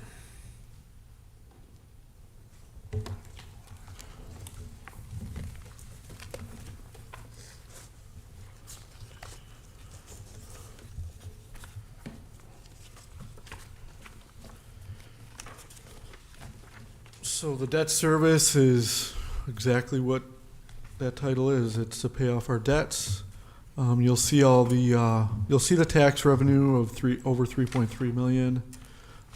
so the debt service is exactly what that title is. It's to pay off our debts. You'll see all the you'll see the tax revenue of over 3.3 million,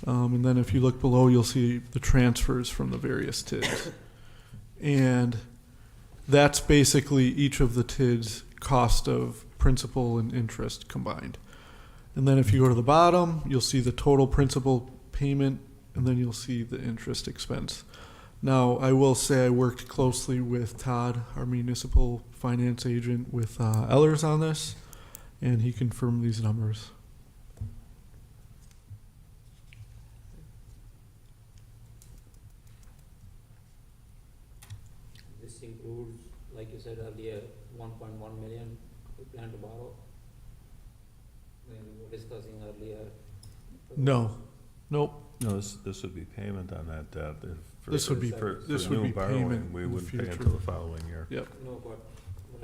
and then if you look below, you'll see the transfers from the various TIDs, and that's basically each of the TIDs' cost of principal and interest combined. And then if you go to the bottom, you'll see the total principal payment, and then you'll see the interest expense. Now, I will say I worked closely with Todd, our municipal finance agent, with Ellers on this, and he confirmed these numbers. This includes, like you said earlier, 1.1 million we plan to borrow? When we were discussing earlier. No, nope. No, this would be payment on that debt. If- This would be- for this new would be borrowing, payment we in the wouldn't pay future. until the following year. Yep. No, but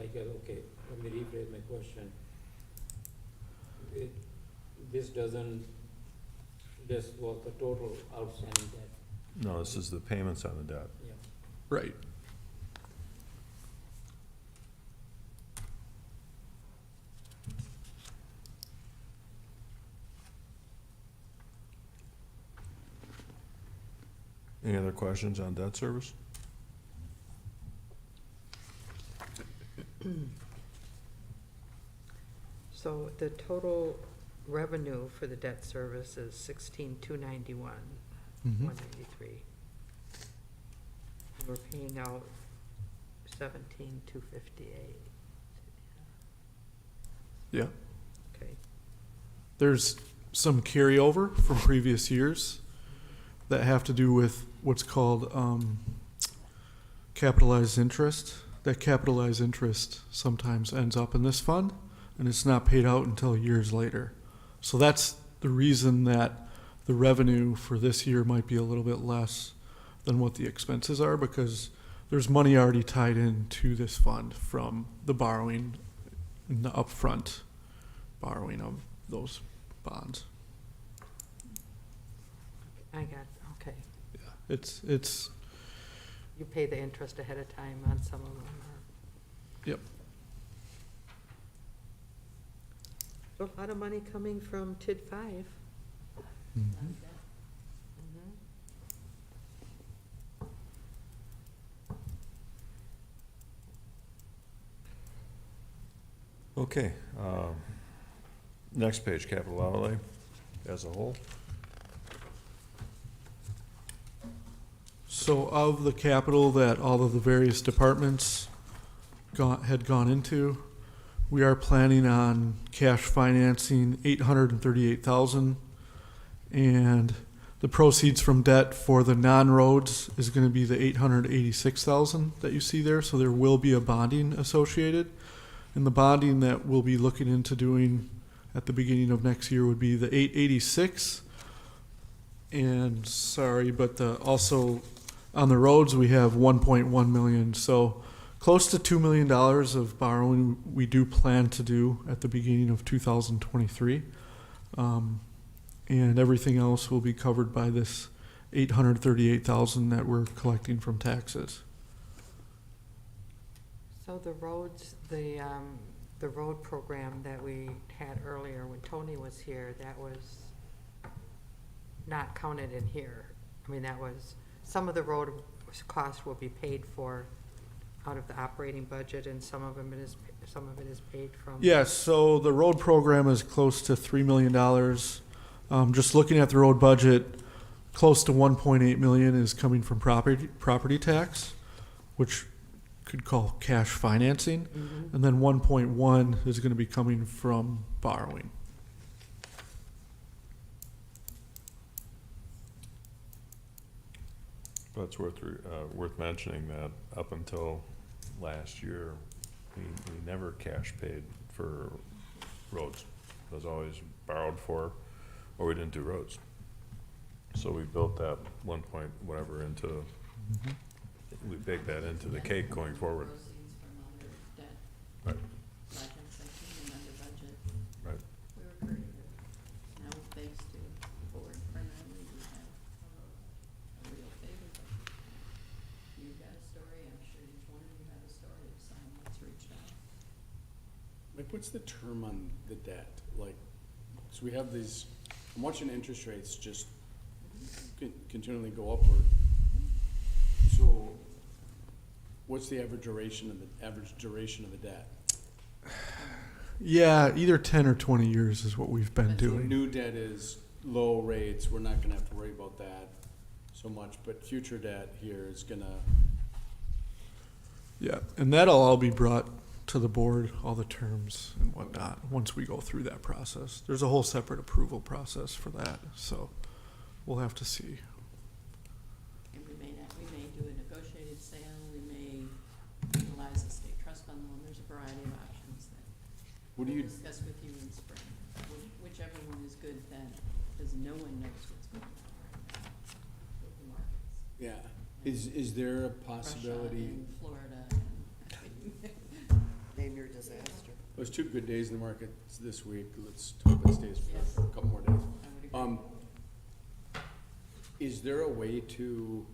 I get, okay, let me rephrase my question. This doesn't, this was the total outstanding debt, No, this is the payments on the debt. yeah. Right. Any other questions on debt service? So the total revenue for the debt service is 16,291, Mhm. 193. We're paying out 17,258. Yeah. Okay. There's some carryover from previous years that have to do with what's called capitalized interest. That capitalized interest sometimes ends up in this fund, and it's not paid out until years later. So that's the reason that the revenue for this year might be a little bit less than what the expenses are, because there's money already tied into this fund from the borrowing, and the upfront borrowing of those bonds. I got, okay. Yeah, it's, You pay the interest ahead of time on some of them, or? yep. So a lot of money coming from TID 5. Mhm. Okay, next page, capital outlay as a whole. So of the capital that all of the various departments had gone into, we are planning on cash financing 838,000, and the proceeds from debt for the non-roads is going to be the 886,000 that you see there. So there will be a bonding associated, and the bonding that we'll be looking into doing at the beginning of next year would be the 886. And sorry, but also on the roads we have 1.1 million. So close to $2 million of borrowing we do plan to do at the beginning of 2023. And everything else will be covered by this 838,000 that we're collecting from taxes. So the roads, the road program that we had earlier when Tony was here, that was not counted in here. I mean, that was, some of the road cost will be paid for out of the operating budget, and some of it is paid from. Yes, so the road program is close to $3 million. Just looking at the road budget, close to 1.8 million is coming from property tax, which could call cash financing, and then 1.1 is going to be coming from borrowing. But it's worth mentioning that up until last year, we never cash paid for roads. It was always borrowed for, or we didn't do roads. So we built that 1 point whatever into, we baked that into the cake going forward. Proceeds from other debt, Right, project section and under budget. right. We were pretty good. Now, thanks to the board primarily, we have a real favor budget. You've got a story, I'm sure each one of you have a story of someone that's reached out. Like, what's the term on the debt? Like, so we have these, I'm watching interest rates just continually go upward. So what's the average duration of the debt? Yeah, either 10 or 20 years is what we've been So doing. new debt is low rates, we're not gonna have to worry about that so much, but future debt here is gonna, Yeah, and that'll all be brought to the board, all the terms and whatnot, once we go through that process. There's a whole separate approval process for that, so we'll have to see. And we may do a negotiated sale, we may What do you, Discuss with you in spring, whichever one is good then, because no one knows what's going on right now with the markets. yeah, is there a Russia possibility? and Florida and, Name your disaster. There's 2 good days in the markets this week. Let's hope it stays Yes. for a couple more days. I would agree. Is there a way to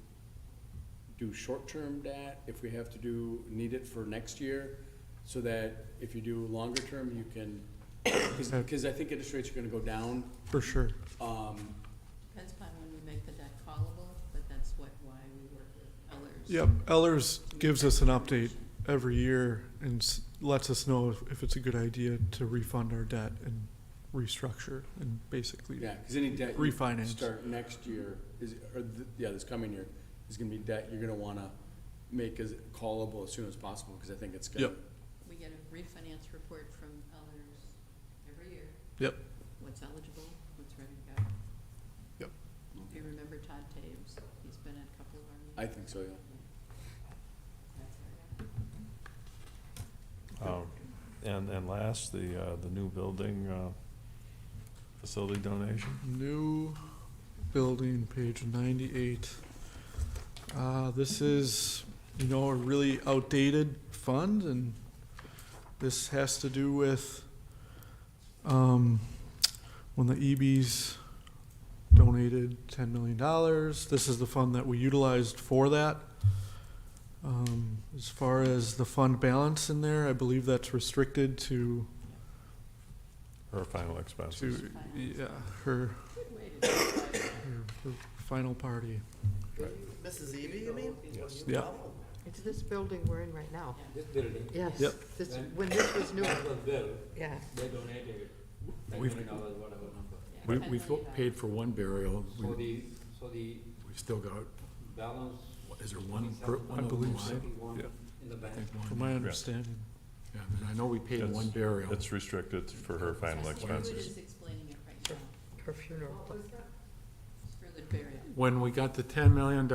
do short-term debt if we have to need it for next year? So that if you do longer term, you can, because I think interest rates are gonna go down. For sure. Depends upon when we make the debt callable, but that's why we work with Ellers. Yep, Ellers gives us an update every year and lets us know if it's a good idea to refund our debt and restructure and basically. Yeah, because any debt you Refinance. start next year this coming year is gonna be debt you're gonna wanna make as callable as soon as possible, because I think it's gonna. Yep. We get a refinance report from Ellers every year. Yep. What's eligible, what's ready to go. Yep. If you remember Todd Taves, he's been at a couple of our meetings. I think so, yeah. That's our guy. And last, the new building, facility donation. New building, page 98. This is, a really outdated fund, and this has to do with when the EBs donated $10 million. This is the fund that we utilized for that. As far as the fund balance in there, I believe that's restricted to Her final expenses. her final party. Mrs. Evie, you mean? Yes. Yeah. It's this building we're in right now. This building. Yes. Yep. This, when this was new, When it was built, yeah. they donated $10 We've- million, whatever number. We've paid for one burial. So We the still got, balance. is there one per, I believe so. One Yeah. in the bank. From my understanding. Yeah, I know we paid one burial. It's restricted for her final Who expenses. is explaining it right now? Her funeral. For the burial. When we got the $10 million,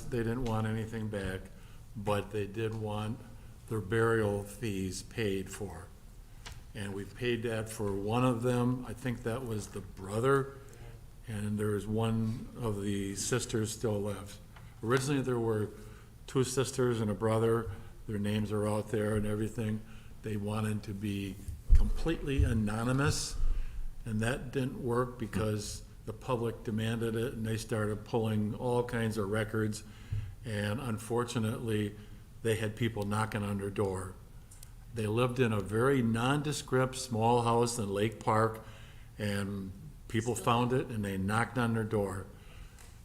they didn't want anything back, but they did want their burial fees paid for. And we paid that for one of them, I think that was the brother, and there's one of the sisters still left. Originally, there were 2 sisters and a brother, their names are out there and everything. They wanted to be completely anonymous, and that didn't work because the public demanded it, and they started pulling all kinds of records. And unfortunately, they had people knocking on their door. They lived in a very nondescript small house in Lake Park, and people found it and they knocked on their door.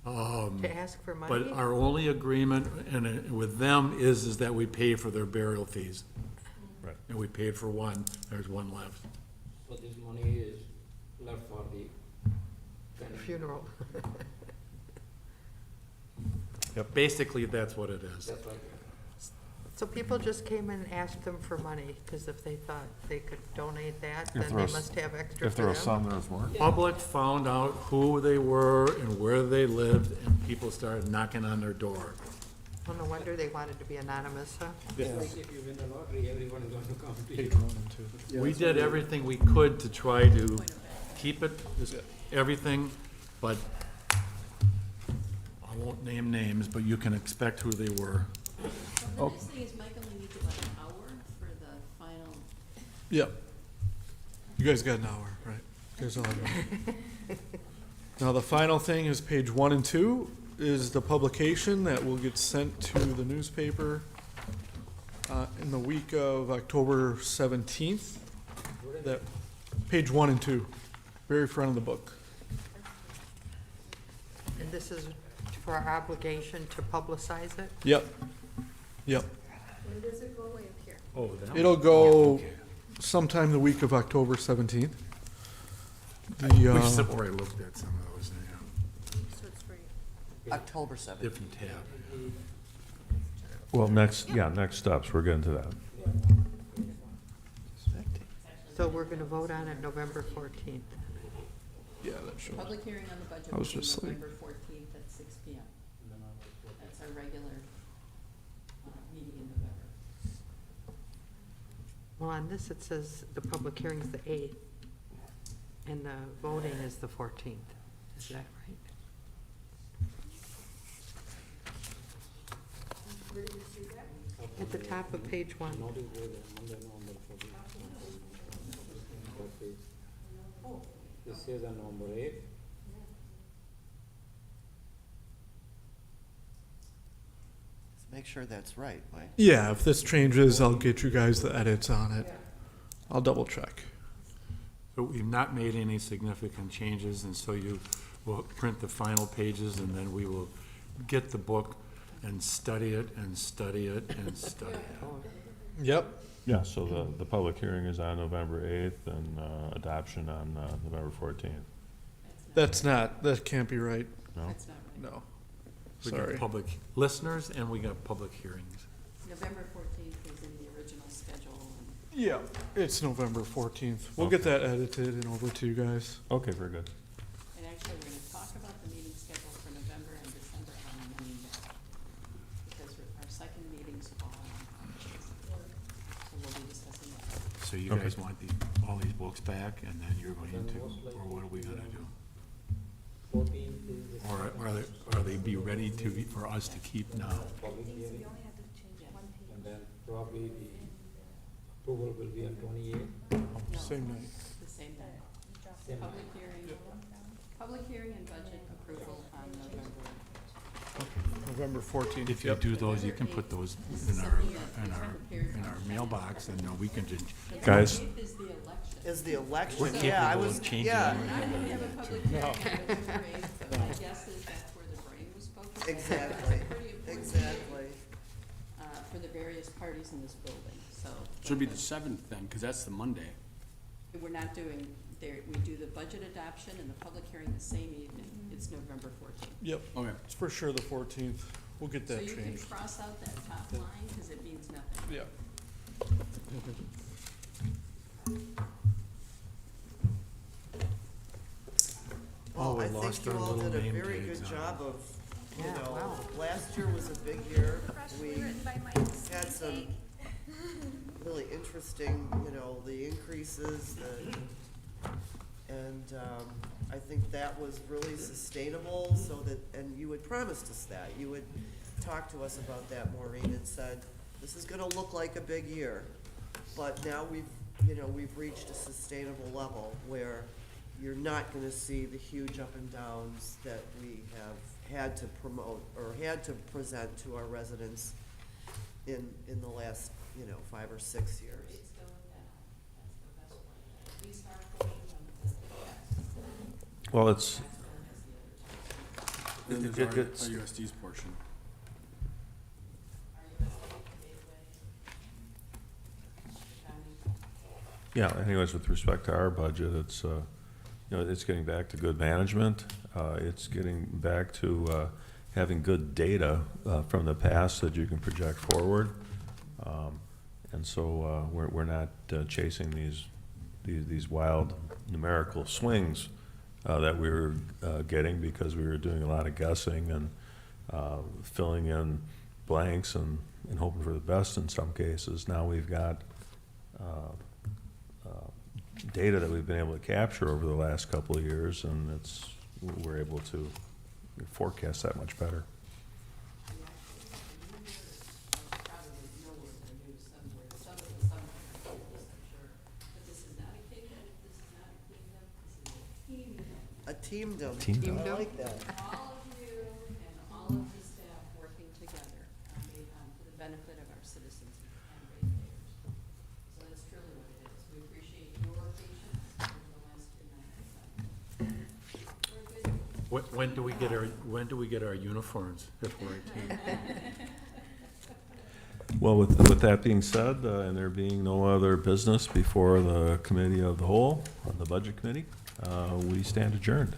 To ask for money? But our only agreement with them is that we pay for their burial fees. Right. And we paid for one, there's one left. So this money is left for the. Funeral. Basically, that's what it is. That's right. So people just came and asked them for money, because if they thought they could donate that, If then there they was- must have extra If for there them? was some, there was more. Public found out who they were and where they lived, and people started knocking on their door. Well, no wonder they wanted to be anonymous, huh? It's like if you win the lottery, everyone is going to come to Page you. 1 and 2. We did everything we could to try to keep it, everything, but I won't name names, but you can expect who they were. The nice thing is Mike only needs about an hour for the final. Yep. You guys got an hour, right? You guys all have an hour. Now, the final thing is page 1 and 2 is the publication that will get sent to the newspaper in the week of October 17th. That, page 1 and 2, very front of the book. And this is for our obligation to publicize it? Yep, yep. Where does it go way up here? Oh, that It'll go sometime the week of October 17th. The, We've already looked at some of those, yeah. So it's for October 7th. Different tab. Well, next steps, we're getting to that. So we're gonna vote on it November 14th. yeah, that shows. Public hearing on the budget I will was be just like- November 14th at 6 PM. That's our regular meeting in November. Well, on this, it says the public hearing's the 8th, and the voting is the 14th. Is that right? At the top of page 1. Notice there, Monday, November 14th. What page? This says on November 8th. Let's make sure that's right, Mike. Yeah, if this changes, I'll get you guys the edits on it. I'll double check. So we've not made any significant changes, and so you will print the final pages, and then we will get the book and study it and study it and study it. Yep. Yeah, so the public hearing is on November 8th and adoption on November 14th. That can't be right. No? That's not right. No. We Sorry. got public listeners and we got public hearings. November 14th is in the original schedule. And Yeah, it's November 14th. We'll get that edited and over to you guys. Okay, very good. and actually, we're going to talk about the meeting schedule for November and December on Monday, because our second meetings fall on holidays. So we'll be discussing that. So you Okay. guys want all these books back, and then you're going to, or what are we gonna do? 14th is the Or are they be ready for us to keep now? public hearing. And then probably the approval will be on 28th. Same night. The same day. Same Public hearing and budget approval on November. November 14th. If you Yep. do those, you can put those in our mailbox, and we can just. Guys? The 8th is the election. Is the election, We're capable yeah, I of was, changing yeah. it. We're not going to have a public hearing on November 8th, but my guess is that's where the brain was focused. Exactly, It's a pretty important exactly. meeting, for the various parties in this building, so. Should be the 7th then, because that's the Monday. We're not doing, we do the budget adoption and the public hearing the same evening. It's November 14th. Yep. Okay. It's for sure the 14th. We'll get So that you can changed. cross out that top line, because it means nothing. Yeah. Oh, we I think lost you our all little did a name very tags good on job of, you Yeah, know, wow. last year was a big year. We had some really interesting, the increases, and I think that was really sustainable, so that, and you had promised us that. You would talk to us about that, Maureen, and said, this is gonna look like a big year. But now we've reached a sustainable level where you're not gonna see the huge up and downs that we have had to promote or had to present to our residents in the last, 5 or 6 years. It's going down. That's the best way. At least our portion of it. Well, it's, Then It- there's it's- our USD's portion. yeah, anyways, with respect to our budget, it's, it's getting back to good management. It's getting back to having good data from the past that you can project forward. And so we're not chasing these wild numerical swings that we were getting because we were doing a lot of guessing and filling in blanks and hoping for the best in some cases. Now we've got data that we've been able to capture over the last couple of years, and we're able to forecast that much better. A teamdom. Teamdom. I like that. All of you and all of the staff working together for the benefit of our citizens and ratepayers. So that's truly what it is. We appreciate your patience over the last 2 nights. We're good. When do we get our uniforms if we're a team? Well, with that being said, and there being no other business before the committee of the whole, the budget committee, we stand adjourned.